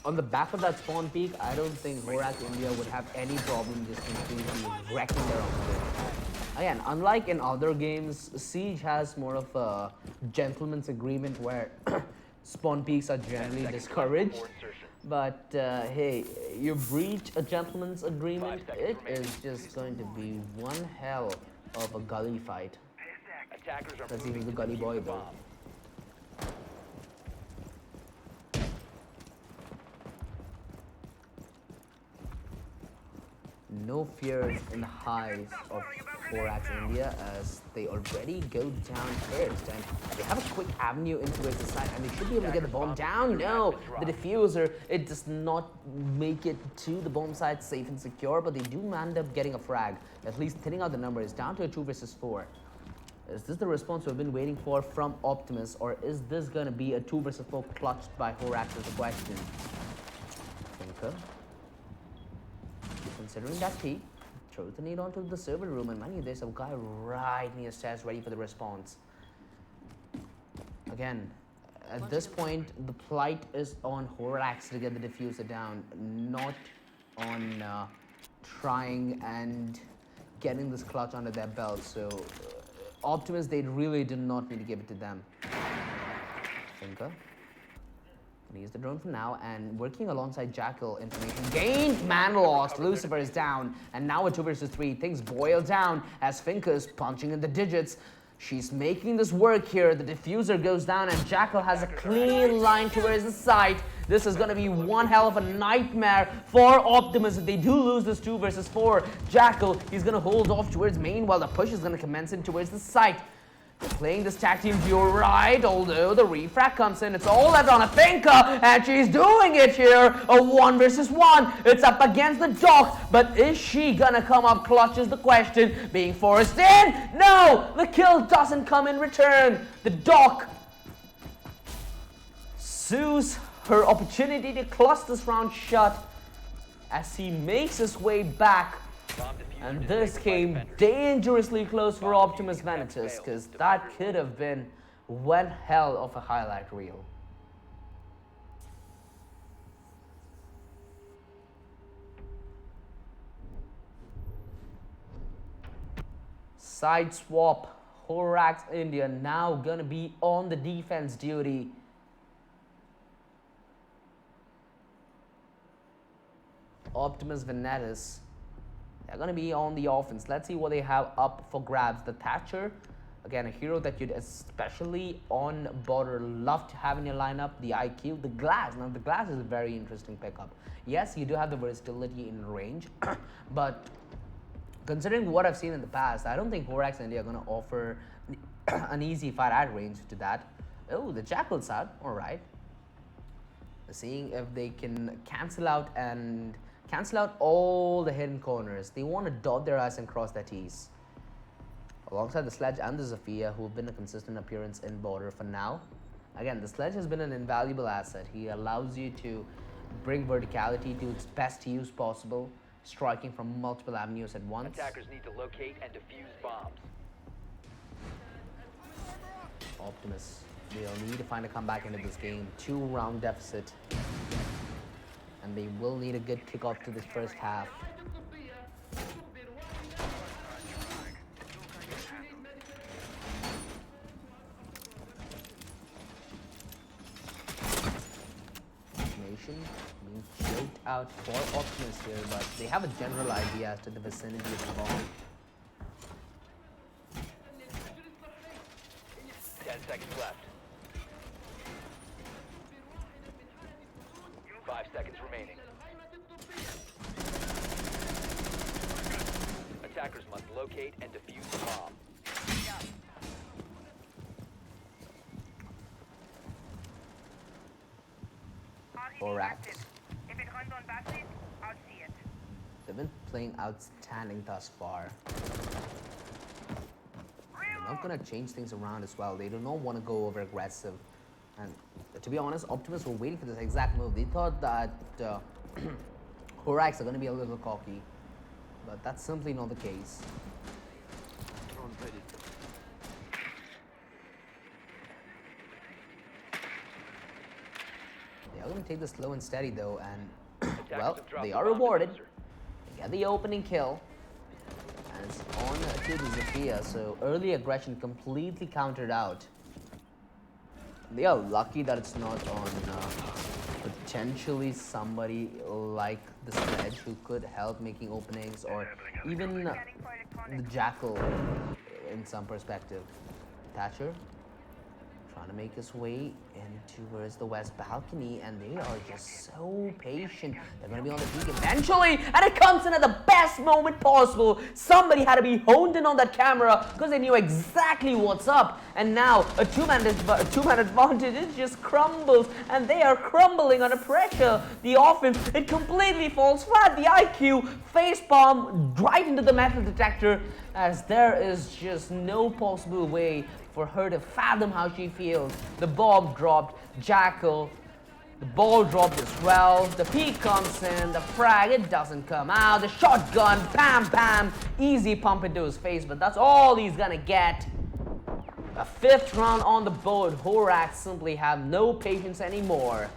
on the back of that spawn peak, I don't think Horak India would have any problem just completely wrecking their opponent. Again, unlike in other games, Siege has more of a gentleman's agreement where spawn peaks are generally discouraged. But hey, you breach a gentleman's agreement, it is just going to be one hell of a gully fight. Attackers are Let's see moving who's the to gully defuse boy the though. bomb. No fears in the highs of Horax India as they already go down first and they have a quick avenue into the side and they should be able to get the bomb down. No, the diffuser, it does not make it to the bomb site safe and secure, but they do end up getting a frag, at least thinning out the numbers down to a 2 versus 4. Is this the response we've been waiting for from Optimus, or is this going to be a 2 versus 4 clutched by Horax is the question? Thinker. Considering that peak, throws the need onto the server room, and mind you, there's a guy right near stairs ready for the response. Again, at this point, the plight is on Horax to get the diffuser down, not on trying and getting this clutch under their belt. So, Optimus, they really do not need to give it to them. Thinker. Use the drone for now and working alongside Jackal. Information gained, man lost, Lucifer is down, and now a 2 versus 3. Things boil down as Finker's punching in the digits. She's making this work here. The diffuser goes down and Jackal has a clean line towards the site. This is going to be one hell of a nightmare for Optimus if they do lose this 2 versus 4. Jackal, he's going to hold off towards main while the push is going to commence in towards the site. Playing this tag team duo right, although the refract comes in, it's all left on a Finker, and she's doing it here, a 1 versus 1, it's up against the dock, but is she gonna come up clutch is the question, being forced in, no, the kill doesn't come in return, the dock sues her opportunity to clutch this round shut as he makes his way back. And this came dangerously close for Optimus Venatus, because that could have been one hell of a highlight reel. Side swap, Horax India now gonna be on the defense duty. Optimus Venatus, they're going to be on the offense. Let's see what they have up for grabs. The Thatcher, again, a hero that you'd especially on border love to have in your lineup. The IQ, the Glass. Now, the Glass is a very interesting pickup. Yes, you do have the versatility in range, but considering what I've seen in the past, I don't think Horax India are going to offer an easy fight at range to that. Oh, the Jackal's out. All right. Seeing if they can cancel out all the hidden corners. They want to dot their I's and cross their T's. Alongside the Sledge and the Zafia, who have been a consistent appearance in border for now. Again, the Sledge has been an invaluable asset. He allows you to bring verticality to its best use possible, striking from multiple avenues at once. Attackers need to locate and defuse bombs. Optimus, they'll need to find a comeback into this game. 2-round deficit. And they will need a good kickoff to this first half. Nation being choked out for Optimus here, but they have a general idea as to the vicinity of the bomb. 10 seconds left. 5 seconds remaining. Attackers must locate and defuse the bomb. Horax. If it runs on batteries, I'll see it. The They've been playing outstanding thus far. They're not gonna change things around as well. They do not want to go over aggressive. And to be honest, Optimus were waiting for this exact move. They thought that Horax are gonna be a little cocky, but that's simply not the case. They are gonna take this slow and steady though, and well, they are rewarded. They get the opening kill. And it's on to the Zofia, so early aggression completely countered out. They are lucky that it's not on potentially somebody like the Sledge who could help making openings, or even the Jackal in some perspective. Thatcher trying to make his way in towards the west balcony, and they are just so patient. They're going to be on the peak eventually, and it comes in at the best moment possible. Somebody had to be honed in on that camera because they knew exactly what's up. And now a two-man advantage, it just crumbles, and they are crumbling under pressure. The offense, it completely falls flat. The IQ facepalm right into the metal detector, as there is just no possible way for her to fathom how she feels. The bomb dropped, Jackal, the ball dropped as well, the peak comes in, the frag, it doesn't come out, the shotgun, bam, bam, easy pump into his face, but that's all he's gonna get. A 5th round on the board. Horax simply have no patience anymore.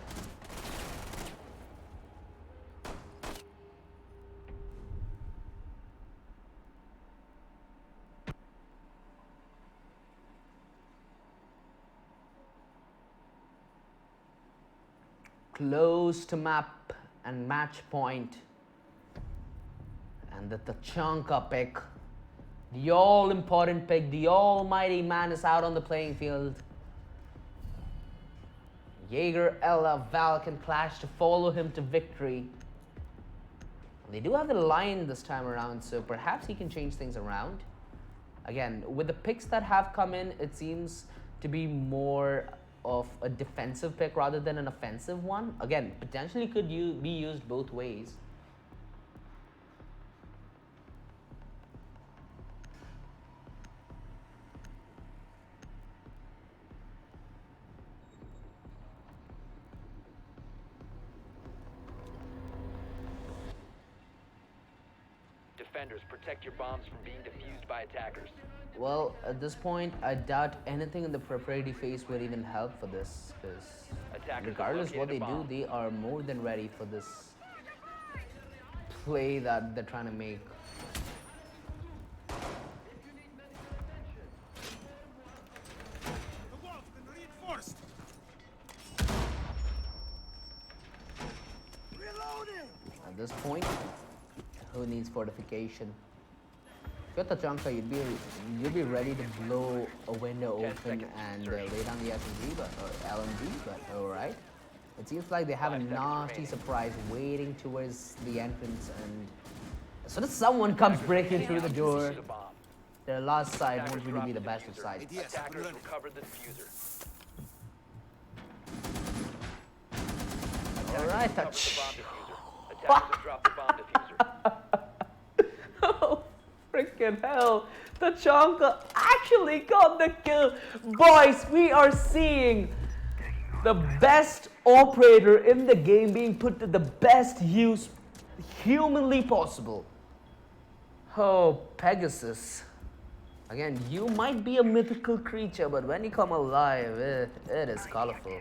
Close to map and match point. And the Tachanka pick, the all-important pick, the almighty man is out on the playing field. Jaeger, Ella, Val can clash to follow him to victory. They do have the line this time around, so perhaps he can change things around. Again, with the picks that have come in, it seems to be more of a defensive pick rather than an offensive one. Again, potentially could be used both ways. Defenders, protect your bombs from being defused by attackers. Well, at this point, I doubt anything in the preparatory phase would even help for this, because regardless what they do, they are more than ready for this play that they're trying to make. At this point, who needs fortification? Got the Tachanka, you'd be ready to blow a window open and lay down the SMG, or LMG, but alright. It seems like they have a nasty surprise waiting towards the entrance, and as soon as someone comes breaking through the door, their last side won't really be the best of sides. Attackers recovered the diffuser. Alright, Attackers have dropped the bomb diffuser. Oh, freaking hell. Tachanka actually got the kill. Boys, we are seeing the best operator in the game being put to the best use humanly possible. Oh, Pegasus. Again, you might be a mythical creature, but when you come alive, it is colorful.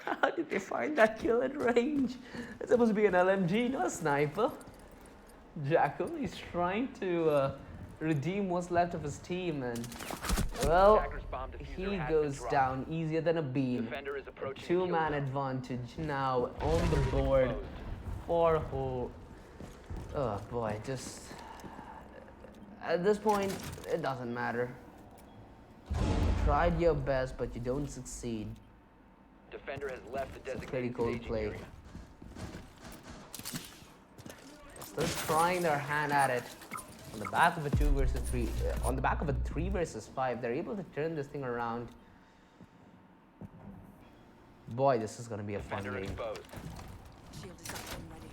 How did they find that kill at range? It's supposed to be an LMG, not a sniper. Jackal, he's trying to redeem what's left of his team, and well, he goes down easier than a beam. A two-man advantage now on the board for Ho. Oh boy, just at this point, it doesn't matter. You tried your best, but you don't succeed. Defender has left the designated Pretty cold staging play. area. Still trying their hand at it. On the back of a 2 versus 3, on the back of a 3 versus 5, they're able to turn this thing around. Boy, this is gonna be a fun Defender game. exposed. Shield is up and ready.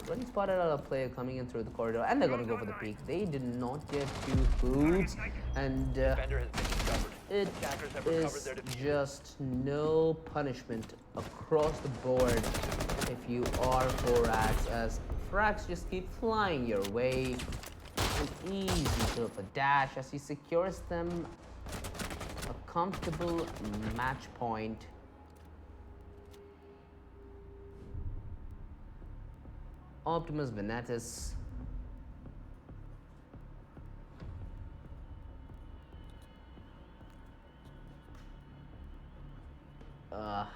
Already spotted out a player coming in through the corridor, and they're gonna go for the peak. They did not get 2 boots, and Defender has been discovered. it Attackers have recovered is their defuse. just no punishment across the board if you are Thorax, as frags just keep flying your way. An easy kill for Dash as he secures them a comfortable match point. Optimus Venetis. I'm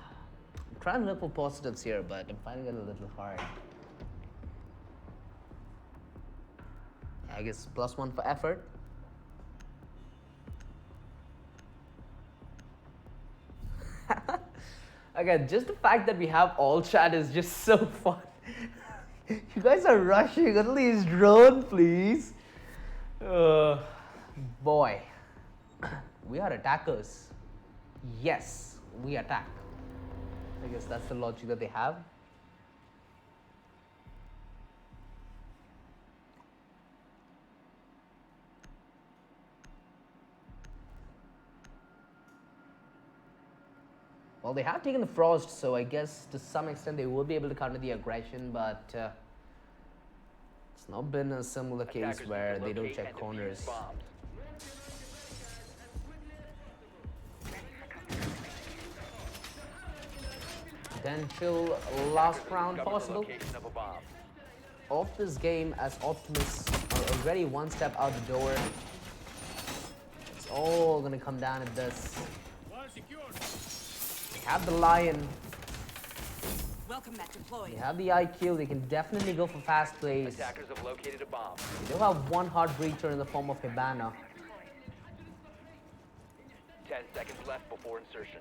trying to look for positives here, but I'm finding it a little hard. I guess +1 for effort. Again, just the fact that we have all chat is just so fun. You guys are rushing. At least drone, please. Boy, we are attackers. Yes, we attack. I guess that's the logic that they have. Well, they have taken the frost, so I guess to some extent they will be able to counter the aggression, but it's not been a similar case Attackers need where to they don't locate check and defuse corners. bombs. Potential last round Discover the possible location of a bomb. of this game, as Optimus are already one step out the door. It's all gonna come down to this. They have the Lion, Welcome mat deployed. they have the IQ, they can definitely go for fast plays. Attackers have located a bomb. They do have one hard breacher in the form of Hibana. 10 seconds left before insertion.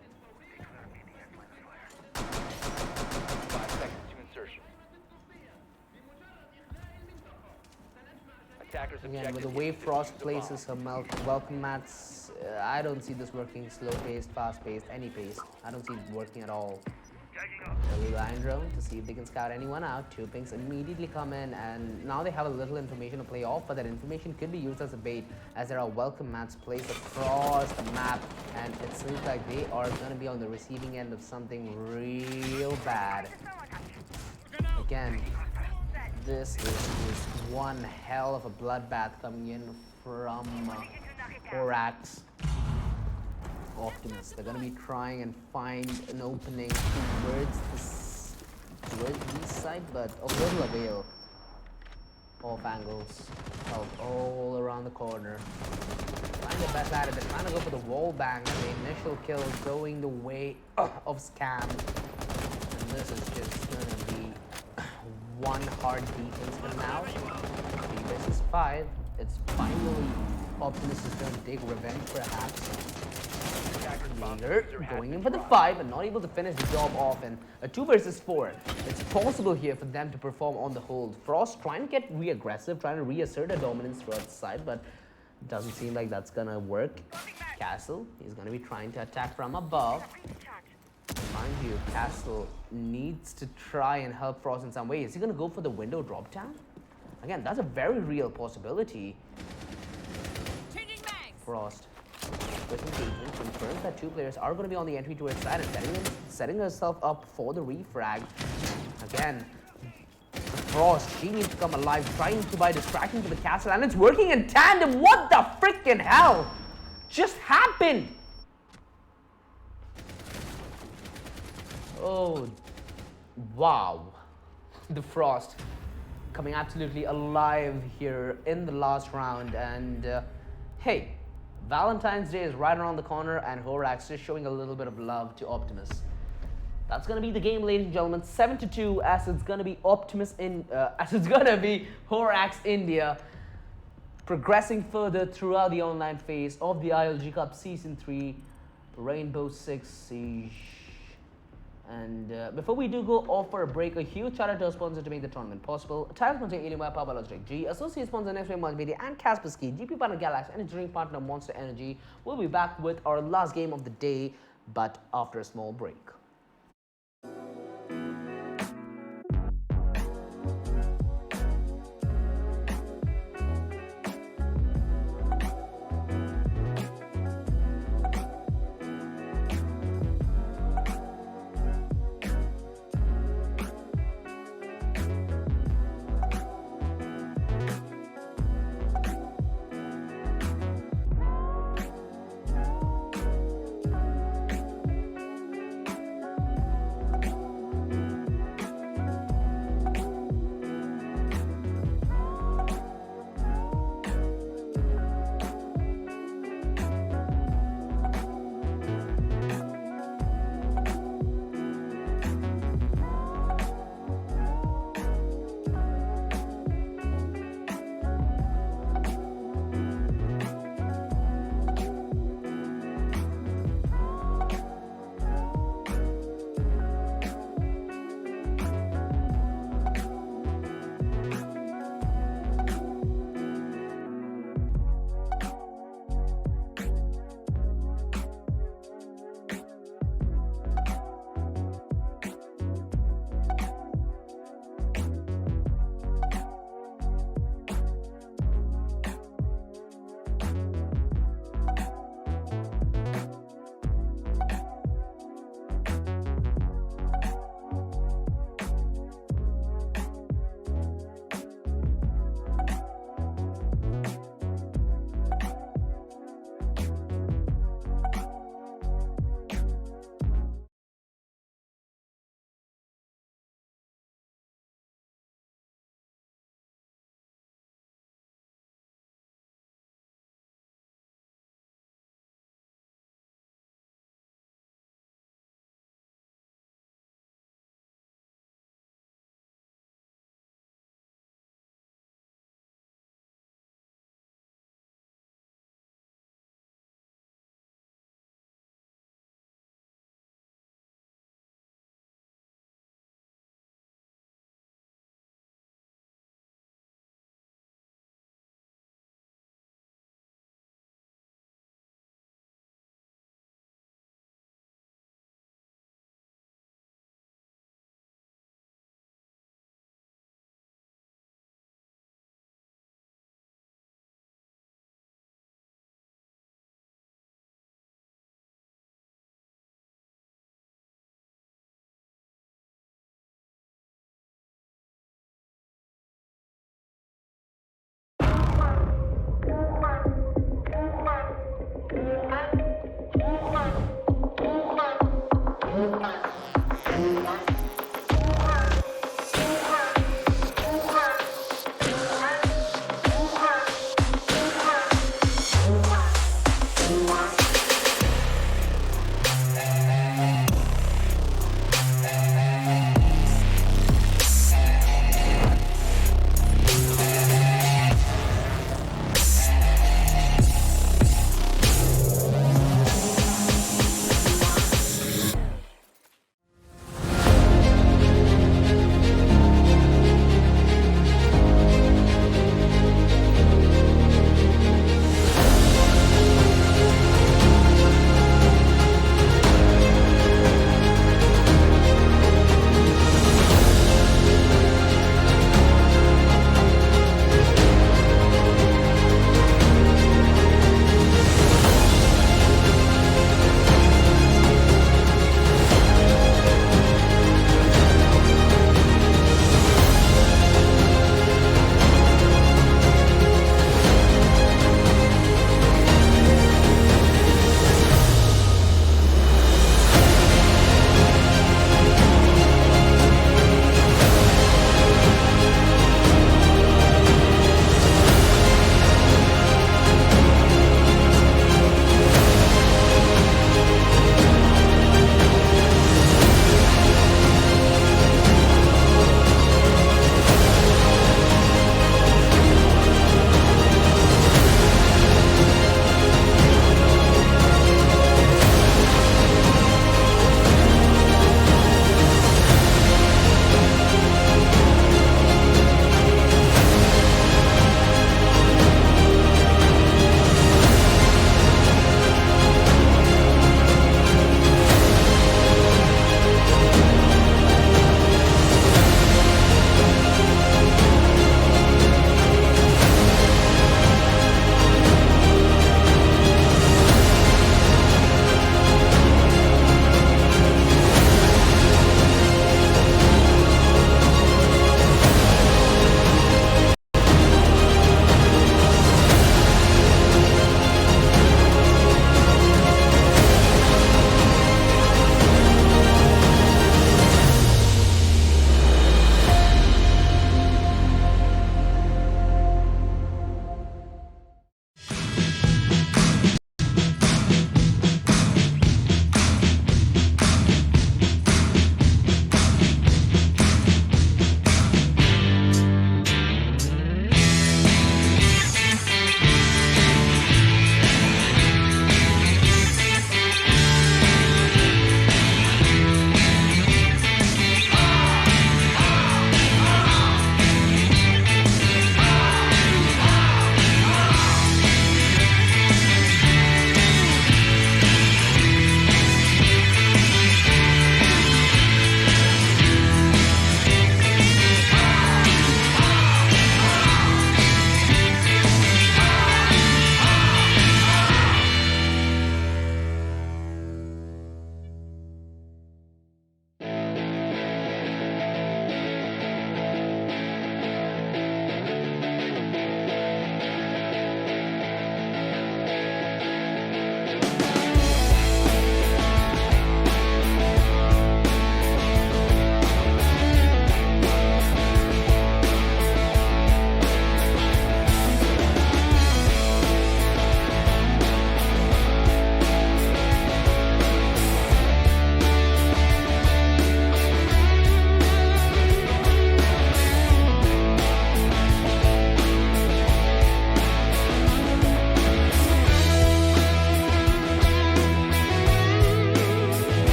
5 seconds to insertion. Attackers Again, objective with the is way to defuse Frost the bomb. places her welcome mats, I don't see this working slow-paced, fast-paced, any pace. I don't see it working at all. Early line drone to see if they can scout anyone out. 2 pings immediately come in, and now they have a little information to play off, but that information could be used as a bait, as there are welcome mats placed across the map, and it seems like they are going to be on the receiving end of something real bad. Again, this is just one hell of a bloodbath coming in from Thorax. Optimus. They're gonna be trying and find an opening towards this side, but of little avail. Off angles, out all around the corner. Trying their best at it. They're trying to go for the wall bang, and the initial kill going the way of Scam. And this is just gonna be one hard defense for now. 3 versus 5. It's finally Optimus is going to take revenge, perhaps. Later, going in for the 5 and not able to finish the job off, and a 2 versus 4. It's possible here for them to perform on the hold. Frost trying to get re-aggressive, trying to reassert a dominance throughout the side, but it doesn't seem like that's gonna work. Castle, he's gonna be trying to attack from above. Mind you, Castle needs to try and help Frost in some way. Is he gonna go for the window drop down? Again, that's a very real possibility. Changing mags. Frost with engagement confirms that 2 players are going to be on the entry towards side and setting herself up for the refrag. Again, Frost, she needs to come alive, trying to buy distraction to the castle, and it's working in tandem. What the freaking hell just happened? Oh, wow. The Frost coming absolutely alive here in the last round, and hey, Valentine's Day is right around the corner, and Horax is showing a little bit of love to Optimus. That's gonna be the game, ladies and gentlemen. 7-2, as it's gonna be Horax India progressing further throughout the online phase of the ILG Cup Season 3 Rainbow Six Siege. And before we do go off for a break, a huge shout out to our sponsor to make the tournament possible. Title sponsor Eleventh, powered by Logitech G, associate sponsor Next Wave Multimedia, and Kaspersky, GP partner Galax, and engineering partner Monster Energy. We'll be back with our last game of the day but after a small break.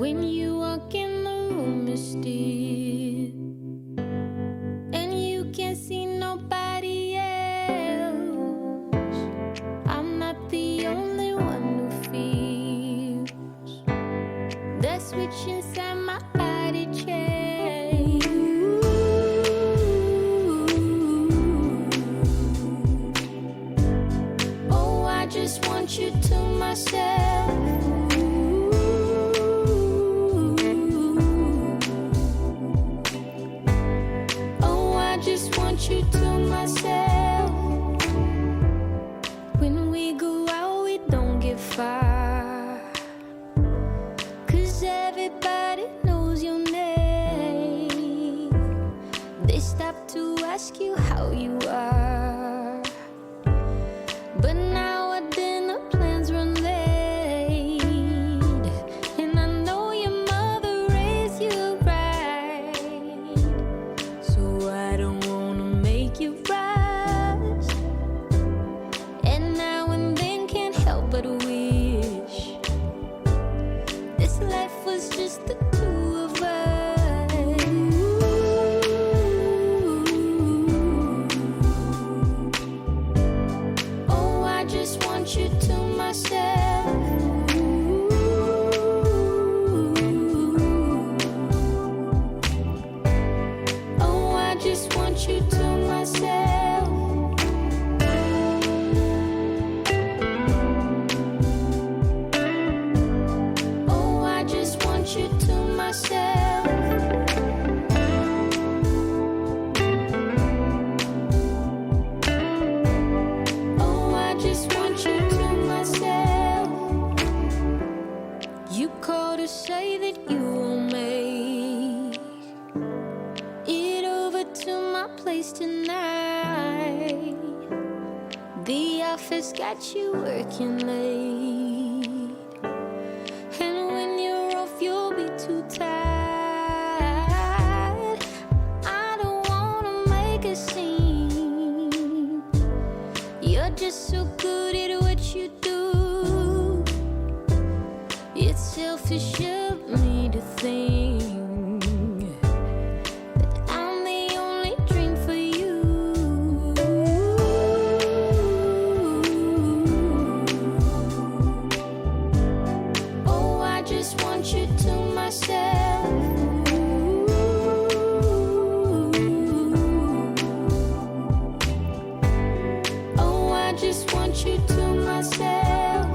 When you walk in the room, it's still, and you can't see nobody else. I'm not the only one who feels that switch inside my body change. Oh, I just want you to myself. Oh, I just want you to myself. When we go out, we don't get far, 'cause everybody knows your name. They stop to ask you how you are, but now our dinner plans run late, and I know your mother raised you right, so I don't wanna make you rush. And now and then can't help but wish this life was just the two of us. Oh, I just want you to myself. Oh, I just want you to myself. Oh, I just want you to myself. Oh, I just want you to myself. You called to say that you will make it over to my place tonight. The office got you working late, and when you're off, you'll be too tired. I don't wanna make a scene. You're just so good at what you do. It's selfish of me to think that I'm the only dream for you. Oh, I just want you to myself. Oh, I just want you to myself.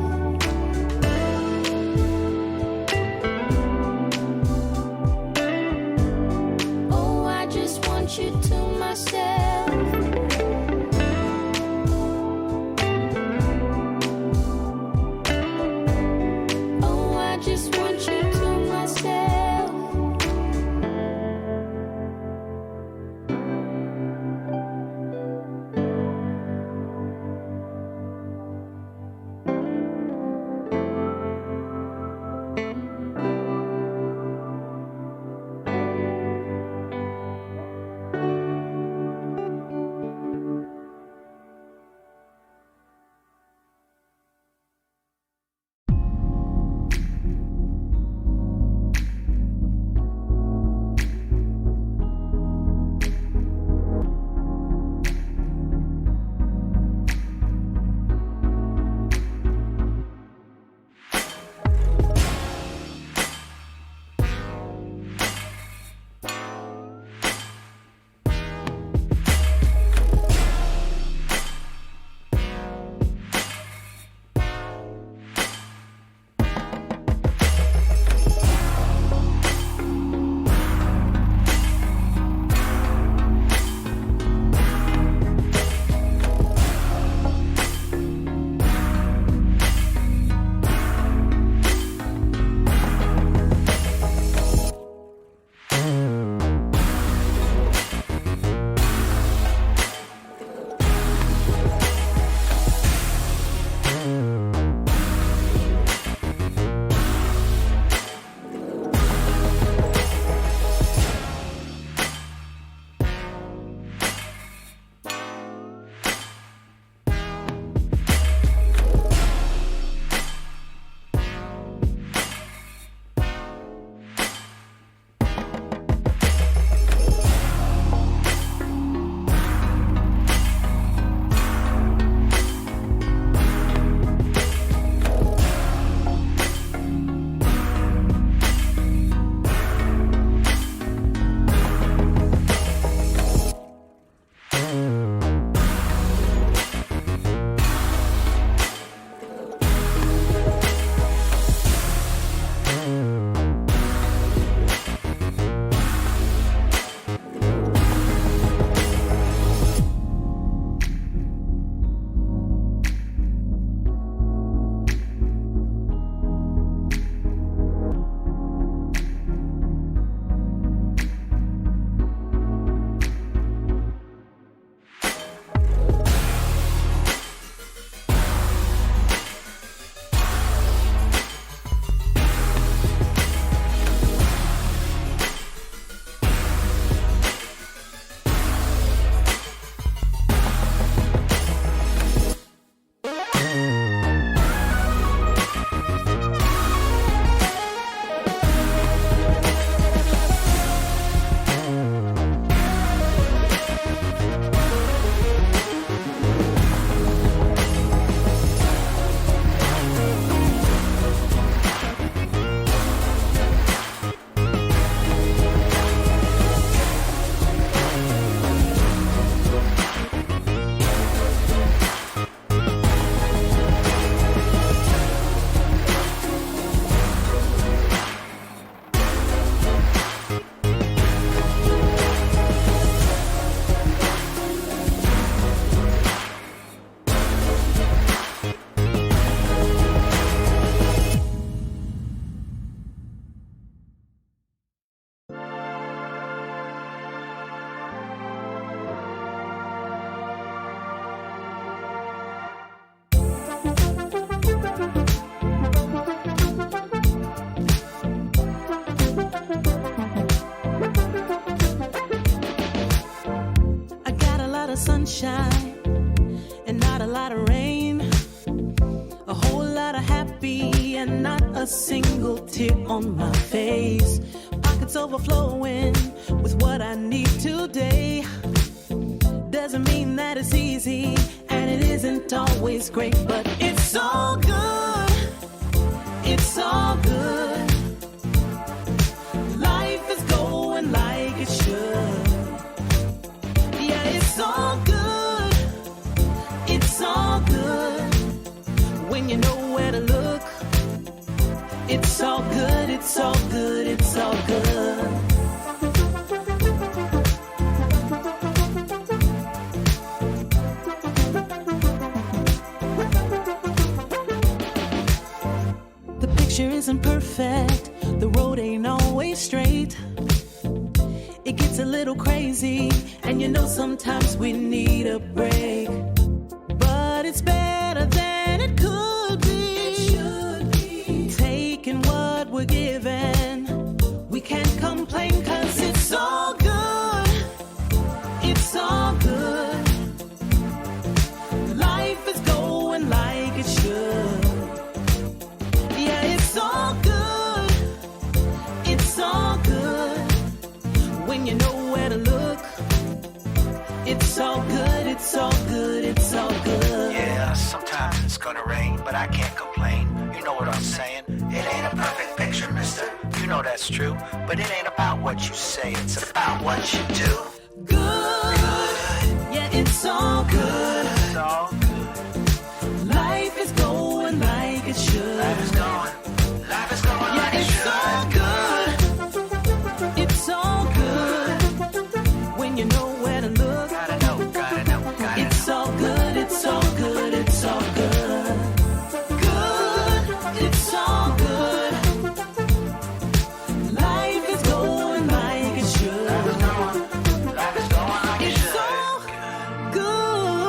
Oh, I just want you to myself. Oh, I just want you to myself. tear on my face. Pockets overflowing with what I need today. Doesn't mean that it's easy, and it isn't always great, but it's all good. It's all good. Life is going like it should. Yeah, it's all good. It's all good. When you know where to look. It's all good, it's all good, it's all good. The picture isn't perfect, the road ain't always straight. It gets a little crazy, and you know sometimes we need a break. But it's better than it could be. It should be. Taking what we're given, we can't complain, 'cause it's all good. It's all good. Life is going like it should. Yeah, it's all good. It's all good. When you know where to look. It's all good, it's all good, it's all good. Yeah, sometimes it's gonna rain, but I can't complain. You know what I'm saying? It ain't a perfect picture, mister. You know that's true. But it ain't about what you say, it's about what you do. Good. Yeah, it's all good. It's all good. Life is going like it should. Life is going Yeah, like it it's should. all good. It's all good. When you know where to look. Gotta know, gotta know, gotta know. It's all good, it's all good, it's all good. Good, it's all good. Life is going like it should. Life is going like it It's should. all good.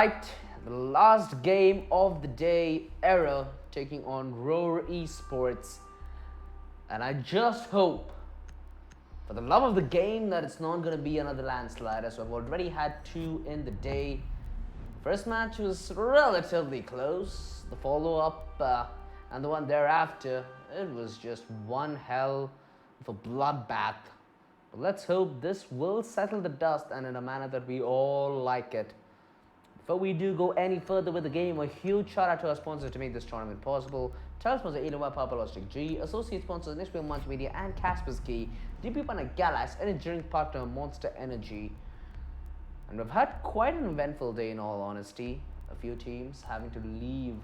right, the last game of the day, Era taking on Roar Esports. And I just hope, for the love of the game, that it's not going to be another landslide, as I've already had 2 in the day. First match was relatively close. The follow-up and the one thereafter, it was just one hell of a bloodbath. But let's hope this will settle the dust and in a manner that we all like it. Before we do go any further with the game, a huge shout out to our sponsors to make this tournament possible. Title sponsor Logitech G, associate sponsors Nishville Multimedia and Kaspersky Key, DP partner Galax, and engineering partner Monster Energy. And we've had quite an eventful day in all honesty. A few teams having to leave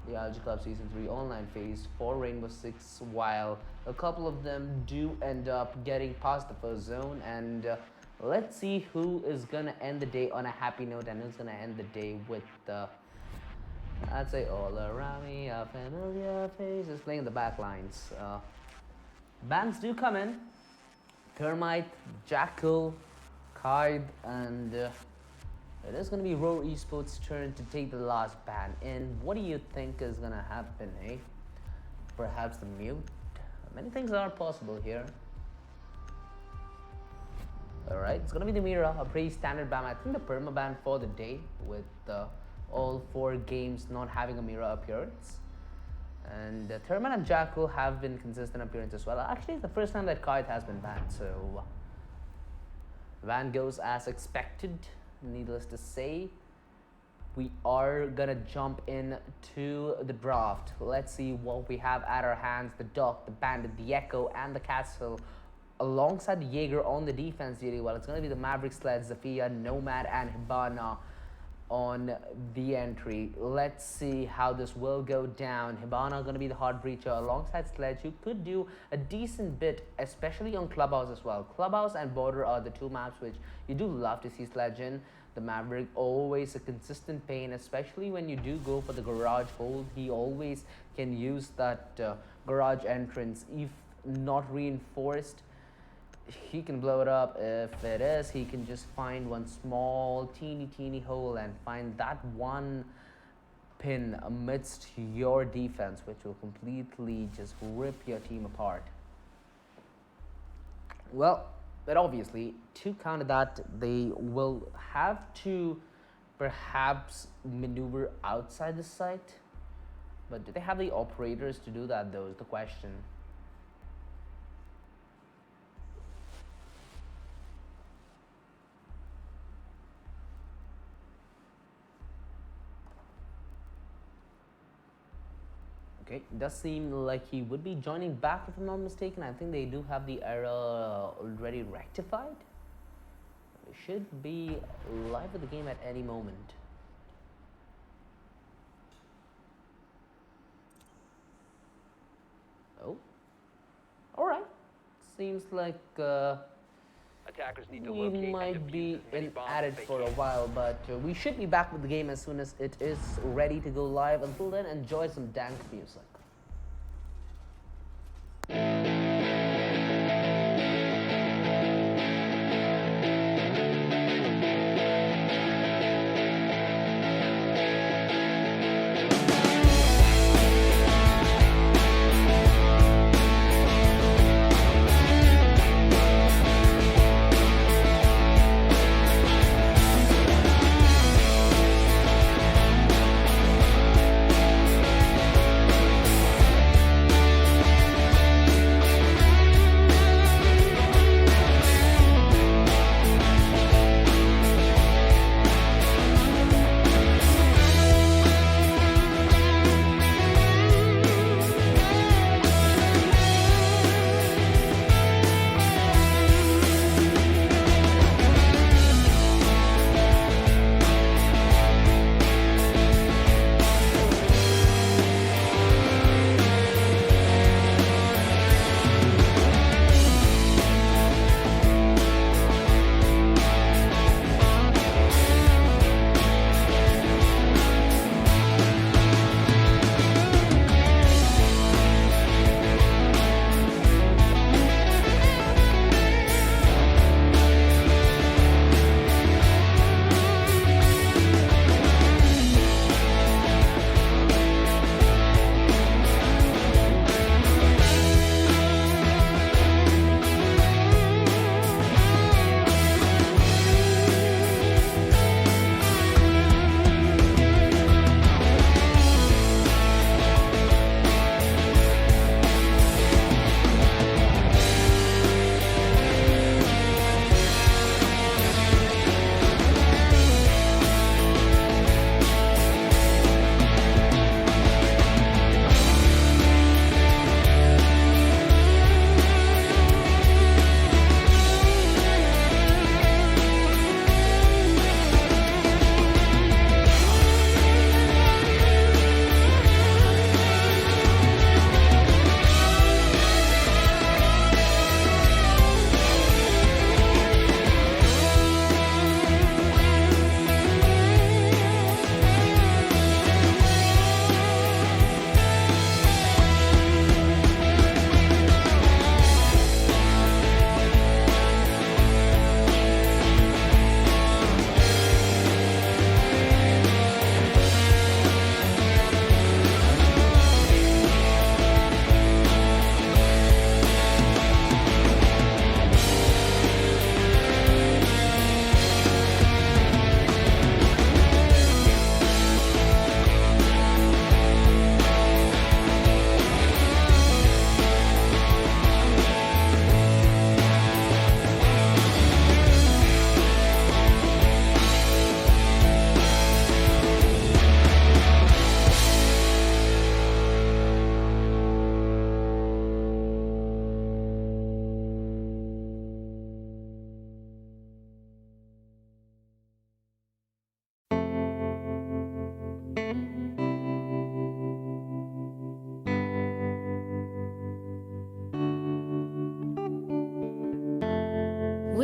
the ILG Club Season 3 online phase for Rainbow Six, while a couple of them do end up getting past the first zone. And let's see who is gonna end the day on a happy note and who's gonna end the day with I'd say all around me are familiar faces, playing the back lines. Bands do come in. Thermite, Jackal, Kaid, and it is going to be Roar Esports' turn to take the last ban in. What do you think is going to happen, eh? Perhaps the mute? Many things are possible here. Alright, it's going to be the Mira, a pretty standard ban. I think the perma ban for the day, with all 4 games not having a Mira appearance. And Thermite and Jackal have been consistent appearances as well. Actually, it's the first time that Kaid has been banned, so ban goes as expected. Needless to say, we are gonna jump into the draft. Let's see what we have at our hands. The Duck, the Bandit, the Echo, and the Castle, alongside the Jaeger on the defense duty. Well, it's gonna be the Maverick, Sled, Zafia, Nomad, and Hibana on the entry. Let's see how this will go down. Hibana gonna be the hard breacher alongside Sledge, who could do a decent bit, especially on Clubhouse as well. Clubhouse and Border are the 2 maps which you do love to see Sledge in. The Maverick, always a consistent pain, especially when you do go for the garage hold. He always can use that garage entrance. If not reinforced, he can blow it up. If it is, he can just find one small teeny hole and find that one pin amidst your defense, which will completely just rip your team apart. Well, but obviously, to counter that, they will have to perhaps maneuver outside the site. But do they have the operators to do that, though, is the question. Okay, does seem like he would be joining back if I'm not mistaken. I think they do have the error already rectified. We should be live with the game at any moment. Oh, all right. Seems like Attackers need to We locate and might defuse be as many in bombs at as it they for a can. while, but we should be back with the game as soon as it is ready to go live. Until then, enjoy some dank music.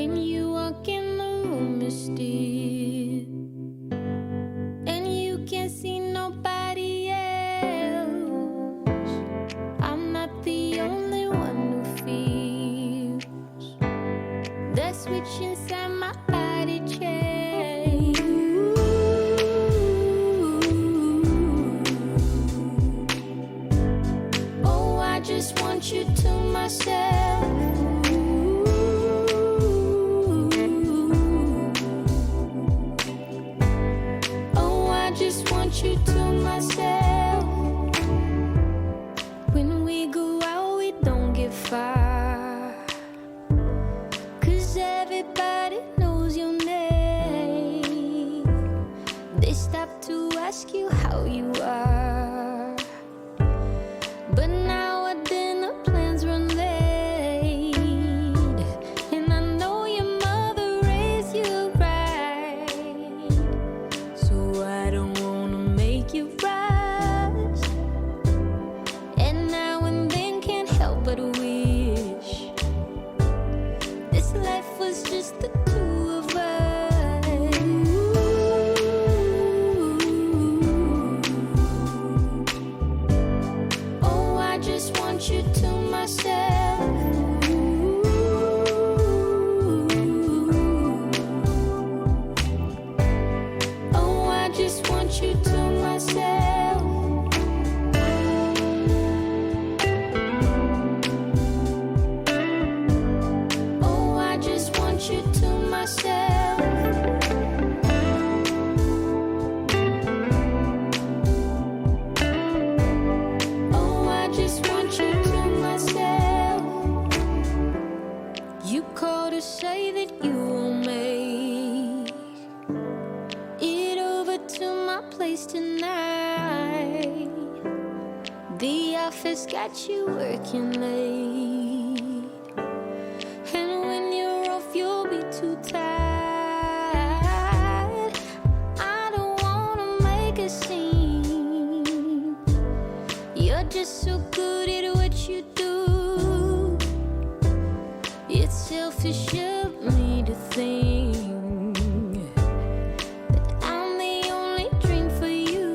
When you walk in the room, it's still, and you can't see nobody else. I'm not the only one who feels that switch inside my body change. Oh, I just want you to myself. Oh, I just want you to myself. When we go out, we don't get far, 'cause everybody knows your name. They stop to ask you how you are, but now our dinner plans run late, and I know your mother raised you right, so I don't wanna make you rush. And now and then can't help but wish this life was just the two of us. Oh, I just want you to myself. Oh, I just want you to myself. Oh, I just want you to myself. Oh, I just want you to myself. You called to say that you will make it over to my place tonight. The office got you working late, and when you're off, you'll be too tired. I don't wanna make a scene. You're just so good at what you do. It's selfish of me to think that I'm the only drink for you.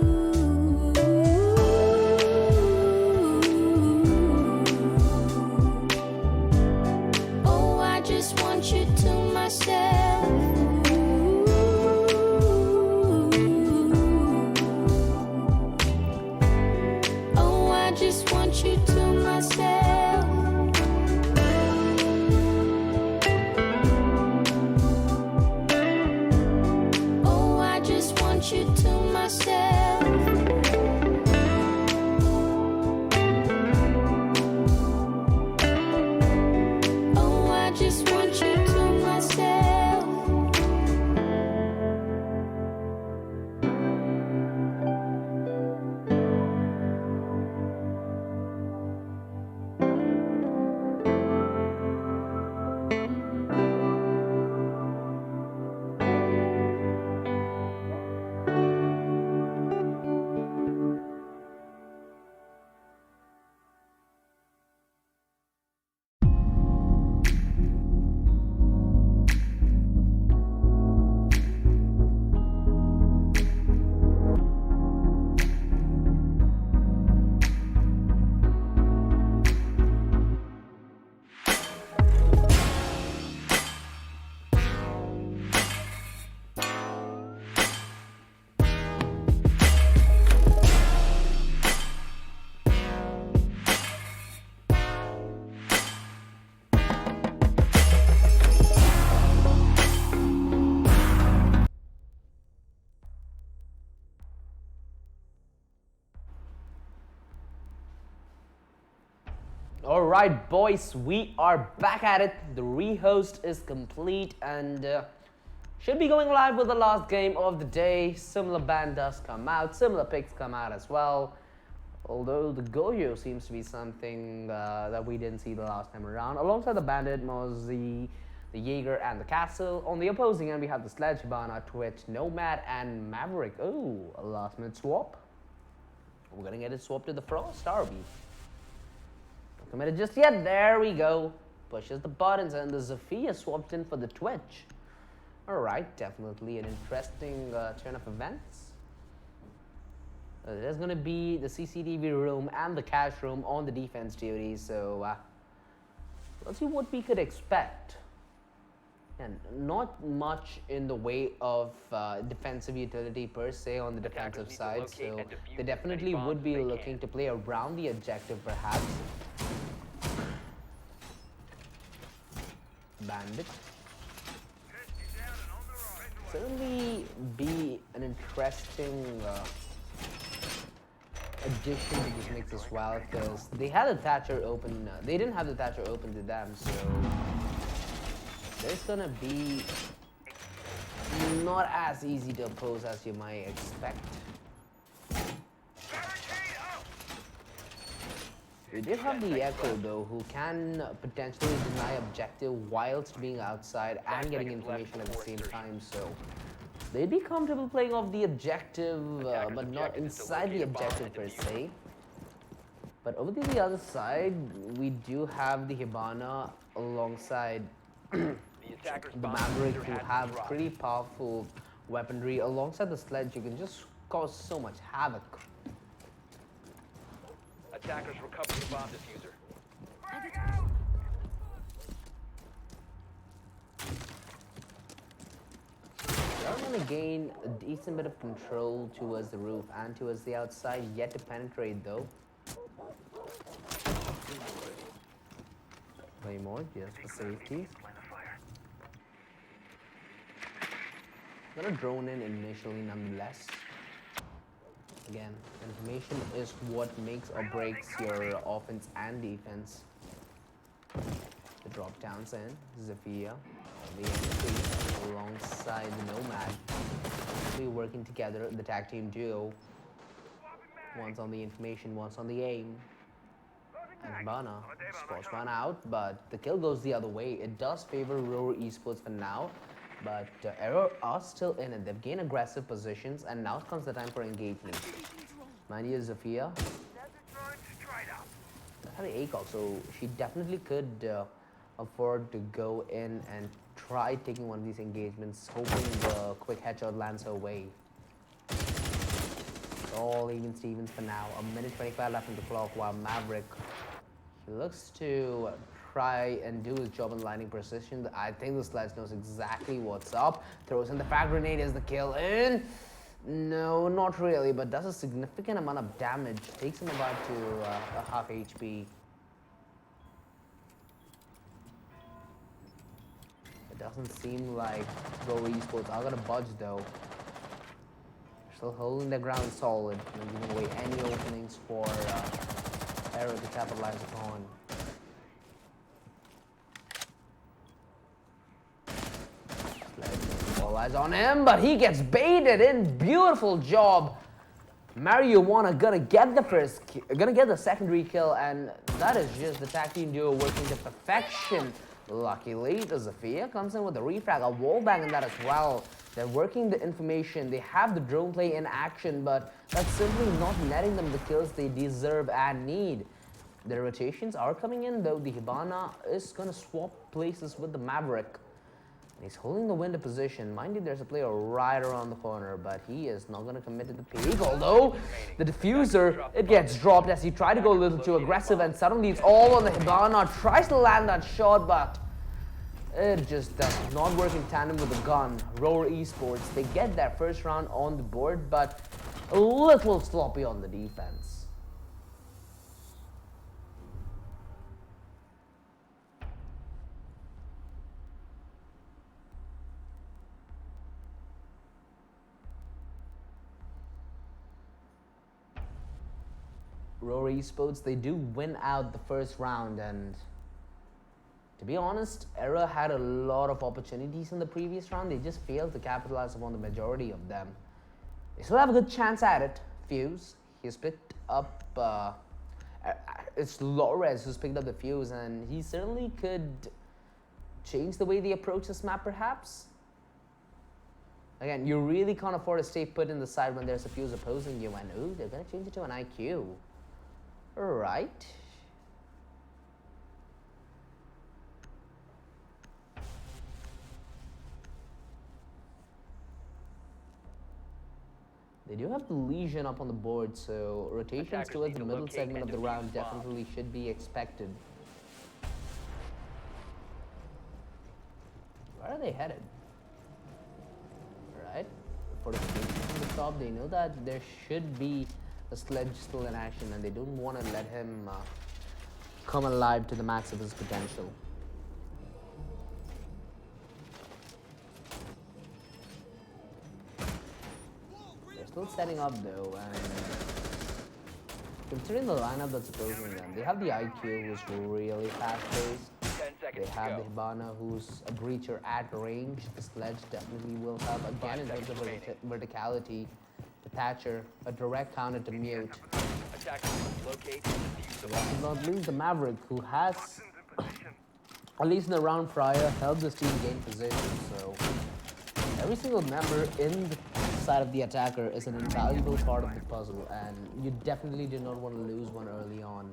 Oh, I just want you to myself. Oh, I just want you to myself. Oh, I just want you to myself. Oh, I just want you to myself. All right, boys, we are back at it. The rehost is complete and should be going live with the last game of the day. Similar band does come out, similar picks come out as well. Although the Goyo seems to be something that we didn't see the last time around. Alongside the Bandit was the Jaeger and the Castle. On the opposing end, we have the Sledge, Bana, Twitch, Nomad, and Maverick. Oh, a last minute swap. We're gonna get it swapped to the Frost, are we? Not committed just yet. There we go. pushes the buttons, and the Zofia swapped in for the Twitch. Alright, definitely an interesting turn of events. There's going to be the CCTV room and the cash room on the defense duty, so let's see what we could expect. And not much in the way of defensive utility per se on the defensive side, so they definitely would be looking to play around the objective perhaps. Bandit. Certainly be an interesting addition to this mix as well, because they had the Thatcher open. They didn't have the Thatcher open to them, so there's gonna be not as easy to oppose as you might expect. We did have the Echo though, who can potentially deny objective whilst being outside and getting information at the same time, so they'd be comfortable playing off the objective, but not inside the objective per se. But over to the other side, we do have the Hibana alongside the Maverick, who have pretty powerful weaponry. Alongside the Sledge, you can just cause so much havoc. Attackers recover the bomb diffuser. They're going to gain a decent bit of control towards the roof and towards the outside, yet to penetrate though. Play more, just for safety. Gonna drone in initially nonetheless. Again, information is what makes or breaks your offense and defense. The drop downs in, Zofia, the MP alongside the Nomad. Actually working together, the tag team duo. One's on the information, one's on the aim. And Hibana scores one out, but the kill goes the other way. It does favor Roar Esports for now, but Error are still in it. They've gained aggressive positions, and now comes the time for engagement. Mind you, Zofia had an ACOG, so she definitely could afford to go in and try taking one of these engagements, hoping the quick headshot lands her way. All even Stevens for now. A minute 25 left on the clock, while Maverick, he looks to try and do his job in lining precision. I think the Sledge knows exactly what's up. Throws in the frag grenade as the kill in. No, not really, but does a significant amount of damage. Takes him about to a half HP. It doesn't seem like Roar Esports are gonna budge though. Still holding the ground solid, not giving away any openings for Arrow to capitalize upon. All eyes on him, but he gets baited in. Beautiful job. Marijuana gonna get the secondary kill, and that is just the tag team duo working to perfection. Luckily, the Zofia comes in with a refrag, a wall bang in that as well. They're working the information, they have the drone play in action, but that's simply not netting them the kills they deserve and need. The rotations are coming in though. The Hibana is gonna swap places with the Maverick. He's holding the window position. Mind you, there's a player right around the corner, but he is not gonna commit to the peak. Although, the diffuser, it gets dropped as he tried to go a little too aggressive, and suddenly it's all on the Hibana. Tries to land that shot, but it just does not work in tandem with the gun. Roar Esports, they get their first round on the board, but a little sloppy on the defense. Roar Esports, they do win out the first round, and to be honest, Era had a lot of opportunities in the previous round. They just failed to capitalize upon the majority of them. They still have a good chance at it. Fuse, he's picked up, it's Lores who's picked up the Fuse, and he certainly could change the way they approach this map perhaps. Again, you really can't afford to stay put in the side when there's a Fuse opposing you, and ooh, they're gonna change it to an IQ. Right. They do have the Legion up on the board, so rotations Attackers towards need the to middle locate segment and of the round defuse bombs. definitely should be expected. Where are they headed? Right? Fortification from the top, they know that there should be a sledge still in action and they don't want to let him come alive to the max of his potential. They're still setting up though, and considering the lineup that's opposing them, they have the IQ who's really fast-paced. 10 They seconds to have go. the Hibana who's a breacher at range. The sledge definitely will help again in terms of verticality. The Thatcher, a direct counter to mute. Attackers must locate and defuse the Last bomb. but not least, the Maverick, who has, at least in the round prior, helped this team gain position. So every single member in the side of the attacker is an invaluable part of the puzzle, and you definitely do not want to lose one early on.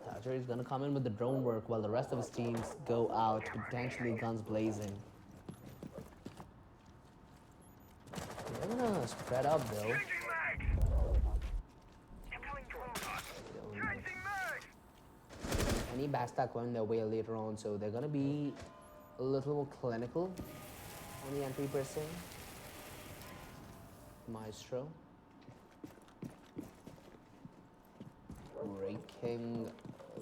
Thatcher is going to come in with the drone work while the rest of his teams go out, potentially guns blazing. They're going to spread up though. Any backstack going their way later on, so they're going to be a little more clinical on the entry per se. Maestro. Raking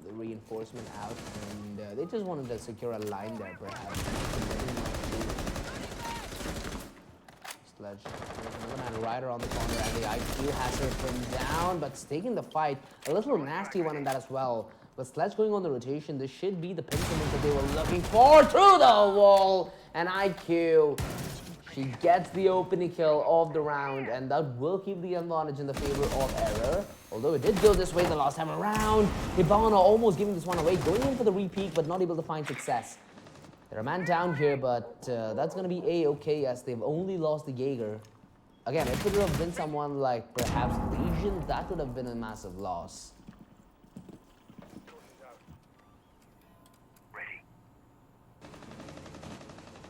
the reinforcement out, and they just wanted to secure a line there, perhaps. Sledge. There's another man right around the corner, and the IQ has him down, but taking the fight. A little nasty one in that as well. But Sledge going on the rotation, this should be the pinpoint that they were looking for through the wall. And IQ, she gets the opening kill of the round, and that will keep the advantage in the favor of Error. Although it did go this way the last time around. Hibana almost giving this one away, going in for the repeat, but not able to find success. They're a man down here, but that's going to be A-okay as they've only lost the Jaeger. Again, it could have been someone like perhaps Legion. That would have been a massive loss.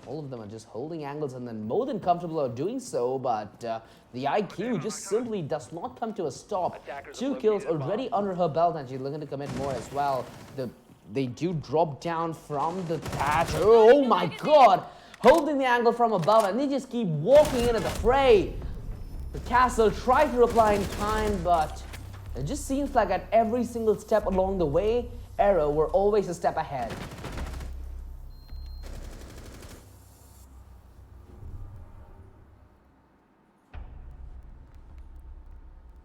All of them are just holding angles and then more than comfortable of doing so, but the IQ just simply does not come to a stop. Attackers 2 have kills located a bomb. already under her belt, and she's looking to commit more as well. They do drop down from the Thatcher. Oh my god! Holding the angle from above, and they just keep walking into the fray. The castle tried to reply in kind, but it just seems like at every single step along the way, Arrow were always a step ahead.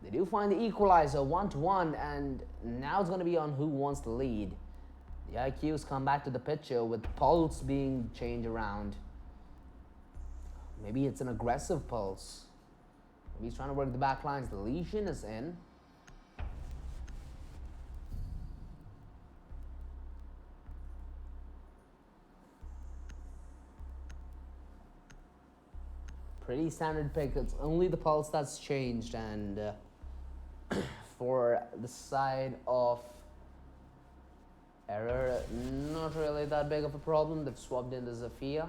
They do find the equalizer 1-1, and now it's going to be on who wants to lead. The IQs come back to the picture with Pulse being changed around. Maybe it's an aggressive Pulse. Maybe he's trying to work the back lines. The Legion is in. Pretty standard pick. It's only the Pulse that's changed, and for the side of Error, not really that big of a problem. They've swapped in the Zafia.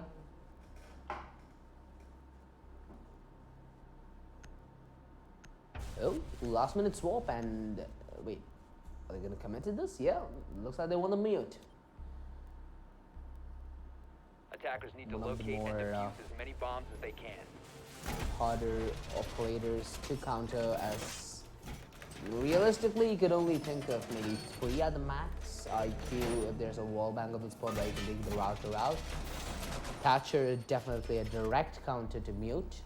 Oh, last minute swap, and wait, are they going to commit to this? Yeah, looks like they want to mute. Attackers need to One of the locate and more, defuse as many bombs as they can. Harder operators to counter, as realistically you could only think of maybe 3 at the max. IQ, if there's a wall bang of the spot where you can take the router out. Thatcher, definitely a direct counter to mute.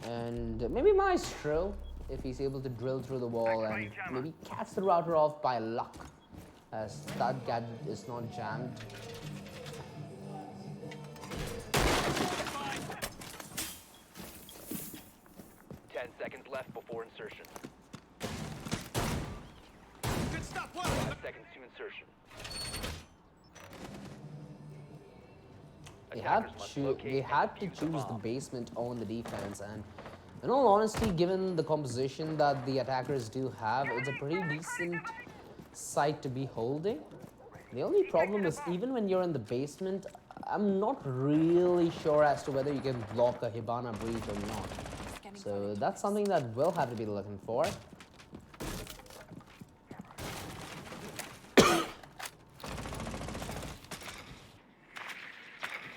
And maybe Maestro, if he's able to drill through the wall and maybe catch the router off by luck, as that gadget is not jammed. Seconds left before insertion. 5 seconds to insertion. Attackers must locate They and had to defuse the choose the bomb. basement on the defense, and in all honesty, given the composition that the attackers do have, it's a pretty decent site to be holding. The only problem is even when you're in the basement, I'm not really sure as to whether you can block a Hibana breach or not. Scanning for So it. that's something that we'll have to be looking for.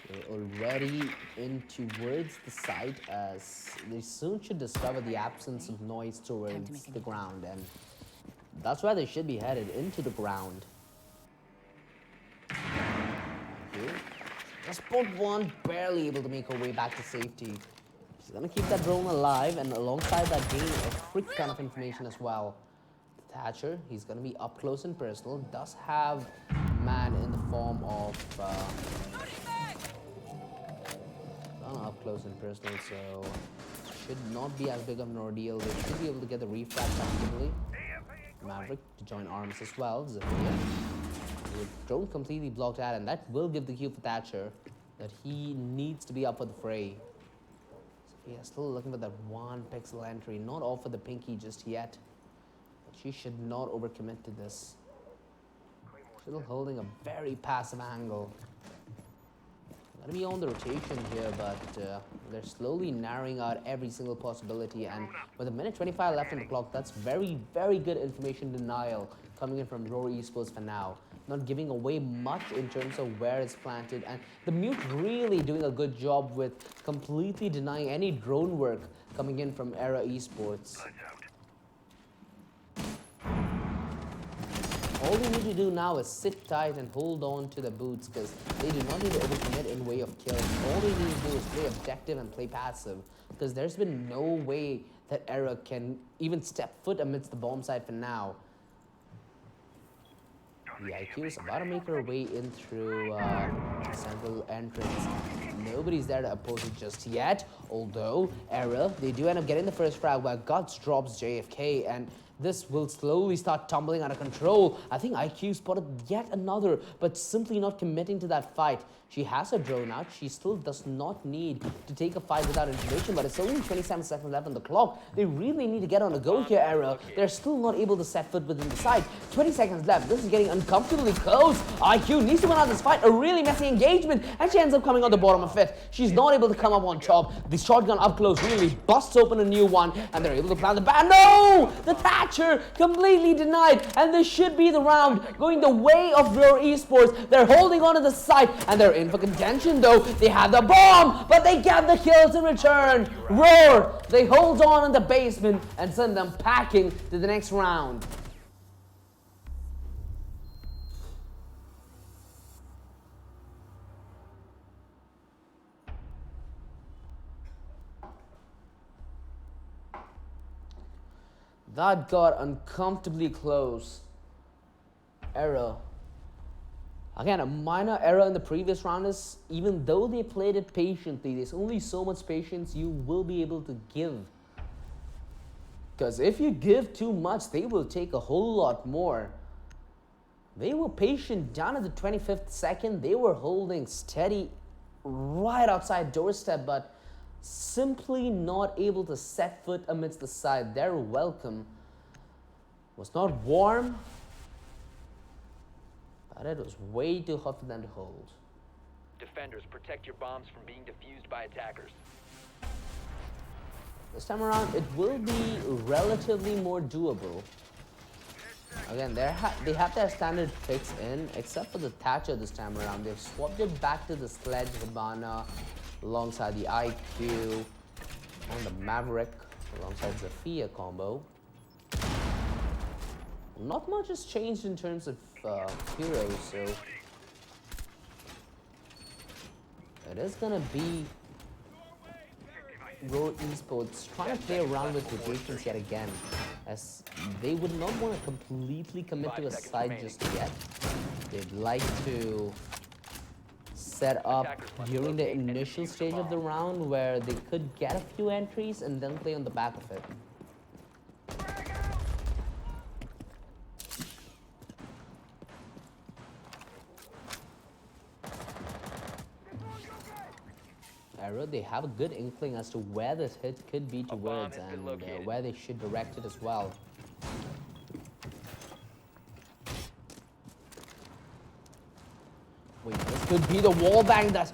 We're already in towards the site as they soon should discover the absence of noise towards the ground, and that's where they should be headed, into the ground. Okay. Spot 1 barely able to make her way back to safety. She's gonna keep that drone alive and alongside that gain a freak ton of information as well. Thatcher, he's gonna be up close and personal, does have man in the form of up close and personal, so should not be as big of an ordeal. They should be able to get the refract comfortably. Maverick to join arms as well. Zafir. With drone completely blocked out, and that will give the cue for Thatcher that he needs to be up for the fray. So yeah, still looking for that 1 pixel entry, not off for the pinky just yet. But she should not overcommit to this. Still holding a very passive angle. Gotta be on the rotation here, but they're slowly narrowing out every single possibility, and with a minute 25 left on the clock, that's very, very good information denial coming in from Roar Esports for now. Not giving away much in terms of where it's planted, and the Mute really doing a good job with completely denying any drone work coming in from Era Esports. All they need to do now is sit tight and hold on to the boots, because they do not need to overcommit in way of kills. All they need to do is play objective and play passive, because there's been no way that Era can even step foot amidst the bomb site for now. The IQ is about to make her way in through the central entrance. Nobody's there to oppose it just yet, although Era, they do end up getting the first frag where Guts drops JFK, and this will slowly start tumbling out of control. I think IQ spotted yet another, but simply not committing to that fight. She has her drone out. She still does not need to take a fight without information, but it's only 27 seconds left on the clock. They really need to get on a go here, Era. They're still not able to set foot within the site. 20 seconds left. This is getting uncomfortably close. IQ needs to win out this fight. A really messy engagement, and she ends up coming on the bottom of it. She's not able to come up on top. The shotgun up close really busts open a new one, and they're able to plant the ban. No! The Thatcher completely denied, and this should be the round going the way of Roar Esports. They're holding on to the site, and they're in for contention though. They have the bomb, but they get the kills in return. Roar, they hold on in the basement and send them packing to the next round. That got uncomfortably close. Error. Again, a minor error in the previous round is, even though they played it patiently, there's only so much patience you will be able to give. Because if you give too much, they will take a whole lot more. They were patient down at the 25th second. They were holding steady right outside doorstep, but simply not able to set foot amidst the side. Their welcome was not warm, but it was way too hot for them to hold. Defenders, protect your bombs from being defused by attackers. This time around, it will be relatively more doable. Again, they have their standard picks in, except for the Thatcher this time around. They've swapped it back to the Sledge Hibana alongside the IQ and the Maverick alongside Zafia combo. Not much has changed in terms of heroes, so it is gonna be Roar Esports trying to play around with rotations yet again, as they would not want to completely commit to a side just yet. They'd like to set up during the initial stage of the round where they could get a few entries and then play on the back of it. Arrow, they have a good inkling as to where this hit could be towards and where they should direct it as well. Wait, this could be the wall bang that...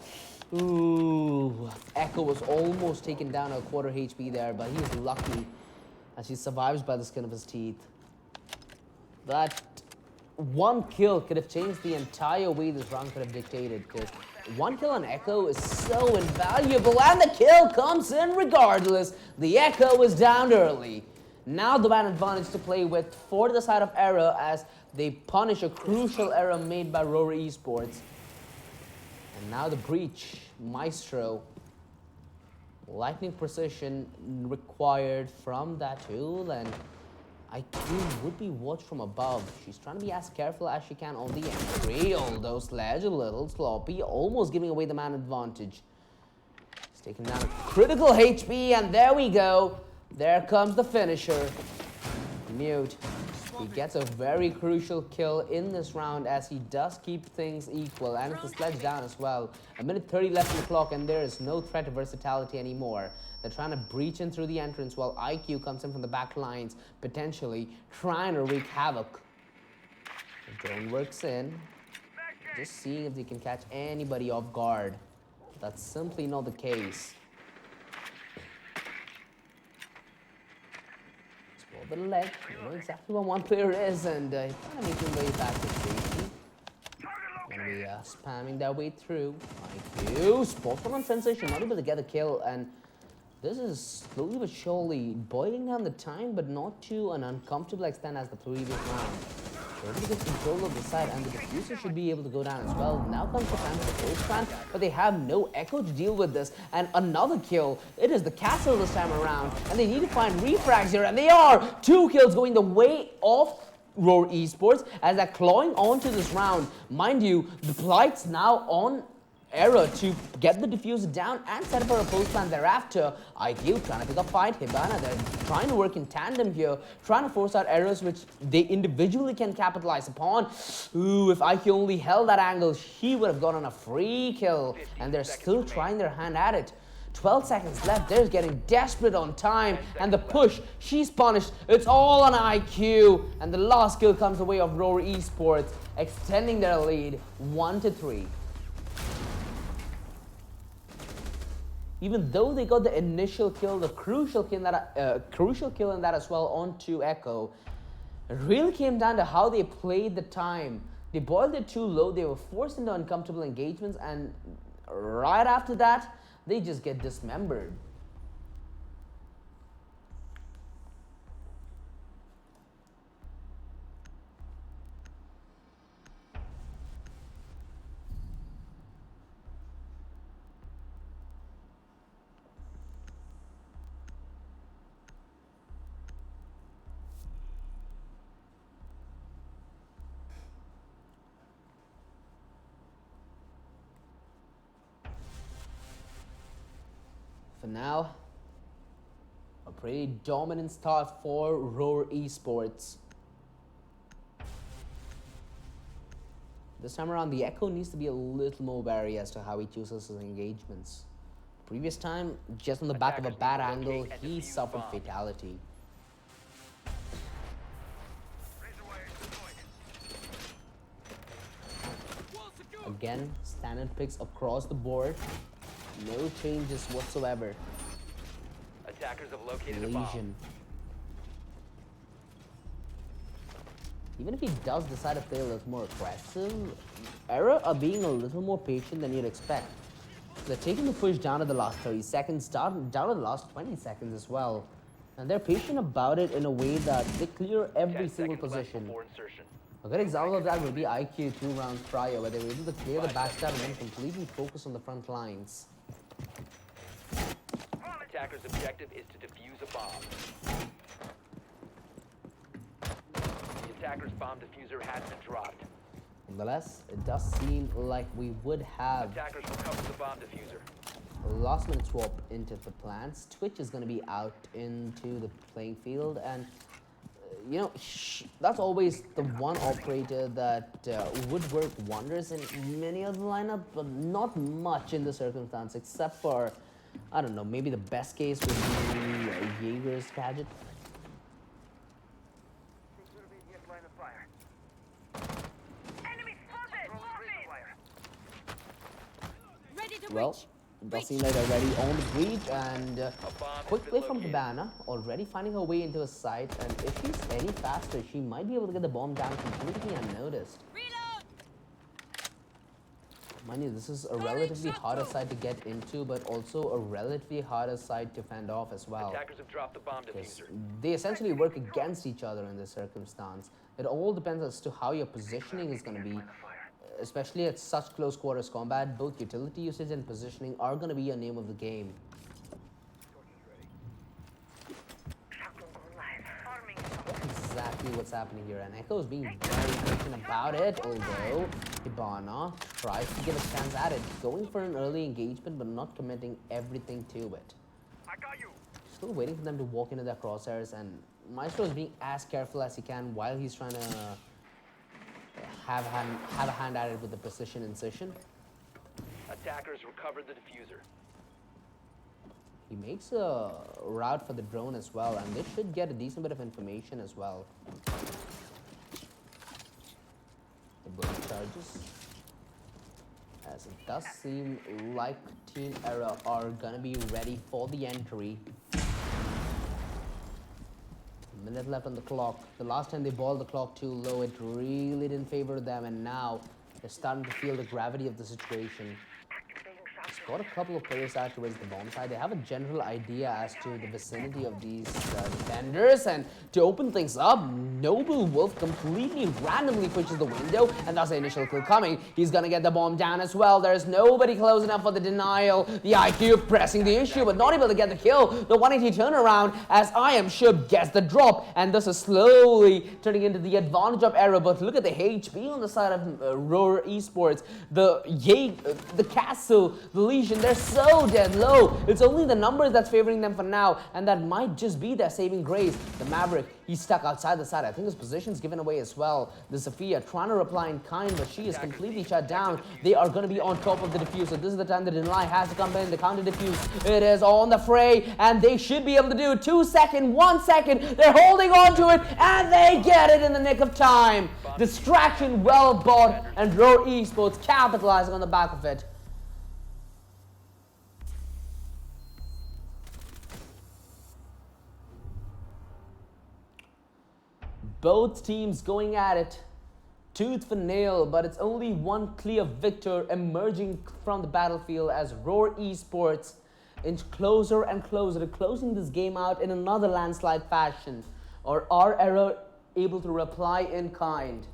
Ooh, Echo was almost taken down a quarter HP there, but he's lucky as he survives by the skin of his teeth. That one kill could have changed the entire way this round could have dictated, because one kill on Echo is so invaluable, and the kill comes in regardless. The Echo is down early. Now the man advantage to play with for the side of Error as they punish a crucial error made by Roar Esports. And now the breach, Maestro. Lightning precision required from that tool, and IQ would be watched from above. She's trying to be as careful as she can on the entry, although Sledge a little sloppy, almost giving away the man advantage. He's taking down a critical HP, and there we go. There comes the finisher. Mute. He gets a very crucial kill in this round as he does keep things equal, and it's the Sledge down as well. A minute 30 left on the clock, and there is no threat to versatility anymore. They're trying to breach in through the entrance while IQ comes in from the back lines, potentially trying to wreak havoc. The drone works in, just seeing if they can catch anybody off guard. That's simply not the case. The leg, you know exactly what one player is, and kind of making way back to safety. Gonna be spamming their way through. IQ, spot on transition, not able to get a kill, and this is slowly but surely boiling down the time, but not to an uncomfortable extent as the previous round. They're able to get control of the side, and the diffuser should be able to go down as well. Now comes the time for the first plan, but they have no Echo to deal with this. And another kill. It is the castle this time around, and they need to find refrags here, and they are! 2 kills going the way of Roar Esports as they're clawing onto this round. Mind you, the Plight's now on Error to get the diffuser down and set up a post plan thereafter. IQ trying to pick up fight. Hibana, they're trying to work in tandem here, trying to force out errors which they individually can capitalize upon. Ooh, if IQ only held that angle, he would have gotten a free kill. And they're still trying their hand at it. 12 seconds left. They're getting desperate on time. And the push, she's punished. It's all on IQ. And the last kill comes the way of Roar Esports, extending their lead 1-3. Even though they got the initial kill, the crucial kill in that as well onto Echo, it really came down to how they played the time. They boiled it too low, they were forced into uncomfortable engagements, and right after that, they just get dismembered. For now, a pretty dominant start for Roar Esports. This time around, the Echo needs to be a little more wary as to how he chooses his engagements. Previous time, just on the back of a bad angle, he suffered fatality. Again, standard picks across the board. No changes whatsoever. Attackers have located a bomb. Lesion. Even if he does decide to play a little more aggressive, Error are being a little more patient than you'd expect. They're taking the push down to the last 30 seconds, down to the last 20 seconds as well. And they're patient about it in a way that they clear every single position. A good example of that would be IQ 2 rounds prior, where they were able to clear the backstab and then completely focus on the front lines. Attacker's objective is to defuse a bomb. The attacker's bomb diffuser has been dropped. Nonetheless, it does seem like we would have Attackers recover the bomb diffuser. a last minute swap into the plants. Twitch is going to be out into the playing field, and you know, that's always the one operator that would work wonders in many of the lineup, but not much in the circumstance, except for, I don't know, maybe the best case would be Jaeger's gadget. Enemy spotted! Well, it does seem like they're already on the breach, and quick play from Cabana, already finding her way into a site, and if she's any faster, she might be able to get the bomb down completely unnoticed. Reload! Mind you, this is a relatively harder site to get into, but also a relatively harder site to fend off as well. Attackers have dropped the bomb Because diffuser. they essentially work against each other in this circumstance. It all depends as to how your positioning is going to be, especially at such close quarters combat. Both utility usage and positioning are going to be a name of the game. Shotgun going live. Arming. That's exactly what's happening here, and Echo is being very patient about it, although Hibana tries to give a chance at it, going for an early engagement but not committing everything to it. I got you. Still waiting for them to walk into their crosshairs, and Maestro is being as careful as he can while he's trying to have a hand at it with the precision incision. Attackers recovered the diffuser. He makes a route for the drone as well, and they should get a decent bit of information as well. The bullet charges. As it does seem like Team Era are gonna be ready for the entry. A minute left on the clock. The last time they balled the clock too low, it really didn't favor them, and now they're starting to feel the gravity of the situation. It's got a couple of players out towards the bomb side. They have a general idea as to the vicinity of these defenders, and to open things up, Noble Wolf completely randomly pushes the window, and that's the initial kill coming. He's gonna get the bomb down as well. There's nobody close enough for the denial. The IQ pressing the issue, but not able to get the kill. The 180 turnaround as I Am Shub gets the drop, and this is slowly turning into the advantage of Era. But look at the HP on the side of Roar Esports. The Castle, the Legion, they're so dead low. It's only the numbers that's favoring them for now, and that might just be their saving grace. The Maverick, he's stuck outside the side. I think his position's given away as well. The Sophia trying to reply in kind, but she is completely shut down. They are going to be on top of the diffuser. This is the time the deny has to come in. The counter diffuse, it is on the fray, and they should be able to do 2 seconds, 1 second. They're holding on to it, and they get it in the nick of time. Distraction well bought, and Roar Esports capitalizing on the back of it. Both teams going at it, tooth for nail, but it's only one clear victor emerging from the battlefield as Roar Esports inch closer and closer to closing this game out in another landslide fashion. Or are Era able to reply in kind?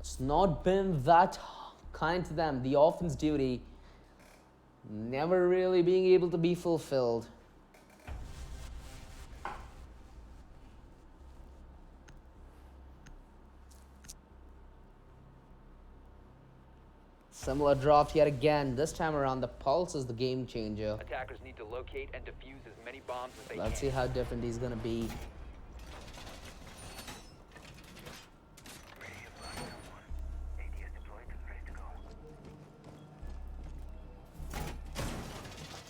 It's not been that kind to them. The offense duty never really being able to be fulfilled. Similar drop yet again. This time around, the Pulse is the game changer. Attackers need to locate and defuse as many bombs as they Let's can. see how different he's gonna be.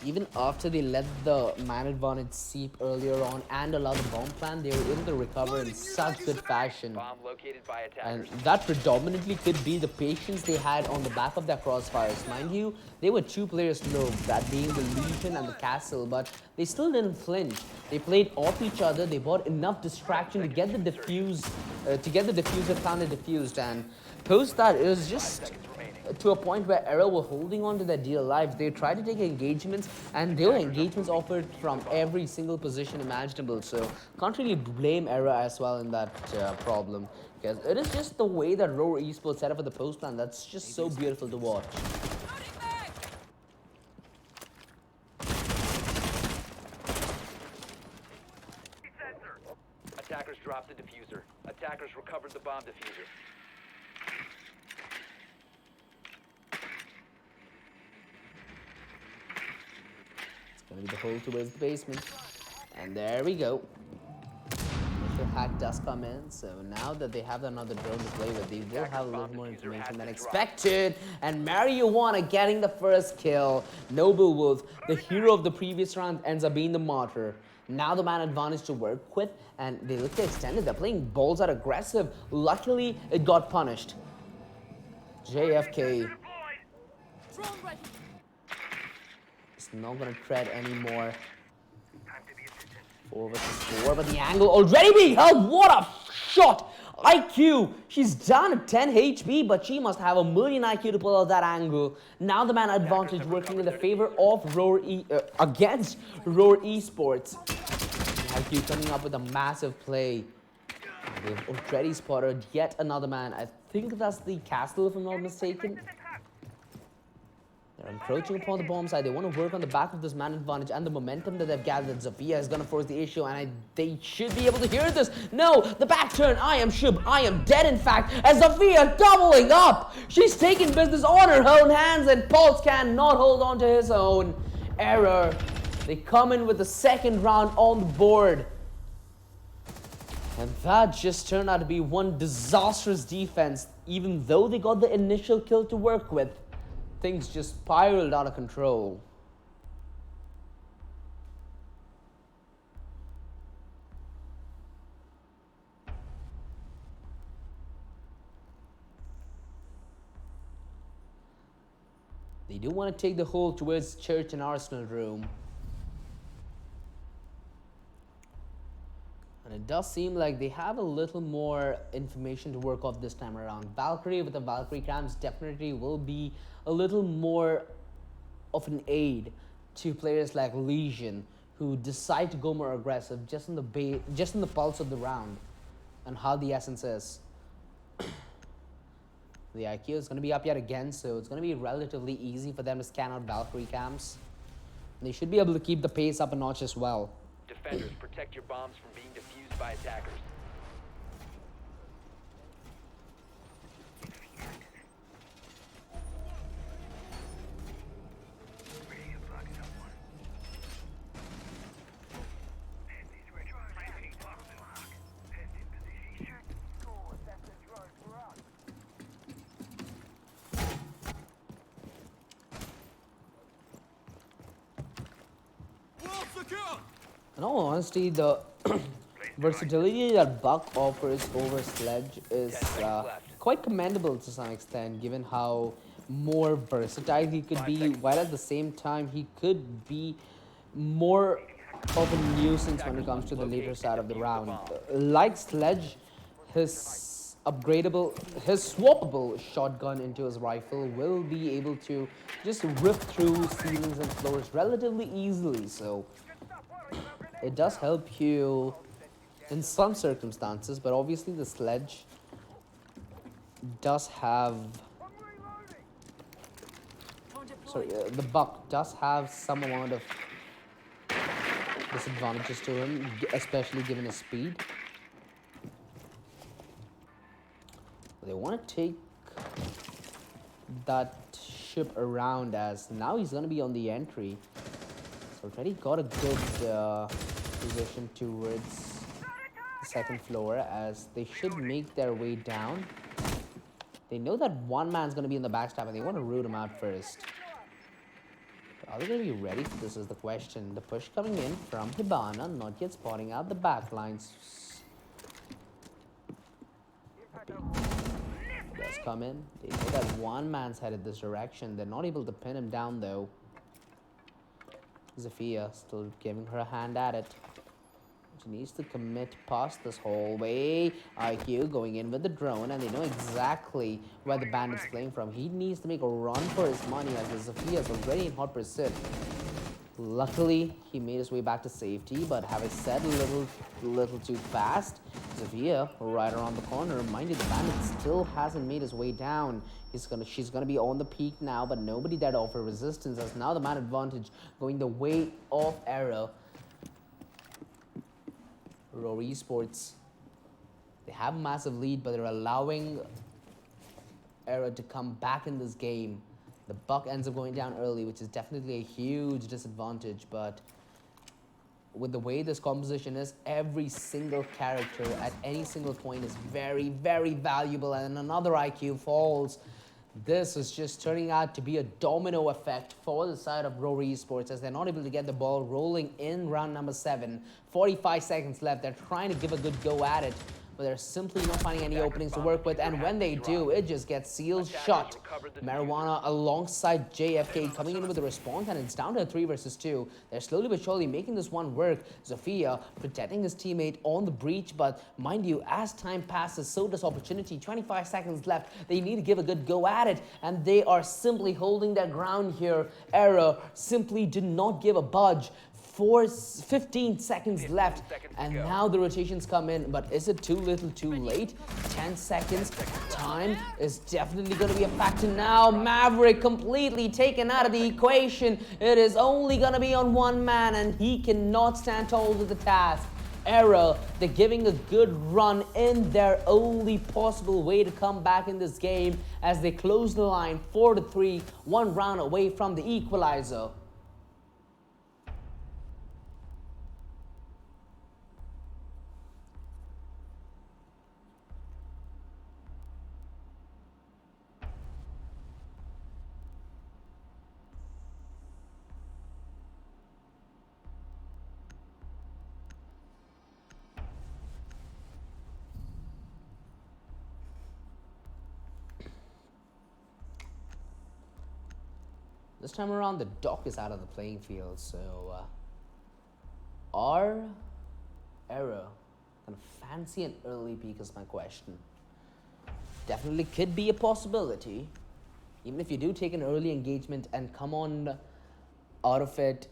Even after they let the man advantage seep earlier on and allow the bomb plan, they were able to recover in such good fashion. Bomb located by And attackers. that predominantly could be the patience they had on the back of their crossfires. Mind you, they were 2 players low, that being the Legion and the Castle, but they still didn't flinch. They played off each other. They brought enough distraction to get the diffuser counter diffused, and post that it was just to a point where Era were holding on to their dear lives. They tried to take engagements, and there were engagements offered from every single position imaginable. So can't really blame Era as well in that problem, because it is just the way that Roar Esports set up for the post plan that's just so beautiful to watch. Loading back! Attackers dropped the diffuser. Attackers recovered the bomb diffuser. It's gonna be the hole towards the basement, and there we go. initial hack does come in, so now that they have another drone to play with, they will have a little more information than expected. And Marijuana getting the first kill. Noble Wolf, the hero of the previous round, ends up being the martyr. Now the man advantage to work with, and they look to extend it. They're playing balls out aggressive. Luckily, it got punished. JFK Drone ready. is not gonna tread anymore. Time to be efficient. 4 versus 4, but the angle already being held. What a shot! IQ! She's down at 10 HP, but she must have a million IQ to pull out that angle. Now the man advantage working in the favor of against Roar Esports. IQ coming up with a massive play. They've already spotted yet another man. I think that's the castle, if I'm not mistaken. They're encroaching upon the bomb side. They want to work on the back of this man advantage and the momentum that they've gathered. Zafia is going to force the issue, and they should be able to hear this. No, the back turn. I am Shub. I am dead, in fact, as Zafia doubling up. She's taking business on her own hands, and Pulse cannot hold on to his own. Error. They come in with the second round on the board. And that just turned out to be one disastrous defense. Even though they got the initial kill to work with, things just spiraled out of control. They do want to take the hole towards Church and Arsenal room. And it does seem like they have a little more information to work off this time around. Valkyrie with the Valkyrie cams definitely will be a little more of an aid to players like Legion, who decide to go more aggressive just in the pulse of the round and how the essence is. The IQ is going to be up yet again, so it's going to be relatively easy for them to scan out Valkyrie cams. They should be able to keep the pace up a notch as well. Defenders, protect your bombs from being defused by attackers. Radio blocking up one. Heads ready. Planting bomb block. Heads in position. Score. That's the drone for us. In all honesty, the versatility that Buck offers over Sledge is quite commendable to some extent, given how more versatile he could be, while at the same time he could be more of a nuisance when it comes to the later side of the round. Like Sledge, his swappable shotgun into his rifle will be able to just rip through ceilings and floors relatively easily, so it does help you in some circumstances, but obviously the Sledge does have... Sorry, the Buck does have some amount of disadvantages to him, especially given his speed. They want to take that ship around, as now he's going to be on the entry. So already got a good position towards the second floor, as they should make their way down. They know that one man's going to be in the backstab, and they want to root him out first. But are they going to be ready for this is the question. The push coming in from Hibana, not yet spotting out the backlines. Does come in. They know that one man's headed this direction. They're not able to pin him down though. Zafia still giving her a hand at it. She needs to commit past this hallway. IQ going in with the drone, and they know exactly where the bandit's playing from. He needs to make a run for his money, as Zafia's already in hot pursuit. Luckily, he made his way back to safety, but have I said a little too fast? Zafia, right around the corner. Mind you, the bandit still hasn't made his way down. She's gonna be on the peak now, but nobody there to offer resistance, as now the man advantage going the way of Arrow. Roar Esports, they have a massive lead, but they're allowing Arrow to come back in this game. The Buck ends up going down early, which is definitely a huge disadvantage, but with the way this composition is, every single character at any single point is very, very valuable, and another IQ falls. This is just turning out to be a domino effect for the side of Roar Esports as they're not able to get the ball rolling in round number 7. 45 seconds left. They're trying to give a good go at it, but they're simply not finding any openings to work with, and when they do, it just gets sealed shut. Marijuana alongside JFK coming in with a response, and it's down to a 3 versus 2. They're slowly but surely making this one work. Zofia protecting his teammate on the breach, but mind you, as time passes, so does opportunity. 25 seconds left. They need to give a good go at it, and they are simply holding their ground here. Error simply did not give a budge. 15 seconds left, and now the rotations come in, but is it too little too late? 10 seconds. Time is definitely going to be a factor now. Maverick completely taken out of the equation. It is only going to be on one man, and he cannot stand tall to the task. Error, they're giving a good run in their only possible way to come back in this game as they close the line 4-3, one round away from the equalizer. This time around, the dock is out of the playing field, so are Error gonna fancy an early peak is my question. Definitely could be a possibility. Even if you do take an early engagement and come on out of it,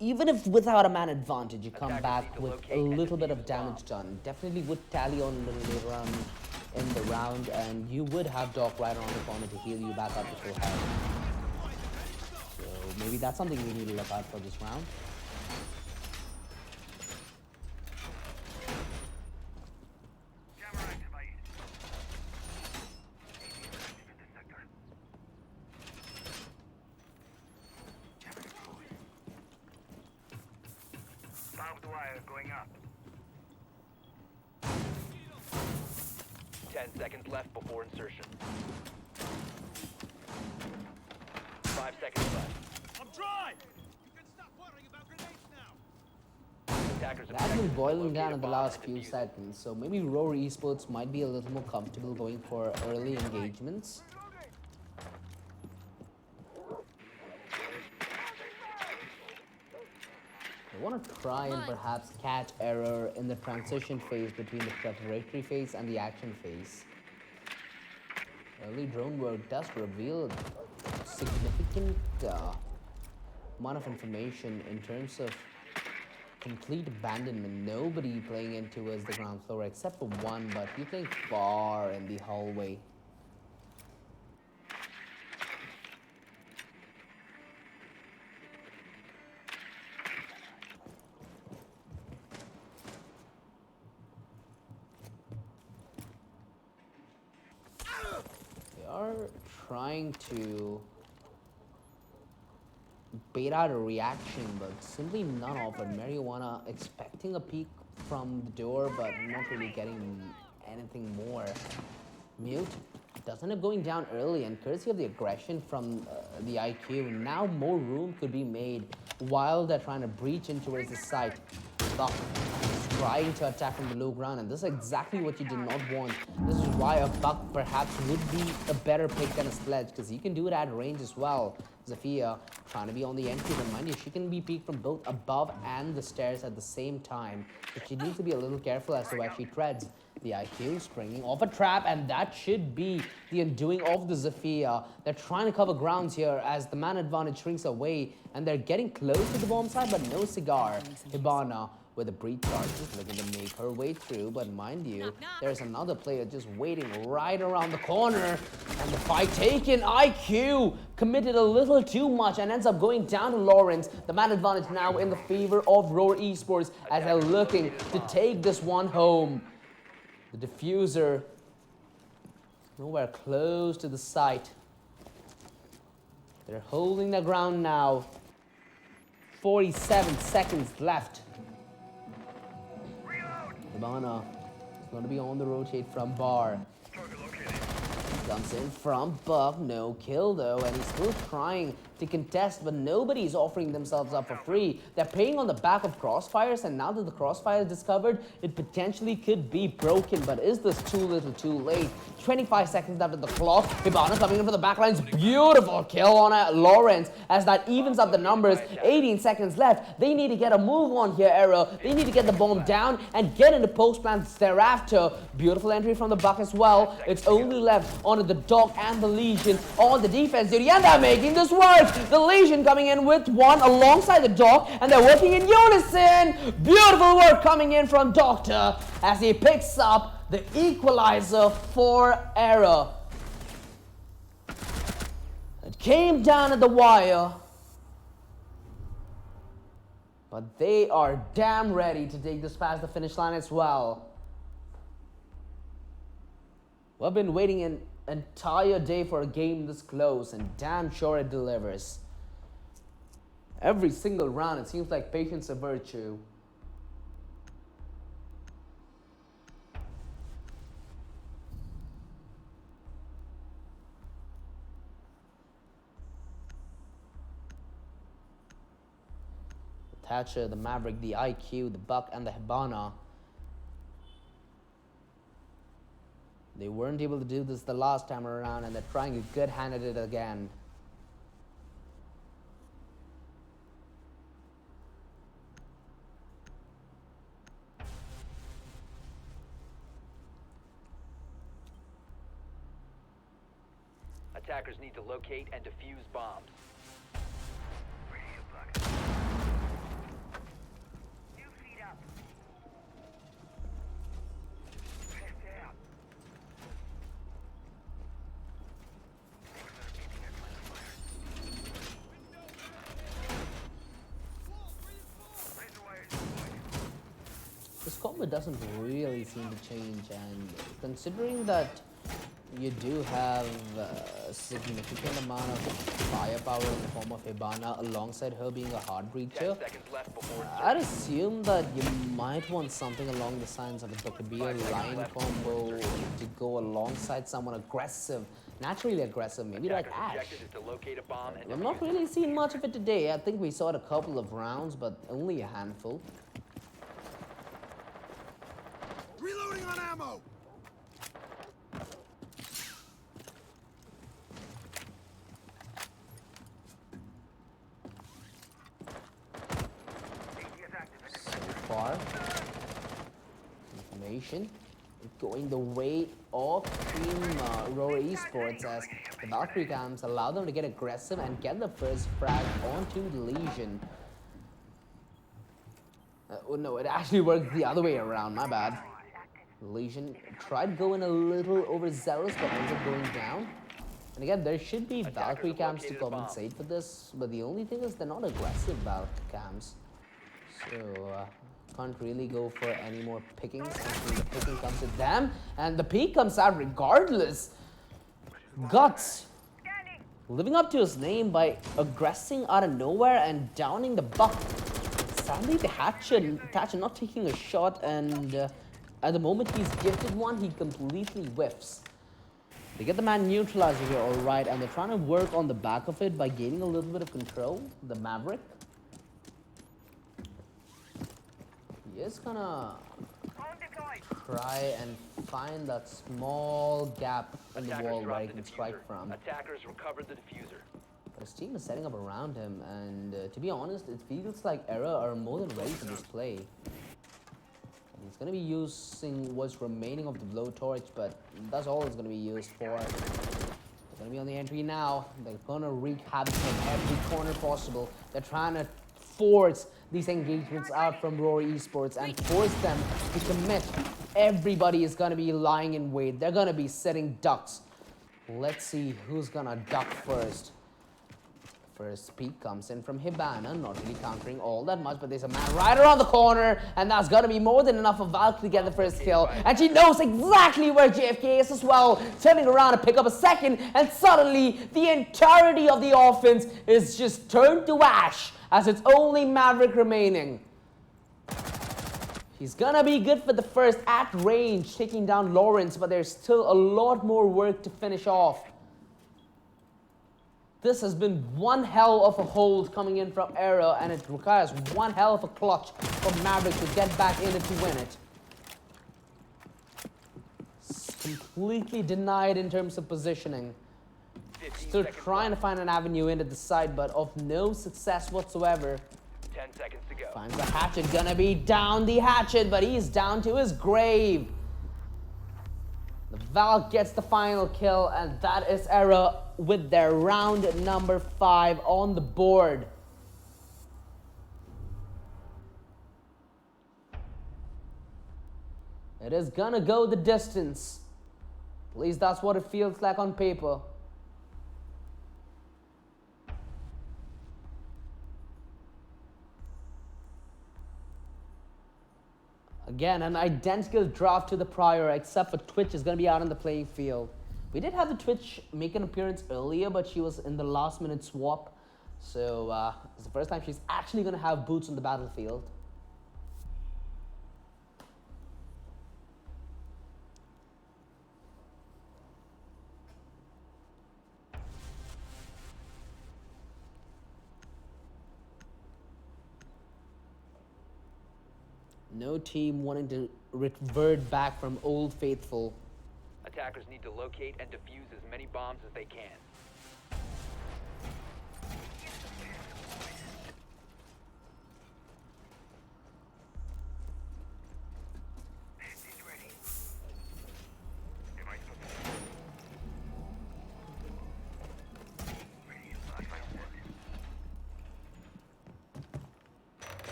even if without a man advantage, you come back with a little bit of damage done. Definitely would tally on a little later on in the round, and you would have Doc right around the corner to heal you back up to full health. So maybe that's something we need to look out for this round. Camera activated. Camera deployed. Barbed wire going up. 10 seconds left before insertion. 5 seconds left. I'm dry! You can stop worrying about grenades now! Attackers have That's been detected boiling located down in the bomb last and few defused it. seconds, so maybe Roar Esports might be a little more comfortable going for early engagements. They want to try and perhaps catch Error in the transition phase between the preparatory phase and the action phase. Early drone work does reveal significant amount of information in terms of complete abandonment. Nobody playing in towards the ground floor except for one, but he playing far in the hallway. They are trying to bait out a reaction, but simply none offered. Marijuana expecting a peek from the door, but not really getting anything more. Mute doesn't end up going down early, and courtesy of the aggression from the IQ, now more room could be made while they're trying to breach in towards the site. Buck is trying to attack from the low ground, and this is exactly what you did not want. This is why a Buck perhaps would be a better pick than a Sledge, because he can do it at range as well. Zafia trying to be on the entry, but mind you, she can be peeked from both above and the stairs at the same time. But she needs to be a little careful as to where she treads. The IQ springing off a trap, and that should be the undoing of the Zafia. They're trying to cover grounds here as the man advantage shrinks away, and they're getting close to the bomb site, but no cigar. Hibana with a breach charge just looking to make her way through, but mind you, there's another player just waiting right around the corner, and the fight taken. IQ committed a little too much and ends up going down to Lawrence. The man advantage now in the favor of Roar Esports as they're looking to take this one home. The diffuser nowhere close to the site. They're holding their ground now. 47 seconds left. Hibana is going to be on the rotate from Bar. Comes in from Buck, no kill though, and he's still trying to contest, but nobody's offering themselves up for free. They're playing on the back of crossfires, and now that the crossfire is discovered, it potentially could be broken, but is this too little too late? 25 seconds after the clock, Hibana coming in for the backlines, beautiful kill on Lawrence, as that evens up the numbers. 18 seconds left, they need to get a move on here, Arrow. They need to get the bomb down and get into post plants thereafter. Beautiful entry from the Buck as well. It's only left onto the Dog and the Legion on the defense duty, and they're making this work. The Legion coming in with one alongside the Dog, and they're working in unison. Beautiful work coming in from Doctor as he picks up the equalizer for Error. It came down at the wire, but they are damn ready to take this past the finish line as well. We've been waiting an entire day for a game this close, and damn sure it delivers. Every single round, it seems like patience a virtue. The Thatcher, the Maverick, the IQ, the Buck, and the Hibana. They weren't able to do this the last time around, and they're trying a good hand at it again. Attackers need to locate and defuse bombs. New feet up. Chest out. This combo doesn't really seem to change, and considering that you do have a significant amount of firepower in the form of Hibana alongside her being a hard 10 breacher, seconds left before I'd assume that you might want something along the lines of a Dokkaebiya line combo to go alongside someone aggressive, naturally aggressive, maybe like attackers' Ash. objective is to locate a bomb and I'm not defuse really seeing much of it today. I think we saw it a couple of rounds, but only a handful. Reloading on ammo! So far, information going the way of Team Roar Esports, as the Valkyrie cams allow them to get aggressive and get the first frag onto the Legion. Oh no, it actually worked the other way around, my bad. Legion tried going a little overzealous, but ended up going down. And again, there should be Valkyrie cams to compensate for this, but the only thing is they're not aggressive Valkyrie cams. So, can't really go for any more pickings until the picking comes to them. And the peak comes out regardless. Guts living up to his name by aggressing out of nowhere and downing the Buck. Sadly, the Thatcher not taking a shot, and at the moment he's gifted one, he completely whiffs. They get the man neutralizer here, alright, and they're trying to work on the back of it by gaining a little bit of control. The Maverick. He is gonna try and find that small gap in the wall where he can strike from. Attackers recovered the diffuser. But his team is setting up around him, and to be honest, it feels like Error are more than ready for this play. He's going to be using what's remaining of the blowtorch, but that's all it's going to be used for. They're going to be on the entry now. They're going to wreak havoc in every corner possible. They're trying to force these engagements out from Roar Esports and force them to commit. Everybody is going to be lying in wait. They're going to be setting ducks. Let's see who's going to duck first. First peek comes in from Hibana, not really countering all that much, but there's a man right around the corner, and that's gonna be more than enough for Valkyrie to get the first kill. And she knows exactly where JFK is as well, turning around to pick up a second, and suddenly the entirety of the offense is just turned to ash, as it's only Maverick remaining. He's gonna be good for the first at range, taking down Lawrence, but there's still a lot more work to finish off. This has been one hell of a hold coming in from Era, and it requires one hell of a clutch from Maverick to get back in it to win it. Completely denied in terms of positioning. Still trying to find an avenue into the side, but of no success whatsoever. 10 seconds to go. Finds the hatchet, gonna be down the hatchet, but he's down to his grave. The Valk gets the final kill, and that is Era with their round number 5 on the board. It is gonna go the distance. At least that's what it feels like on paper. Again, an identical draft to the prior, except for Twitch is going to be out on the playing field. We did have the Twitch make an appearance earlier, but she was in the last minute swap. So it's the first time she's actually going to have boots on the battlefield. No team wanting to revert back from Old Faithful. Attackers need to locate and defuse as many bombs as they can. He's ready. Device ready inside my work.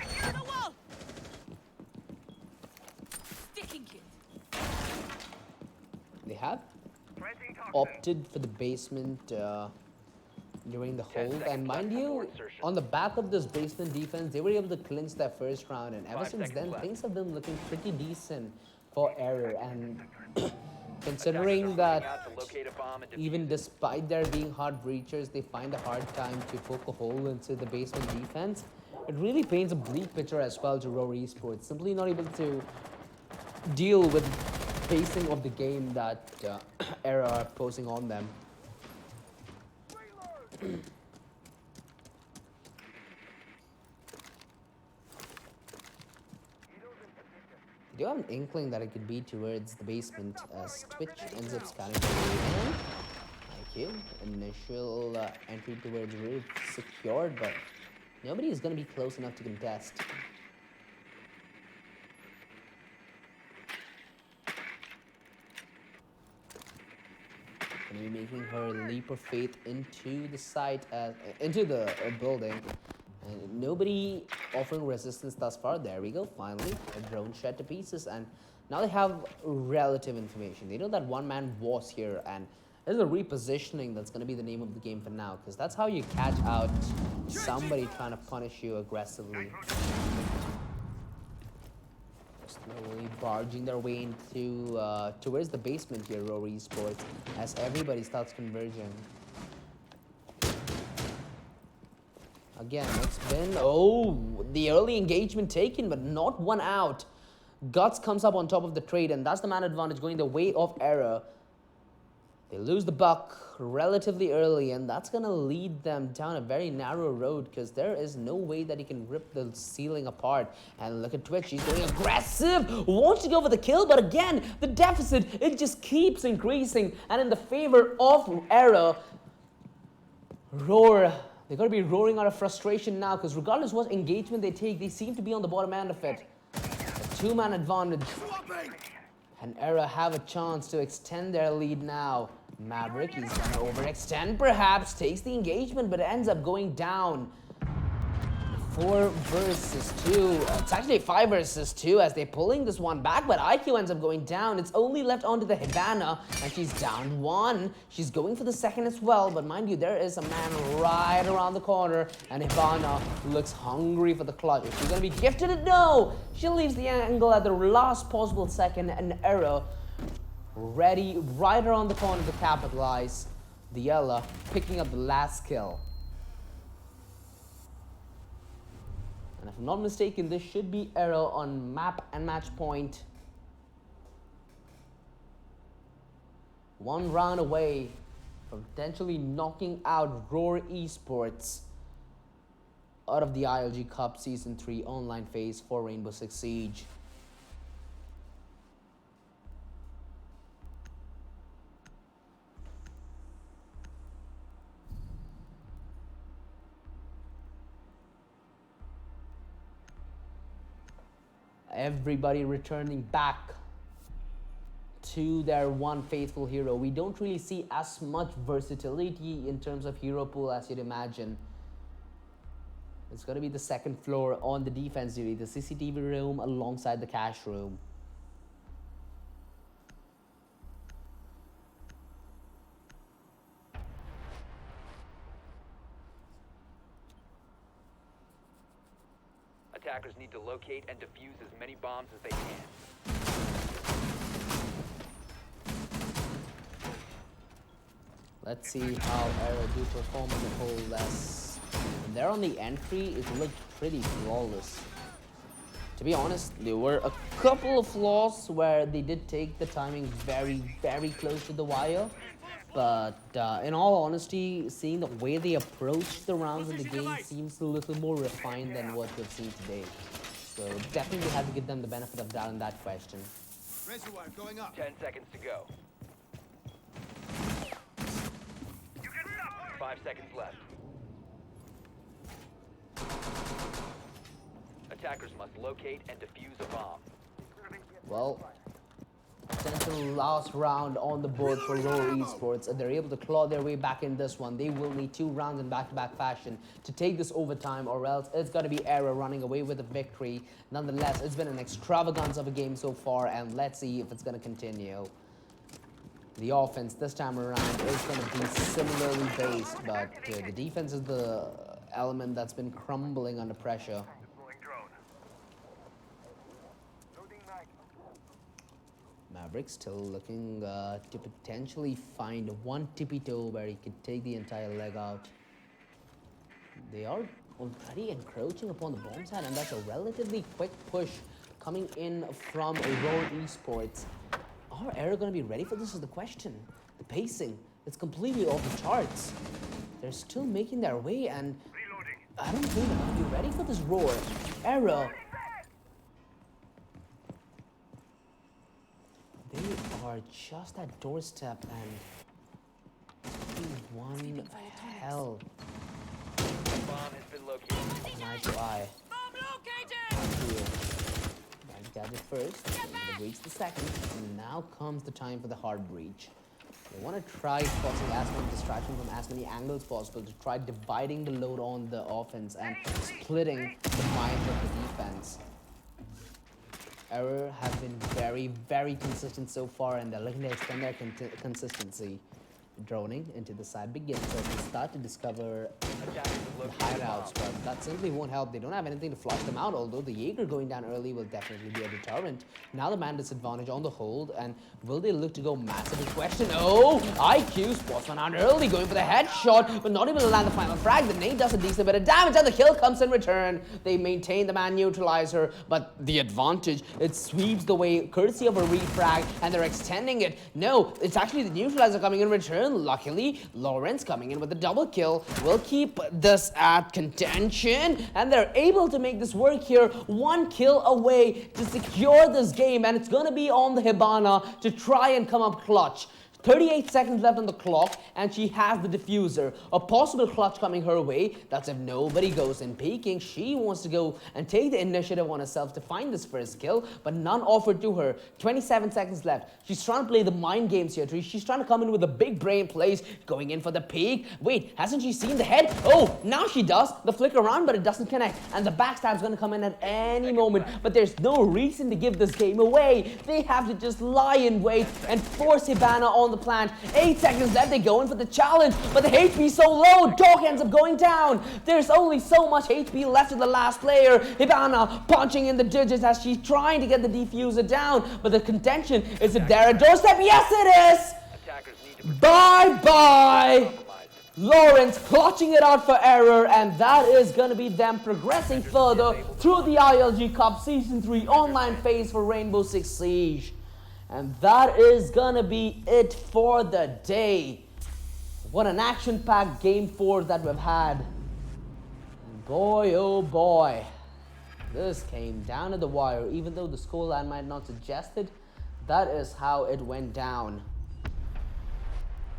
Secure the wall! Sticking it. They have Planting toxin. opted for the basement during the 10 hold, seconds and left mind before you, insertion. on the back of this basement defense, they were able to clinch their first round, and ever 5 since seconds then, left. things have been looking pretty decent for Error. And Attackers considering are moving that out to locate a bomb and defuse even it. despite there being hard breachers, they find a hard time to poke a hole into the basement defense, it really paints a bleak picture as well to Roar Esports, simply not able to deal with the pacing of the game that Error are posing on them. I do have an inkling that it could be towards the basement as Twitch ends up scanning the room. Thank you. Initial entry towards roof secured, but nobody is going to be close enough to contest. Going to be making her leap of faith into the site, into the building. And nobody offering resistance thus far. There we go, finally. A drone shed to pieces, and now they have relative information. They know that one man was here, and there's a repositioning that's going to be the name of the game for now, because that's how you catch out somebody trying to punish you aggressively. Slowly barging their way into towards the basement here, Roar Esports, as everybody starts converging. Again, it's been, the early engagement taken, but not one out. Guts comes up on top of the trade, and that's the man advantage going the way of Error. They lose the buck relatively early, and that's going to lead them down a very narrow road, because there is no way that he can rip the ceiling apart. And look at Twitch, he's going aggressive, wants to go for the kill, but again, the deficit, it just keeps increasing, and in the favor of Error, Roar, they're going to be roaring out of frustration now, because regardless what engagement they take, they seem to be on the bottom end of it. A two-man advantage. And Error have a chance to extend their lead now. Maverick, he's going to overextend perhaps, takes the engagement, but ends up going down. 4 versus 2. It's actually 5 versus 2 as they're pulling this one back, but IQ ends up going down. It's only left onto the Hibana, and she's down 1. She's going for the second as well, but mind you, there is a man right around the corner, and Hibana looks hungry for the clutch. Is she going to be gifted it? No! She leaves the angle at the last possible second, and Error ready right around the corner to capitalize. The Ella picking up the last kill. And if I'm not mistaken, this should be error on map and match point. 1 round away from potentially knocking out Roar Esports out of the ILG Cup Season 3 online phase for Rainbow Six Siege. Everybody returning back to their one faithful hero. We don't really see as much versatility in terms of hero pool as you'd imagine. It's going to be the second floor on the defense duty, the CCTV room alongside the cash room. Attackers need to locate and defuse as many bombs as they can. Let's see how Arrow do perform on the whole. As there on the entry, it looked pretty flawless. To be honest, there were a couple of flaws where they did take the timing very close to the wire. But in all honesty, seeing the way they approach the rounds in the game seems a little more refined than what we've seen today. So definitely have to give them the benefit of doubt in that question. Reservoir going up. 10 seconds to go. 5 seconds left. Attackers must locate and defuse a bomb. Well, potential last round on the board for Roar Esports. If they're able to claw their way back in this one, they will need 2 rounds in back-to-back fashion to take this overtime, or else it's going to be Arrow running away with a victory. Nonetheless, it's been an extravagance of a game so far, and let's see if it's going to continue. The offense this time around is going to be similarly based, but the defense is the element that's been crumbling under pressure. Deploying drone. Loading mag. Maverick still looking to potentially find one tippy toe where he could take the entire leg out. They are already encroaching upon the bomb side, and that's a relatively quick push coming in from Roar Esports. Are Arrow going to be ready for this is the question. The pacing, it's completely off the charts. They're still making their way, and I don't think they're going to be ready for this Roar. Arrow. They are just at doorstep, and one hell. Bomb has been located. Nice eye. Bomb located! Got it first, they breach the second, and now comes the time for the hard breach. They want to try causing as many distractions from as many angles possible to try dividing the load on the offense and splitting the mind of the defense. Error have been very consistent so far, and they're looking to extend their consistency. Droning into the side begins as they start to discover the hideouts, but that simply won't help. They don't have anything to flush them out, although the Jaeger going down early will definitely be a deterrent. Now the man disadvantage on the hold, and will they look to go massive in question? Oh, IQ spots one out early, going for the headshot, but not able to land the final frag. The nade does a decent bit of damage, and the kill comes in return. They maintain the man neutralizer, but the advantage, it sweeps the way courtesy of a refrag, and they're extending it. No, it's actually the neutralizer coming in return. Luckily, Lawrence coming in with a double kill will keep this at contention, and they're able to make this work here. 1 kill away to secure this game, and it's going to be on the Hibana to try and come up clutch. 38 seconds left on the clock, and she has the diffuser. A possible clutch coming her way. That's if nobody goes in peeking. She wants to go and take the initiative on herself to find this first kill, but none offered to her. 27 seconds left. She's trying to play the mind games here. She's trying to come in with a big brain plays, going in for the peek. Wait, hasn't she seen the head? Oh, now she does. The flick around, but it doesn't connect. And the backstab's going to come in at any moment, but there's no reason to give this game away. They have to just lie in wait and force Hibana on the plant. 8 seconds left, they go in for the challenge, but the HP is so low, Dog ends up going down. There's only so much HP left to the last player. Hibana punching in the digits as she's trying to get the diffuser down, but the contention is if there a doorstep? Yes, it is! Attackers need to Bye-bye! Lawrence clutching it out for error, and that is going to be them progressing further through the ILG Cup Season 3 online phase for Rainbow Six Siege. And that is going to be it for the day. What an action-packed Game 4 that we've had. Boy, oh boy. This came down to the wire, even though the scoreline might not suggest it. That is how it went down.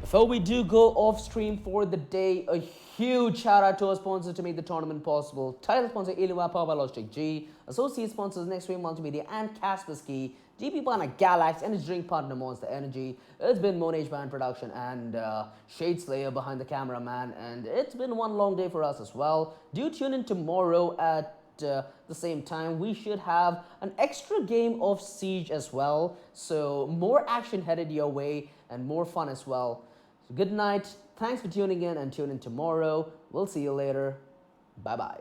Before we do go off stream for the day, a huge shout out to our sponsors to make the tournament possible. Title sponsor Eleventh powered by Logitech G, associate sponsors Next Wave Multimedia and Kaspersky, GP partner Galax, and its drink partner Monster Energy. It's been Monage Band production and Shadeslayer behind the camera, man, and it's been one long day for us as well. Do tune in tomorrow at the same time. We should have an extra game of Siege as well, so more action headed your way and more fun as well. So good night, thanks for tuning in, and tune in tomorrow. We'll see you later. Bye bye.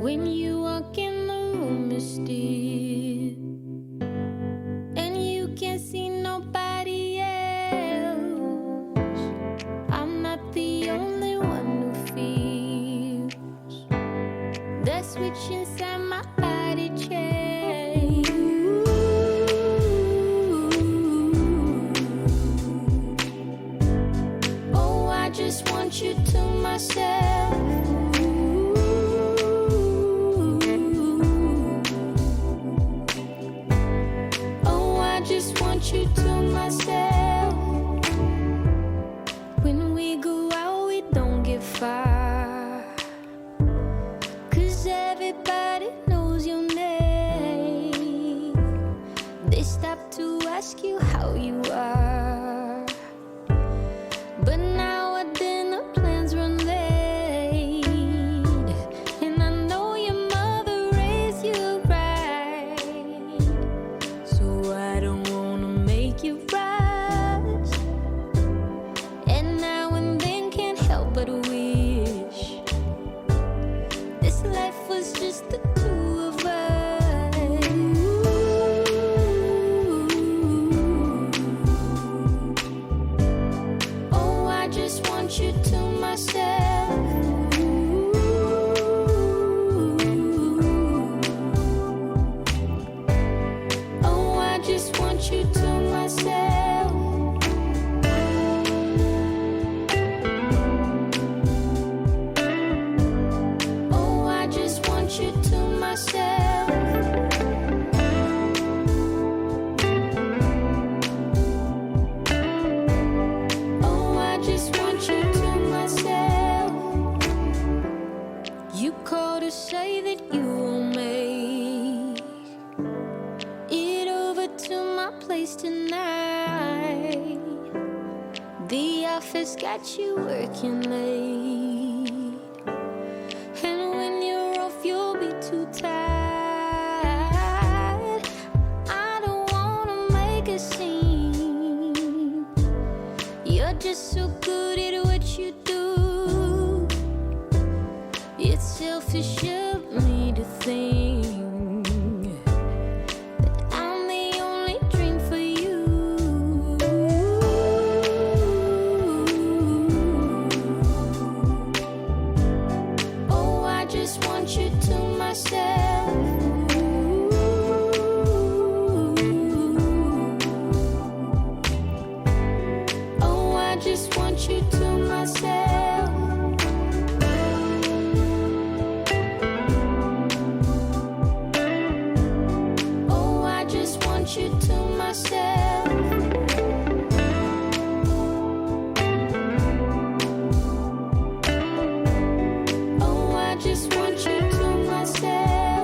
When you walk in the room, it's still, and you can't see nobody else. I'm not the only one who feels the switch inside my body change. Oh, I just want you to myself. Oh, I just want you to myself. When we go out, we don't get far, 'cause everybody knows your name. They stop to ask you how you are, but now our dinner plans run late, and I know your mother raised you right, so I don't wanna make you rush. And now and then can't help but wish this life was just the two of us. Oh, I just want you to myself. Oh, I just want you to myself. Oh, I just want you to myself. Oh, I just want you to myself. You called to say that you will make it over to my place tonight. The office got you working late, and when you're off, you'll be too tired. I don't wanna make a scene. You're just so good at what you do. It's selfish of me to think that I'm the only dream for you. Oh, I just want you to myself. Oh, I just want you to myself. Oh, I just want you to myself. Oh, I just want you to myself.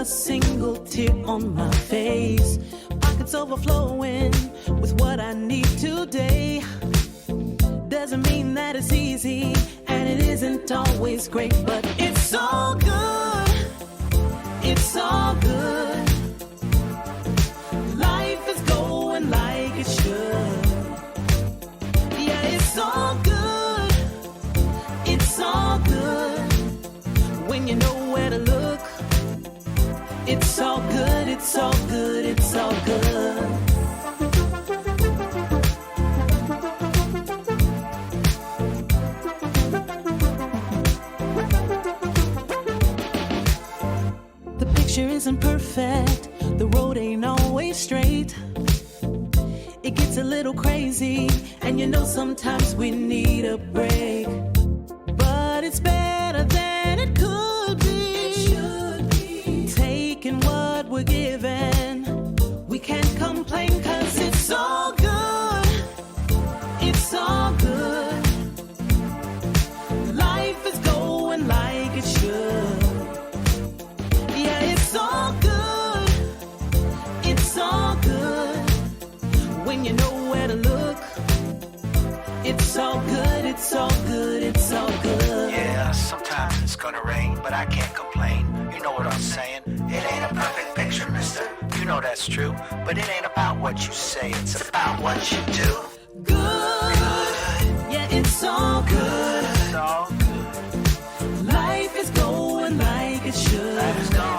a single tear on my face. Pockets overflowing with what I need today. Doesn't mean that it's easy, and it isn't always great, but it's all good. It's all good. Life is going like it should. Yeah, it's all good. It's all good. When you know where to look, it's all good. It's all good. It's all good. The picture isn't perfect, the road ain't always straight. It gets a little crazy, and you know sometimes we need a break. But it's better than it could be. It should be. Taking what we're given, we can't complain, 'cause it's all good. It's all good. Life is going like it should. Yeah, it's all good. It's all good. When you know where to look, it's all good. It's all good. It's all good. Yeah, sometimes it's gonna rain, but I can't complain. You know what I'm saying? It ain't a perfect picture, mister. You know that's true. But it ain't about what you say, it's about what you do. Good. Yeah, it's all good. It's all good. Life is going like it should. Life is going